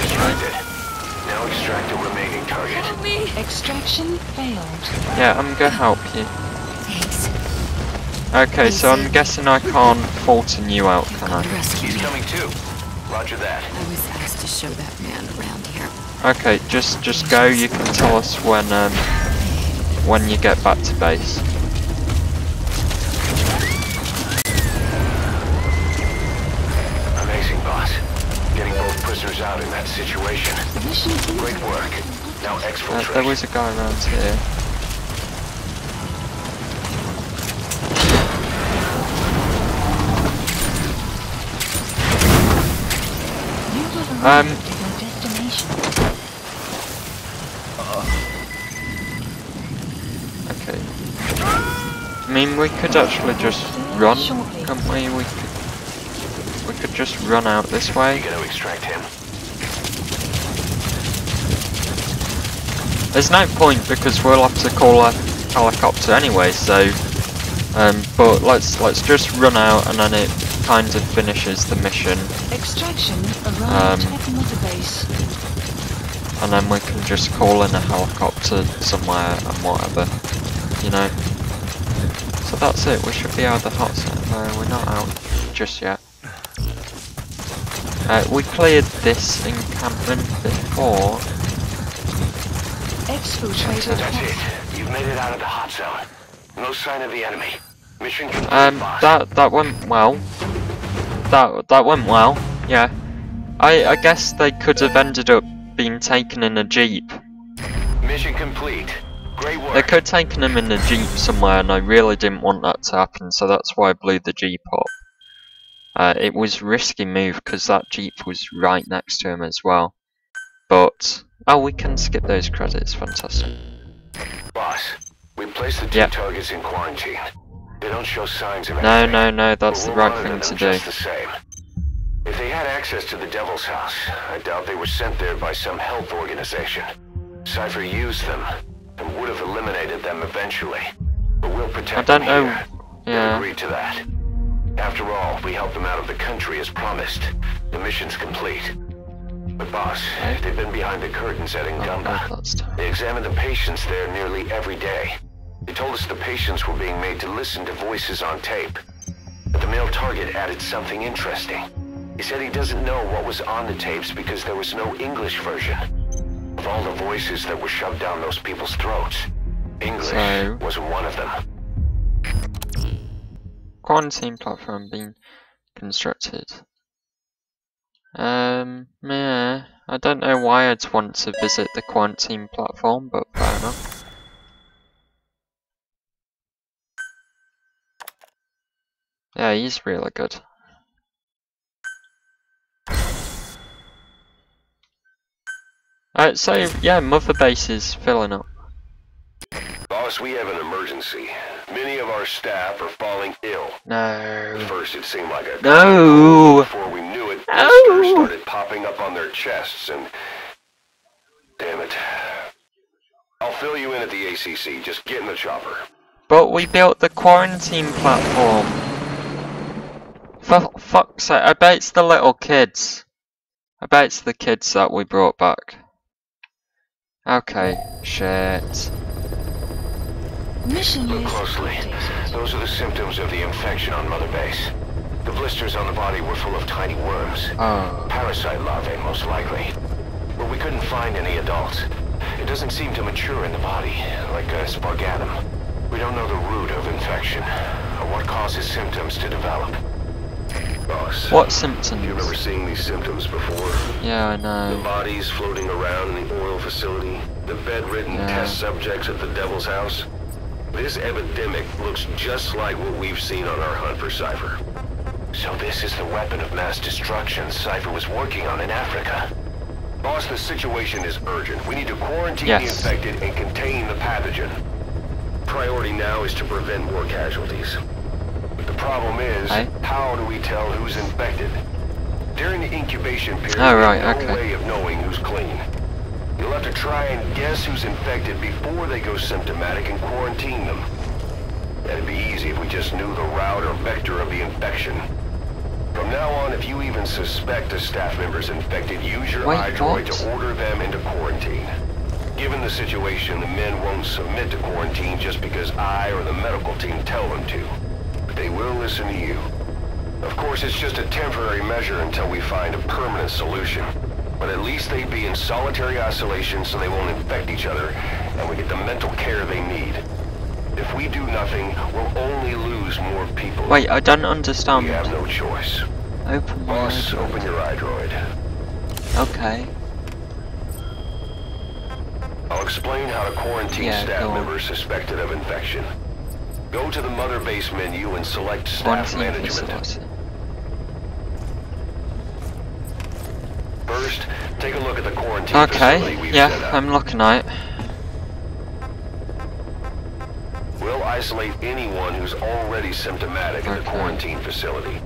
Now extract the remaining target. Extraction failed. Yeah, I'm gonna help you. Thanks. Okay, so I'm guessing I can't Fulton you out, can I? Rescue He's me. coming too. Roger that. I was asked to show that man around here. Okay, just go. You can tell us when you get back to base. Amazing, boss. Getting both prisoners out in that situation. Great work. Now exfiltrate. There was a guy around here. Okay. I mean, we could actually just run, couldn't we? We could just run out this way. You gotta extract him. There's no point because we'll have to call a helicopter anyway. So, but let's just run out and then it kind of finishes the mission. Extraction arrived at the mother base. And then we can just call in a helicopter somewhere and whatever, you know. So that's it, we should be out of the hot zone. No, we're not out just yet. We cleared this encampment before. Exfiltrated. That's it. You've made it out of the hot zone. No sign of the enemy. Mission complete, boss. That went well. That went well, yeah. I guess they could have ended up being taken in a jeep. Mission complete. Great work. They could have taken him in a jeep somewhere, and I really didn't want that to happen, so that's why I blew the jeep up. It was a risky move because that jeep was right next to him as well. But oh, we can skip those credits. Fantastic. Boss, we placed the two targets in quarantine. They don't show signs of No, anything. no, no. That's the But we'll right thing monitor to them do. just the same. If they had access to the Devil's House, I doubt they were sent there by some health organization. Cypher used them and would have eliminated them eventually. But we'll protect I don't them know. here. Yeah. They agreed to that. After all, we helped them out of the country as promised. The mission's complete. But boss, they've been behind the curtains at Oh, Ngamba. that's time. They examine the patients there nearly every day. They told us the patients were being made to listen to voices on tape. But the male target added something interesting. He said he doesn't know what was on the tapes because there was no English version. Of all the voices that were shoved down those people's throats, English was one of them. Quarantine platform being constructed. Yeah, I don't know why I'd want to visit the quarantine platform, but fair enough. Yeah, he's really good. So yeah, Mother Base is filling up. Boss, we have an emergency. Many of our staff are falling ill. No. At first it seemed like a No. before we knew it, blisters started popping up on their chests and... Damn it. I'll fill you in at the ACC. Just get in the chopper. But we built the quarantine platform. For fuck's sake, I bet it's the little kids. I bet it's the kids that we brought back. Okay, shit. Mission Look list closely. updated. Those are the symptoms of the infection on Mother Base. The blisters on the body were full of tiny worms. Oh. Parasite larvae, most likely. But we couldn't find any adults. It doesn't seem to mature in the body, like a spargatum. We don't know the root of infection, or what causes symptoms to develop. Boss, What symptoms? you remember seeing these symptoms before? Yeah, I The know. bodies floating around in the oil facility, the bedridden test subjects at the Devil's House. This epidemic looks just like what we've seen on our hunt for Cypher. So this is the weapon of mass destruction Cypher was working on in Africa. Boss, the situation is urgent. We need to quarantine the infected and contain the pathogen. Priority now is to prevent more casualties. But the problem is, how do we tell who's infected? During the incubation period, there's no way of knowing who's clean. You'll have to try and guess who's infected before they go symptomatic and quarantine them. That'd be easy if we just knew the route or vector of the infection. From now on, if you even suspect a staff member's infected, use your iDroid to order them into quarantine. Given the situation, the men won't submit to quarantine just because I or the medical team tell them to. But they will listen to you. Of course, it's just a temporary measure until we find a permanent solution. But at least they'd be in solitary isolation so they won't infect each other, and we get the mental care they need. If we do nothing, we'll only lose more people. Wait, I don't understand. We have no choice. Open my Boss, open your iDroid. Okay. I'll explain how to quarantine staff members suspected of infection. Go to the Mother Base menu and select Staff Management. First, take a look at the quarantine facility we've set up. I'm looking at it. We'll isolate anyone who's already symptomatic in the quarantine facility.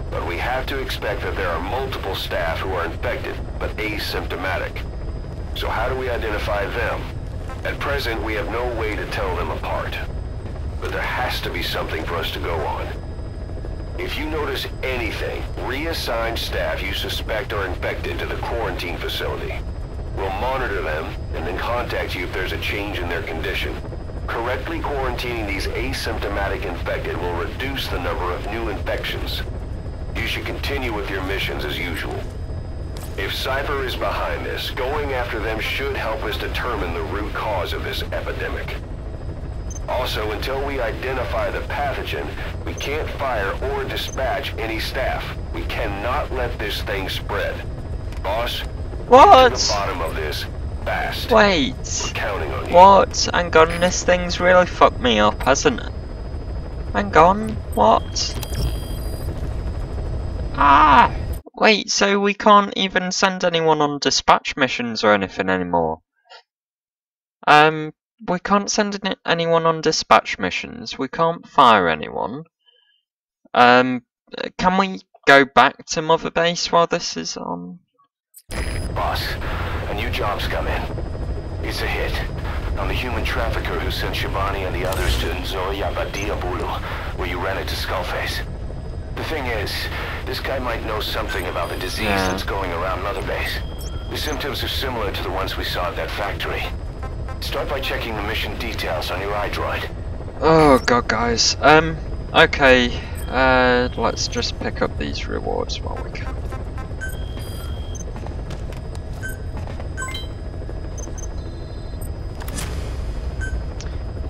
But we have to expect that there are multiple staff who are infected, but asymptomatic. So how do we identify them? At present, we have no way to tell them apart. But there has to be something for us to go on. If you notice anything, reassign staff you suspect are infected to the quarantine facility. We'll monitor them and then contact you if there's a change in their condition. Correctly quarantining these asymptomatic infected will reduce the number of new infections. You should continue with your missions as usual. If Cypher is behind this, going after them should help us determine the root cause of this epidemic. Also, until we identify the pathogen, we can't fire or dispatch any staff. We cannot let this thing spread. Boss, get to the bottom of this fast. Wait. We're counting on you. What? Hang on, this thing's really fucked me up, hasn't it? Hang on, what? Ah! Wait, so we can't even send anyone on dispatch missions or anything anymore? We can't send anyone on dispatch missions. We can't fire anyone. Can we go back to Mother Base while this is on? Boss, a new job's come in. It's a hit. I'm the human trafficker who sent Shivani and the others to Nzoya Badia Bulu, where you ran into Skullface. The thing is, this guy might know something about the disease that's going around Mother Base. The symptoms are similar to the ones we saw at that factory. Start by checking the mission details on your iDroid. Oh god, guys. Okay. Let's just pick up these rewards while we can.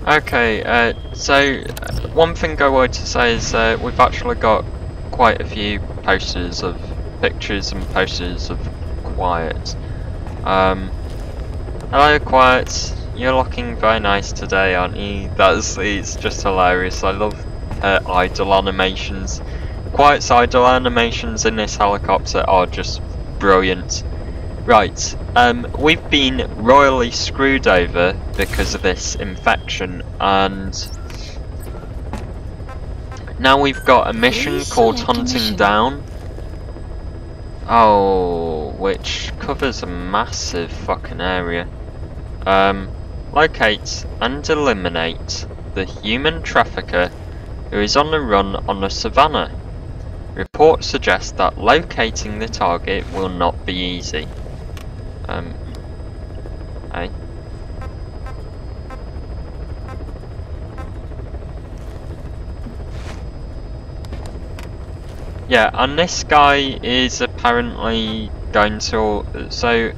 Okay, so one thing I wanted to say is we've actually got quite a few posters of pictures and posters of Quiet. Hello Quiet, you're looking very nice today, aren't you? It's just hilarious. I love her idle animations. Quiet's idle animations in this helicopter are just brilliant. Right, we've been royally screwed over because of this infection, and now we've got a mission called Hunting Down. Oh, which covers a massive fucking area. Locate and eliminate the human trafficker who is on the run on the savannah. Reports suggest that locating the target will not be easy. Hey. Yeah, and this guy is apparently going to. So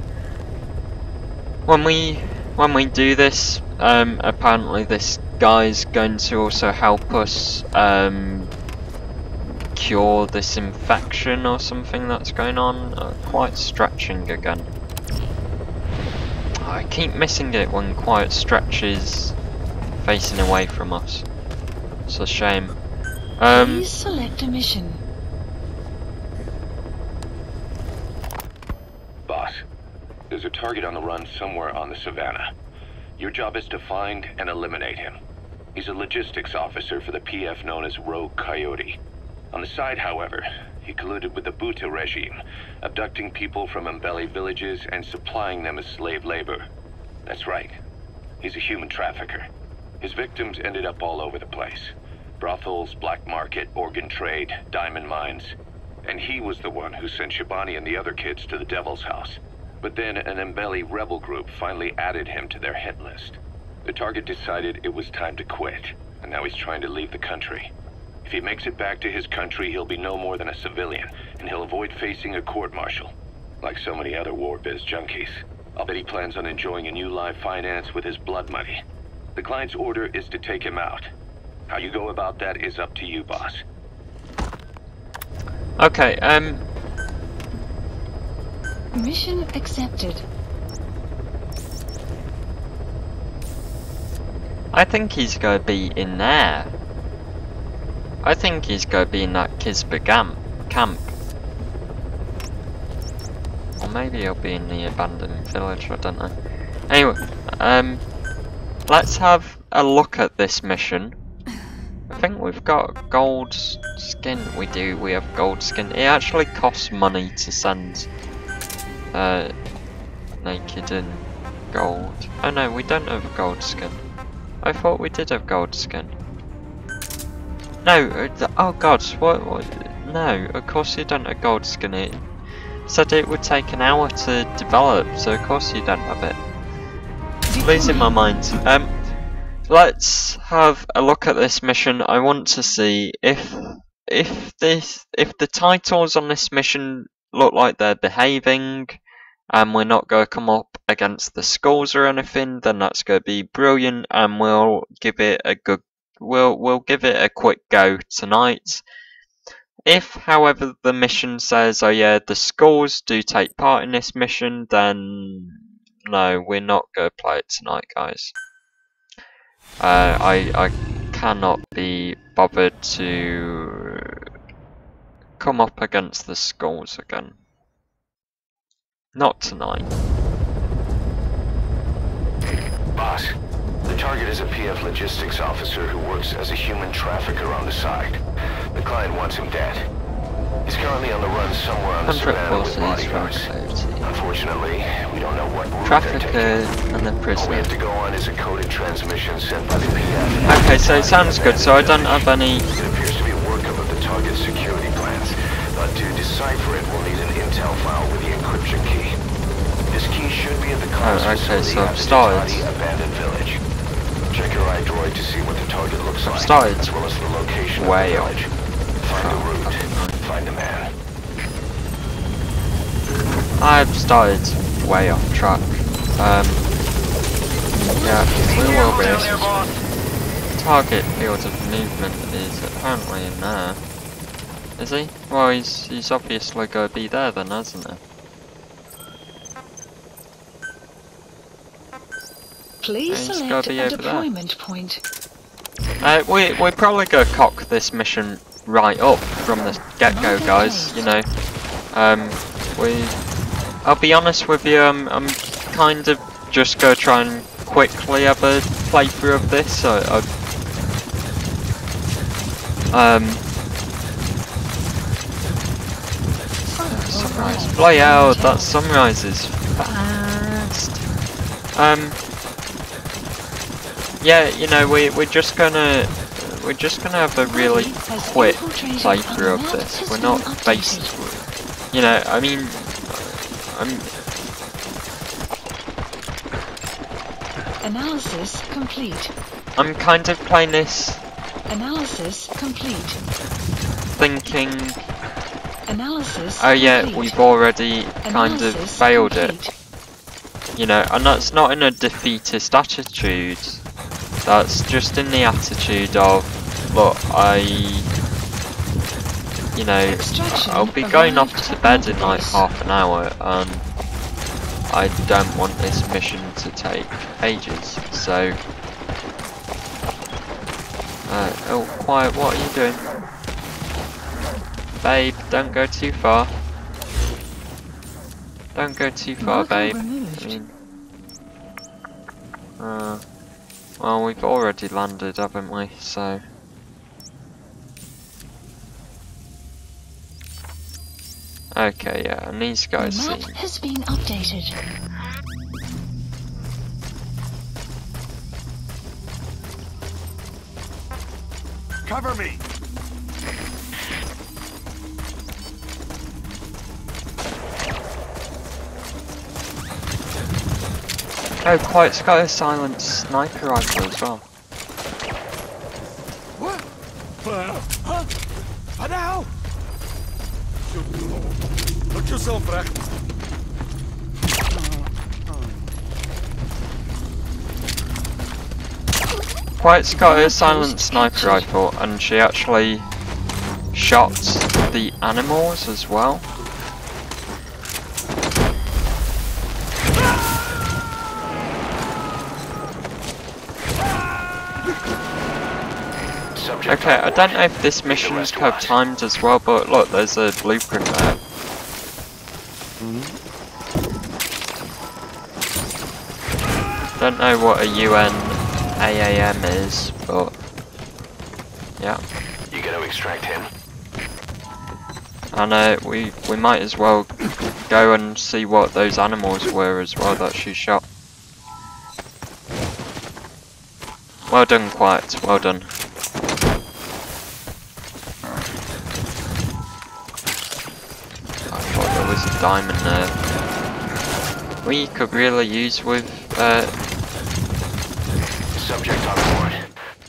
when we do this, apparently this guy's going to also help us cure this infection or something that's going on. Quite stretching again. I keep missing it when Quiet stretches facing away from us. It's a shame. Please select a mission. Boss, there's a target on the run somewhere on the savannah. Your job is to find and eliminate him. He's a logistics officer for the PF known as Rogue Coyote. On the side, however, he colluded with the Buta regime, abducting people from Mbeli villages and supplying them as slave labor. That's right. He's a human trafficker. His victims ended up all over the place. Brothels, black market, organ trade, diamond mines. And he was the one who sent Shabani and the other kids to the Devil's House. But then an Mbeli rebel group finally added him to their hit list. The target decided it was time to quit, and now he's trying to leave the country. If he makes it back to his country, he'll be no more than a civilian, and he'll avoid facing a court-martial. Like so many other war biz junkies. I'll bet he plans on enjoying a new live finance with his blood money. The client's order is to take him out. How you go about that is up to you, boss. Okay, Mission accepted. I think he's gonna be in there. I think he's gonna be in that Kisba camp. Or maybe he'll be in the abandoned village, I don't know. Anyway, let's have a look at this mission. I think we've got gold skin. We have gold skin. It actually costs money to send naked and gold. Oh no, we don't have gold skin. I thought we did have gold skin. No, oh god, what? No, of course you don't have gold skin. It said it would take an hour to develop, so of course you don't have it. Losing my mind. Let's have a look at this mission. I want to see if the titles on this mission look like they're behaving, and we're not going to come up against the skulls or anything, then that's going to be brilliant, and we'll give it a good. We'll give it a quick go tonight. If, however, the mission says, oh yeah, the skulls do take part in this mission, then no, we're not going to play it tonight, guys. I cannot be bothered to come up against the skulls again. Not tonight. Boss, the target is a PF logistics officer who works as a human trafficker on the side. The client wants him dead. He's currently on the run somewhere on the savannah with bodyguards. Unfortunately, we don't know what route they're taking. And the prisoner. All we have to go on is a coded transmission sent by the PF. Okay, so it sounds good. So I don't have any. It appears to be a workup of the target's security plans, but to decipher it, we'll need an intel file with the encryption key. This key should be at the comms okay, facility so I've at the started. Tadi abandoned village. Check your iDroid to see what the target looks like, started as well as the location way of the village. Find a route. Find a man. I've started way off track. Yeah, we will be. Target field of movement is apparently in there. Is he? Well, he's obviously going to be there then, hasn't he? Please He's select gotta be a over there. deployment point. We're probably going to cock this mission right up from the get-go, guys. You know, I'll be honest with you. I'm kind of just going to try and quickly have a playthrough of this. Sunrise. Bloody hell, that sunrise is fast. Yeah, you know, we're just gonna have a really quick playthrough of this. We're not based, you know. I mean, Analysis complete. I'm kind of playing this Analysis complete. thinking, Analysis oh yeah, complete. we've already kind of Analysis failed complete. it. You know, and that's not in a defeatist attitude. That's just in the attitude of, look, you know, Extraction I'll be going off arrived to at bed in like database. half an hour, and I don't want this mission to take ages, so... oh, quiet, what are you doing? Babe, don't go too far. Don't go too far, Marker babe. removed. I mean... well, we've already landed, haven't we, so... Okay, yeah, and these guys The map seem... has been updated. Cover me! Oh, Quiet's got a silent sniper rifle as well. What? Huh? What now? Look yourself, Rack. Quiet's got a silent sniper rifle, and she actually shot the animals as well. Okay, I don't know if this mission's timed as well, but look, there's a blueprint there. Don't know what a UN AAM is, but yeah. You gonna extract him? And we might as well go and see what those animals were as well that she shot. Well done, Quiet. Well done. I thought there was a diamond there. We could really use with Subject on board.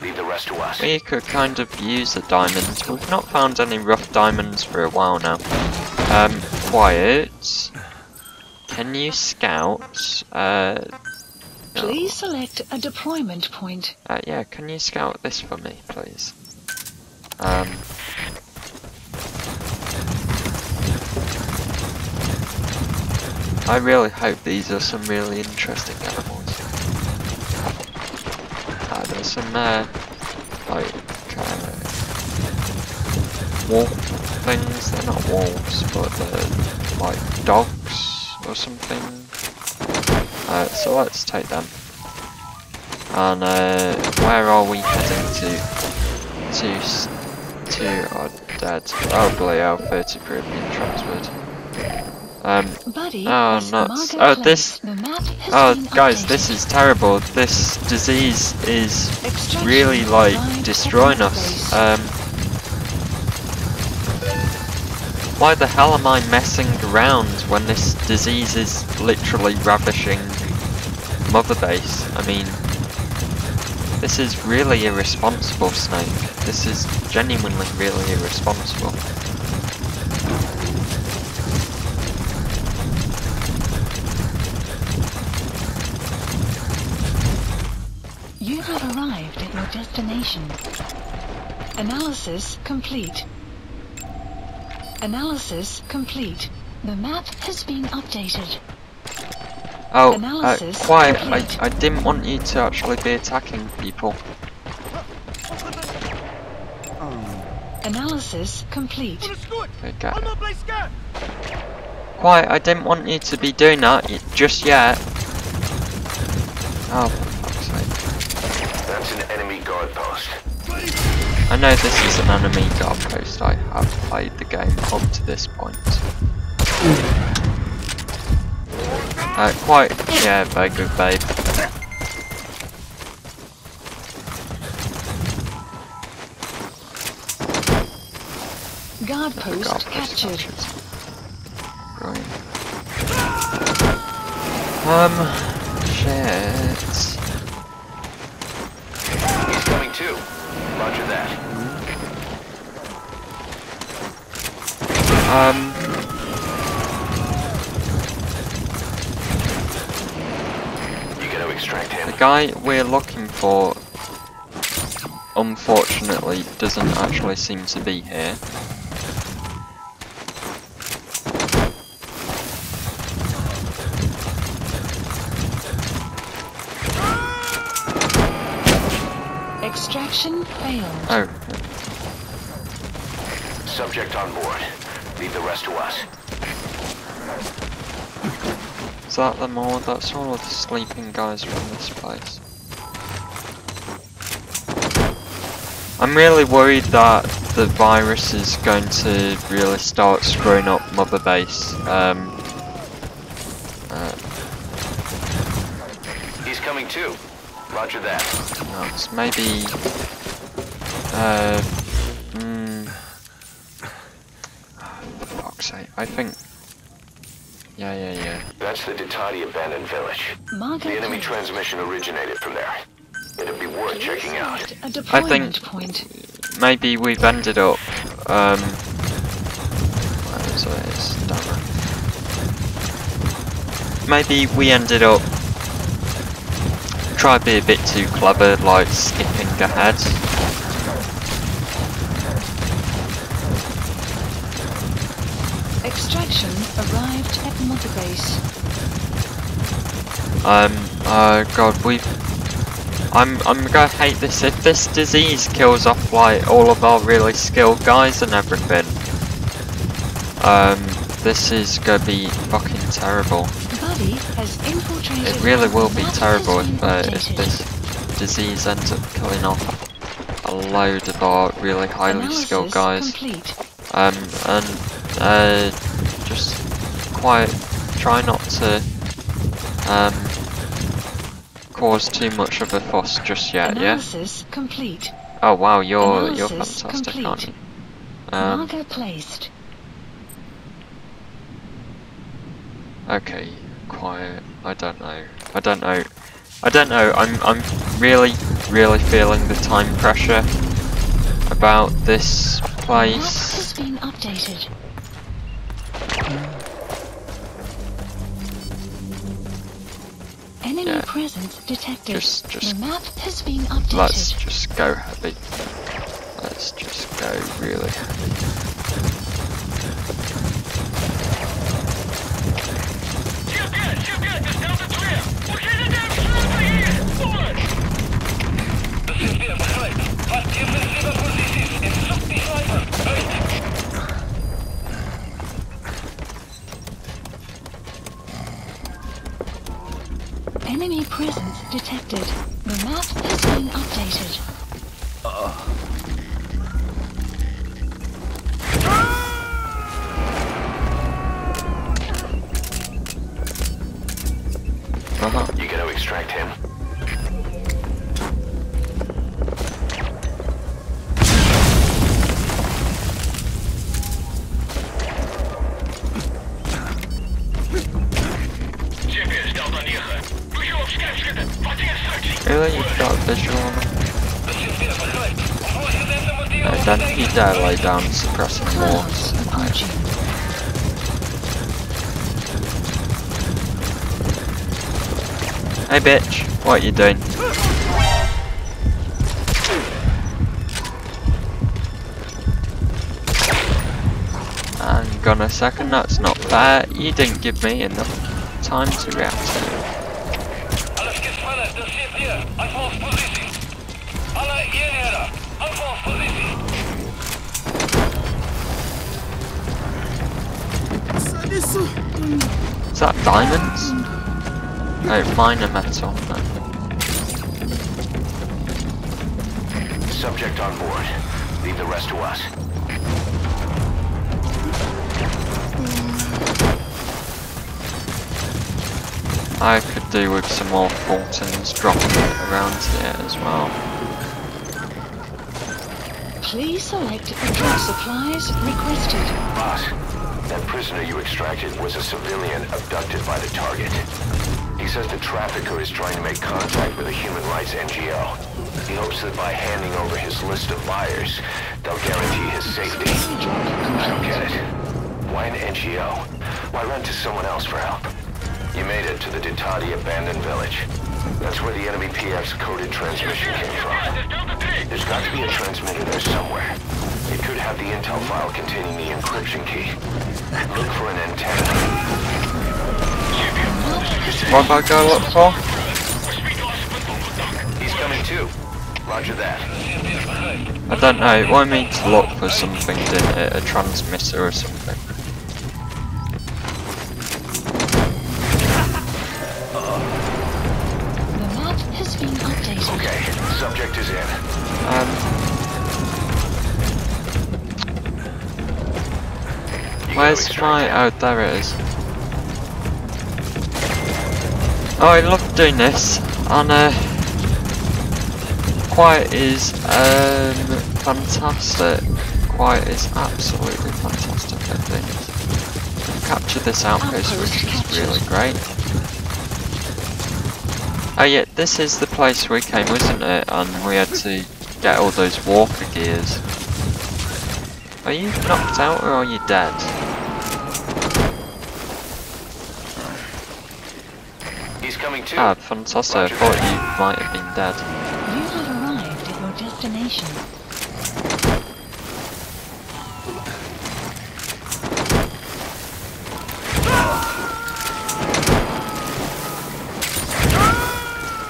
Leave the rest to us. we could kind of use a diamond. We've not found any rough diamonds for a while now. Quiet. Can you scout? No. Please select a deployment point. Yeah, can you scout this for me, please? I really hope these are some really interesting animals. There's some, like, wolf things. They're not wolves, but they're like dogs or something. So let's take them. And where are we heading to our dead? Oh, bloody hell, 30 Caribbean transferred. Buddy, Oh, as nuts. Margot Oh, this... claims, the map has Oh, been guys, updated. this is terrible. This disease is Extraction really, like, arrived destroying at us. database. Why the hell am I messing around when this disease is literally ravishing Mother Base? I mean, this is really irresponsible, Snake. This is genuinely really irresponsible. You have arrived at your destination. Analysis complete. Analysis complete. The map has been updated. Oh, Analysis quiet. complete. I didn't want you to actually be attacking people. Analysis complete. Okay. Quiet, I didn't want you to be doing that just yet. Oh, for fuck's sake. That's an enemy guard post. I know this is an enemy guard post. I have played the game up to this point. Quite, yeah, very good, babe. Guard post captured. Brilliant. Shit. He's coming too. Roger that. You gotta extract him. The guy we're looking for, unfortunately, doesn't actually seem to be here. Extraction failed. Oh. Subject on board. Leave the rest to us. Is that them all? That's all of the sleeping guys from this place. I'm really worried that the virus is going to really start screwing up Mother Base. He's coming too. Roger that. No, it's maybe... for fuck's sake, I think... Yeah. That's the Ditati abandoned village. Margot The enemy Place. transmission originated from there. It'd be worth checking out. A I deployment think point. maybe we've ended up, so it's done. Maybe we ended up trying to be a bit too clever, like skipping ahead. Extraction arrived at Mother Base. God, I'm gonna hate this. If this disease kills off like all of our really skilled guys and everything, this is gonna be fucking terrible. Buddy has infiltrated. It really will be Map terrible has if been if updated. this disease ends up killing off a load of our really highly Analysis skilled guys. complete. Just try not to cause too much of a fuss just yet, yeah? Analysis complete. Oh wow, you're Analysis fantastic, aren't you? complete. Marker placed. Okay, quiet. I don't know. I'm really feeling the time pressure about this Map place. has been updated. Enemy Yeah. presence detected. Just the map has been updated. let's just go heavy. Let's just go really heavy. Enemy presence detected. The map has been updated. You gotta extract him. dare lay down suppressing more. Clouds approaching. Hey bitch, what are you doing? Hang on a second, that's not fair. You didn't give me enough time to react to it. Alles gespannt, das steht hier. Anfangsposition. Alle hierher. Anfangsposition. Is that diamonds? Oh, minor metal. No. Subject on board. Leave the rest to us. I could do with some more Fultons dropping around here as well. Please select drug supplies requested. Boss, that prisoner you extracted was a civilian abducted by the target. He says the trafficker is trying to make contact with a human rights NGO. He hopes that by handing over his list of buyers, they'll guarantee his safety. I don't get it. Why an NGO? Why run to someone else for help? You made it to the Ditati abandoned village. That's where the enemy PF's coded transmission came from. There's got to be a transmitter there somewhere. It could have the intel file containing the encryption key. Look for an antenna. What have I got to look for? He's coming too. Roger that. I don't know, it wanted me to look for something, didn't it? A transmitter or something. The map has been updated. Okay, subject is in. Where's my... oh, there it is. Oh, I love doing this, and quiet is fantastic. Quiet is absolutely fantastic, I think. Capture this outpost, which is really great. Oh yeah, this is the place we came, wasn't it? And we had to get all those walker gears. Are you knocked out or are you dead? He's coming too. Ah, fantastic. I thought you might have been dead. You have arrived at your destination.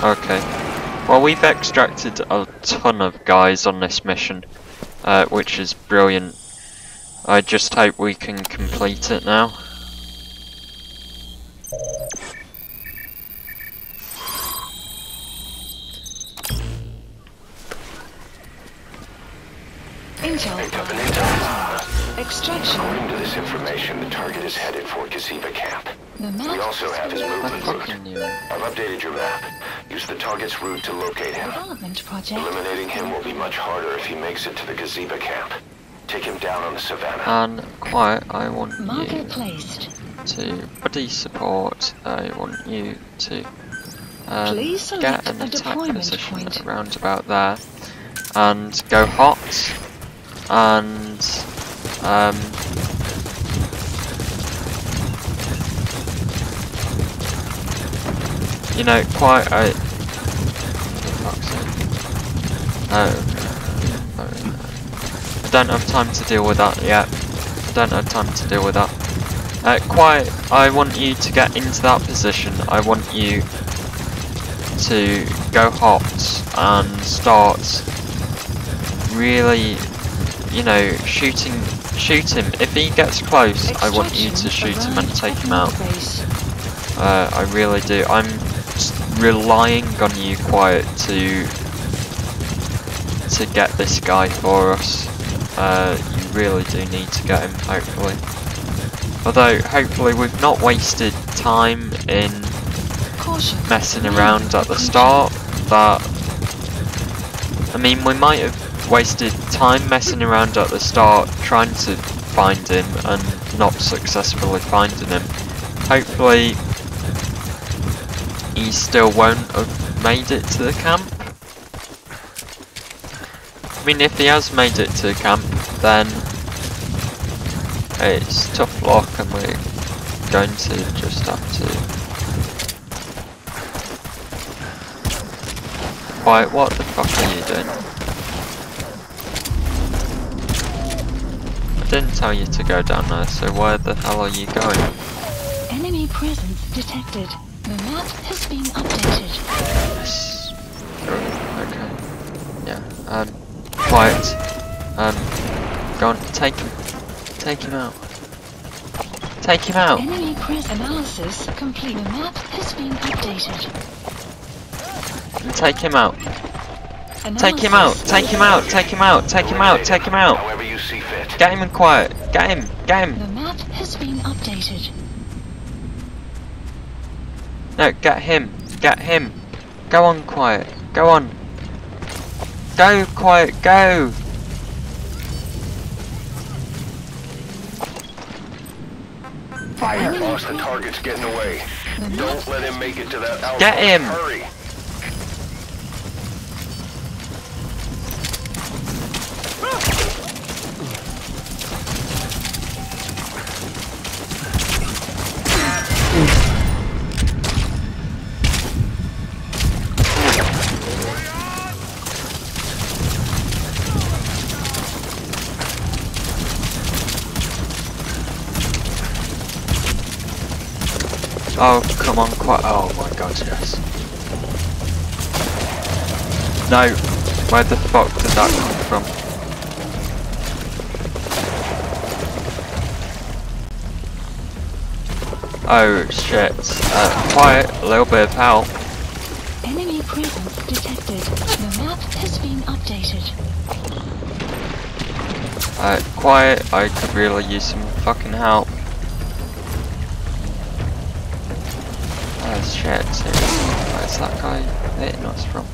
Okay. Well, we've extracted a ton of guys on this mission, which is brilliant. I just hope we can complete it now. Picked up an intel file. Extraction. According to this information, the target is headed for Gaziba camp. The map We also have his I movement fucking route. knew it. I've updated your map. Use the target's route to locate him. development project. Eliminating him will be much harder if he makes it to the Gaziba camp. Take him down on the savannah. And quiet, I want Marker you placed. to buddy support. I want you to Please select get an a attack deployment position point. around about there, and go hot, and you know, quite I don't have time to deal with that yet. I don't have time to deal with that. Quiet, I want you to get into that position. I want you to go hot and start really, you know, shoot him. If he gets close, I want you to shoot him and take him out. I really do. I'm just relying on you, Quiet, to get this guy for us. You really do need to get him, hopefully. Although, hopefully we've not wasted time in messing around at the start. That, I mean, we might have wasted time messing around at the start trying to find him and not successfully finding him. Hopefully he still won't have made it to the camp. I mean, if he has made it to camp, then it's tough luck, and we're going to just have to... Quiet, what the fuck are you doing? I didn't tell you to go down there, so where the hell are you going? Enemy presence detected. The map has been updated. Yes. Okay. Yeah. Quiet. Go on, take him out. Take him out. Enemy presence analysis complete. The map has been updated. And take him out. Analysis. Take him out. Take him out. Take him out. Take him out. Take him out. However you see fit. Get him in quiet. Get him. Get him. The map has been updated. No, get him. Get him. Go on, quiet. Go on. Go, quiet. Go. Fire! Boss, the target's getting away. Don't let him make it to that outpost. Get him. Hurry! Oh, come on, quiet. Oh my god, yes. No. Where the fuck did that come from? Oh shit. Quiet, a little bit of help. Enemy presence detected. The map has been updated. Quiet, I could really use some fucking help. Oh shit, seriously, where's that guy hitting us from?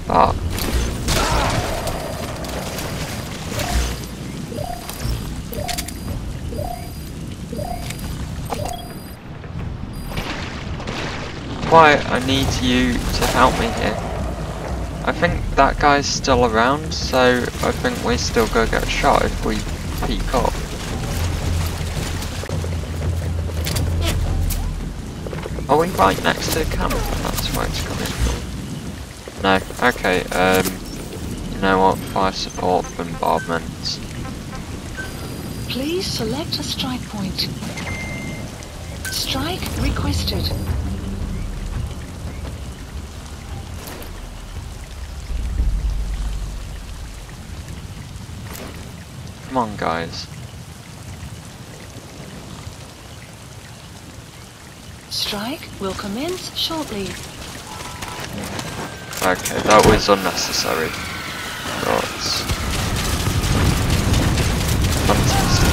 Fuck. Quiet, I need you to help me here. I think that guy's still around, so I think we're still gonna get shot if we peek up. Are we right next to the camp? That's where it's coming from. No, okay, you know what, fire support bombardment. Please select a strike point. Strike requested. Come on guys. Strike will commence shortly. Okay, that was unnecessary. But fantastic.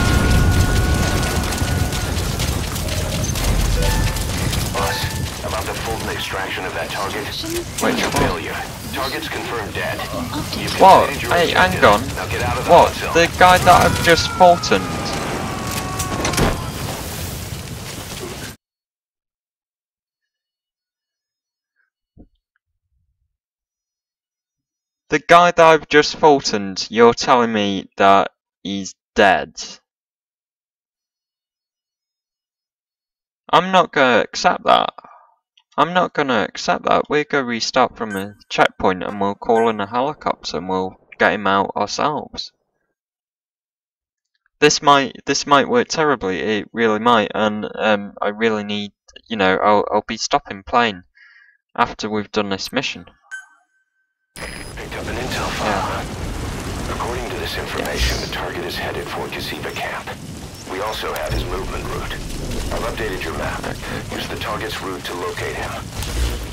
Boss, about the Fulton extraction of that target. Wait, Major what? failure. Target's confirmed dead. You've What? completed your Hey, hang objective. on. Now get out of the What? hot zone. The guy that I've just Fultoned? The guy that I've just Fultoned, you're telling me that he's dead? I'm not gonna accept that. I'm not gonna accept that. We're gonna restart from a checkpoint and we'll call in a helicopter and we'll get him out ourselves. This might work terribly. It really might, and I really need, you know, I'll be stopping playing after we've done this mission. Picked up an intel file. According to this information, the target is headed for Gaziba camp. We also have his movement route. I've updated your map. Use the target's route to locate him.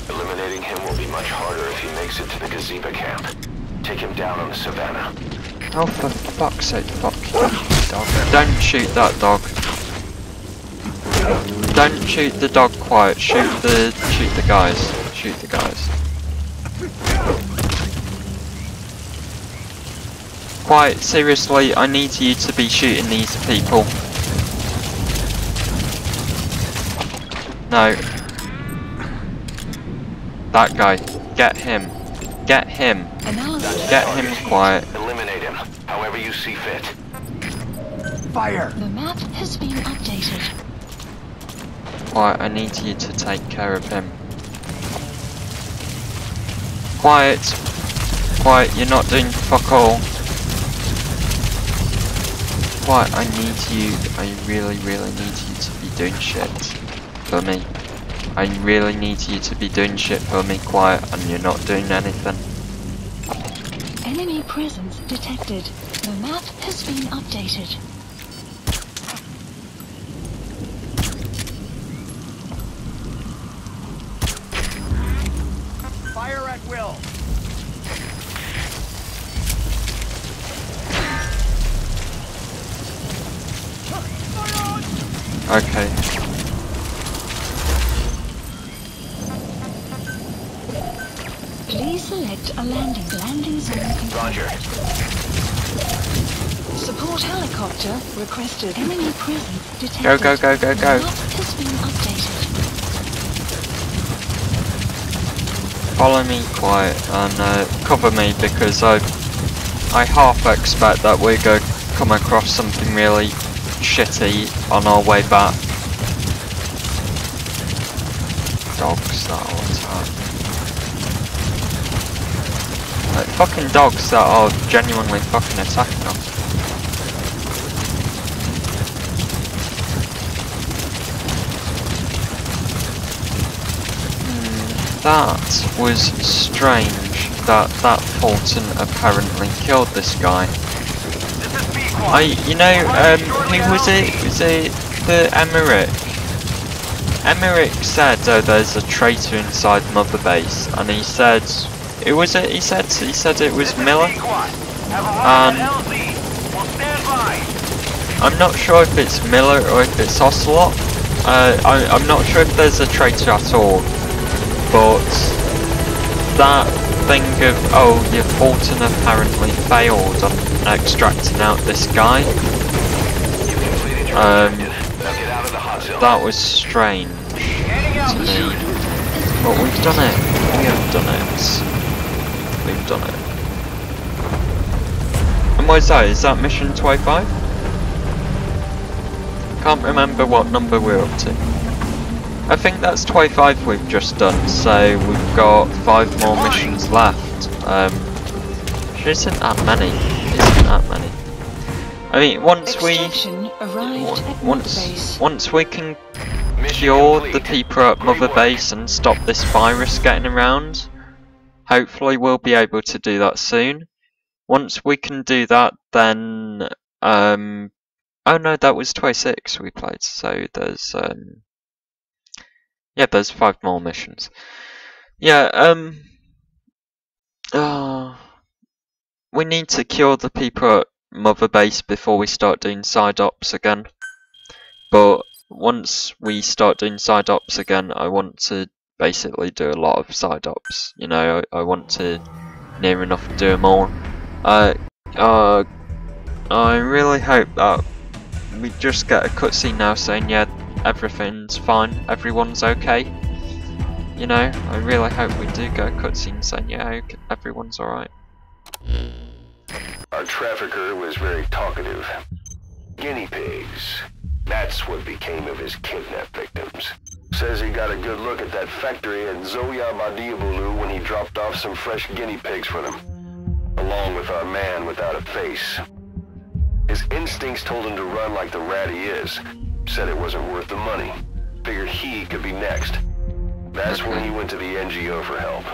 Eliminating him will be much harder if he makes it to the Gaziba camp. Take him down on the savannah. Oh, for fuck's sake, fuck you, dog. Don't shoot that dog. Don't shoot the dog, quiet. Shoot the guys. Shoot the guys. Quiet, seriously, I need you to be shooting these people. No. That guy. Get him. Get him. Get him quiet. Eliminate him, however you see fit. Fire! The map has been updated. Quiet, I need you to take care of him. Quiet. Quiet, you're not doing fuck all. Quiet, I really need you to be doing shit for me. I really need you to be doing shit for me, Quiet, and you're not doing anything. Enemy presence detected. The map has been updated. Fire at will. Okay. Please select a landing zone. Roger. Support helicopter requested. Enemy presence detected. Go. The map has been updated. Follow me, Quiet, and cover me, because I half expect that we're going to come across something really shitty on our way back. Dogs that are attacking. Like fucking dogs that are genuinely fucking attacking us. That was strange that Fulton apparently killed this guy. Who was it? Was it the Emmerich? Emmerich said, "Oh, there's a traitor inside Mother Base," and he said, "Who was it?" He said it was Miller. And I'm not sure if it's Miller or if it's Ocelot. I'm not sure if there's a traitor at all. But that thing of, oh, your Fulton apparently failed on extracting out this guy, that was strange to me. But we've done it. We have done it. We've done it. And what is that? Is that mission 25? Can't remember what number we're up to. I think that's 25 we've just done, so we've got 5 more missions left. Which isn't that many. I mean, once we can cure the people at Mother Base and stop this virus getting around, hopefully we'll be able to do that soon. Once we can do that, then oh no, that was 26 we played, so there's yeah, there's 5 more missions. Yeah, we need to cure the people at Mother Base before we start doing side ops again. But once we start doing side ops again, I want to basically do a lot of side ops. You know, I want to near enough do them all. I really hope that we just get a cutscene now saying, yeah, everything's fine, everyone's okay. You know, I really hope we do get a cutscene saying, yeah, okay, everyone's alright. Our trafficker was very talkative. Guinea pigs. That's what became of his kidnapped victims. Says he got a good look at that factory at Zoya Badiabulu when he dropped off some fresh guinea pigs for them, along with our man without a face. His instincts told him to run like the rat he is. Said it wasn't worth the money. Figured he could be next. That's when he went to the NGO for help.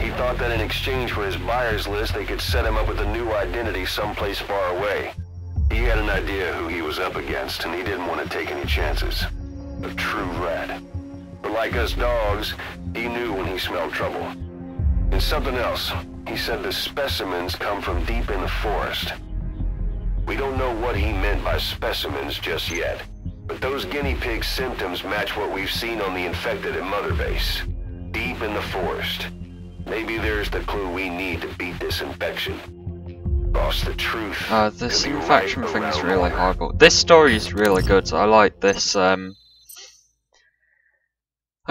He thought that in exchange for his buyer's list, they could set him up with a new identity someplace far away. He had an idea who he was up against, and he didn't want to take any chances. A true rat. But like us dogs, he knew when he smelled trouble. And something else. He said the specimens come from deep in the forest. We don't know what he meant by specimens just yet. But those guinea pig symptoms match what we've seen on the infected at Mother Base. Deep in the forest. Maybe there's the clue we need to beat this infection. Boss, the truth. This infection thing is really horrible. This story is really good. I like this. I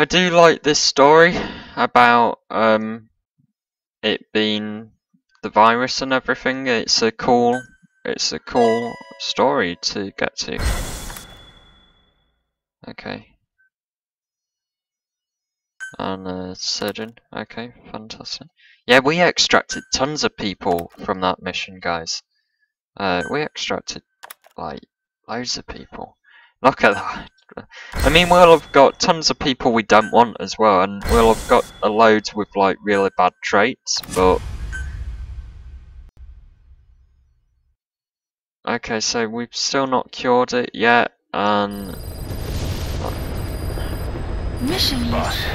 do like this story about it being the virus and everything, it's a cool story to get to. Okay. And surgeon. Okay, fantastic. Yeah, we extracted tons of people from that mission, guys. We extracted like loads of people. Look at that. I mean, we'll have got tons of people we don't want as well, and we'll have got a load with like really bad traits, but okay, so we've still not cured it yet, and Mission Boss, list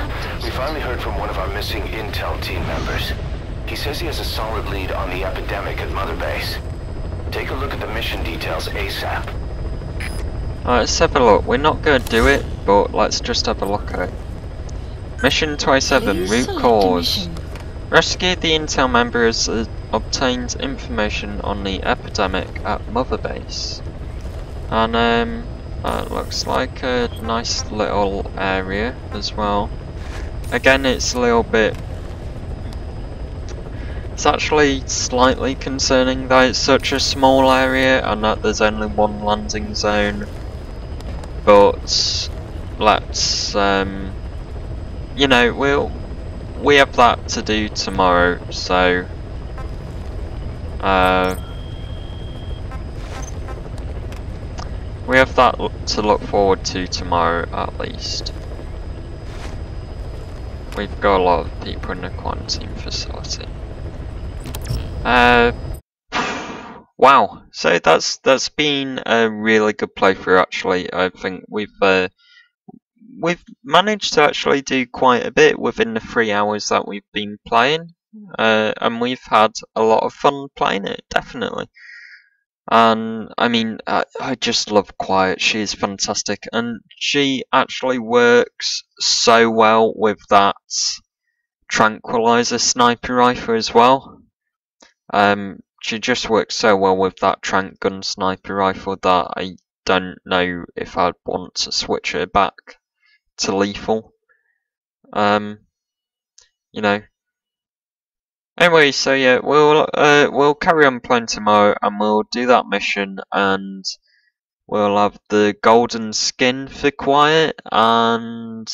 we updated. finally heard from one of our missing intel team members. He says he has a solid lead on the epidemic at Mother Base. Take a look at the mission details ASAP. let's have a look. We're not going to do it, but let's just have a look at it. Mission 27, Please root select a cause. mission. Rescue the intel members obtained information on the epidemic at Mother Base. And it looks like a nice little area as well. Again, it's a little bit... It's actually slightly concerning that it's such a small area and that there's only one landing zone. But let's, you know, we have that to do tomorrow, so we have that to look forward to tomorrow at least. We've got a lot of people in the quarantine facility. Wow, so that's been a really good playthrough actually. I think we've managed to actually do quite a bit within the 3 hours that we've been playing, and we've had a lot of fun playing it, definitely. And I mean, I just love Quiet. She is fantastic, and she actually works so well with that tranquilizer sniper rifle as well. She just works so well with that tranq gun sniper rifle that I don't know if I'd want to switch her back to lethal. You know. Anyway, so yeah, we'll carry on playing tomorrow, and we'll do that mission, and we'll have the golden skin for Quiet, and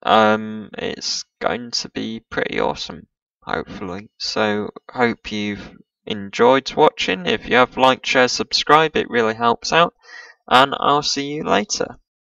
it's going to be pretty awesome, hopefully. So hope you've enjoyed watching. If you have, like, share, subscribe, it really helps out, and I'll see you later.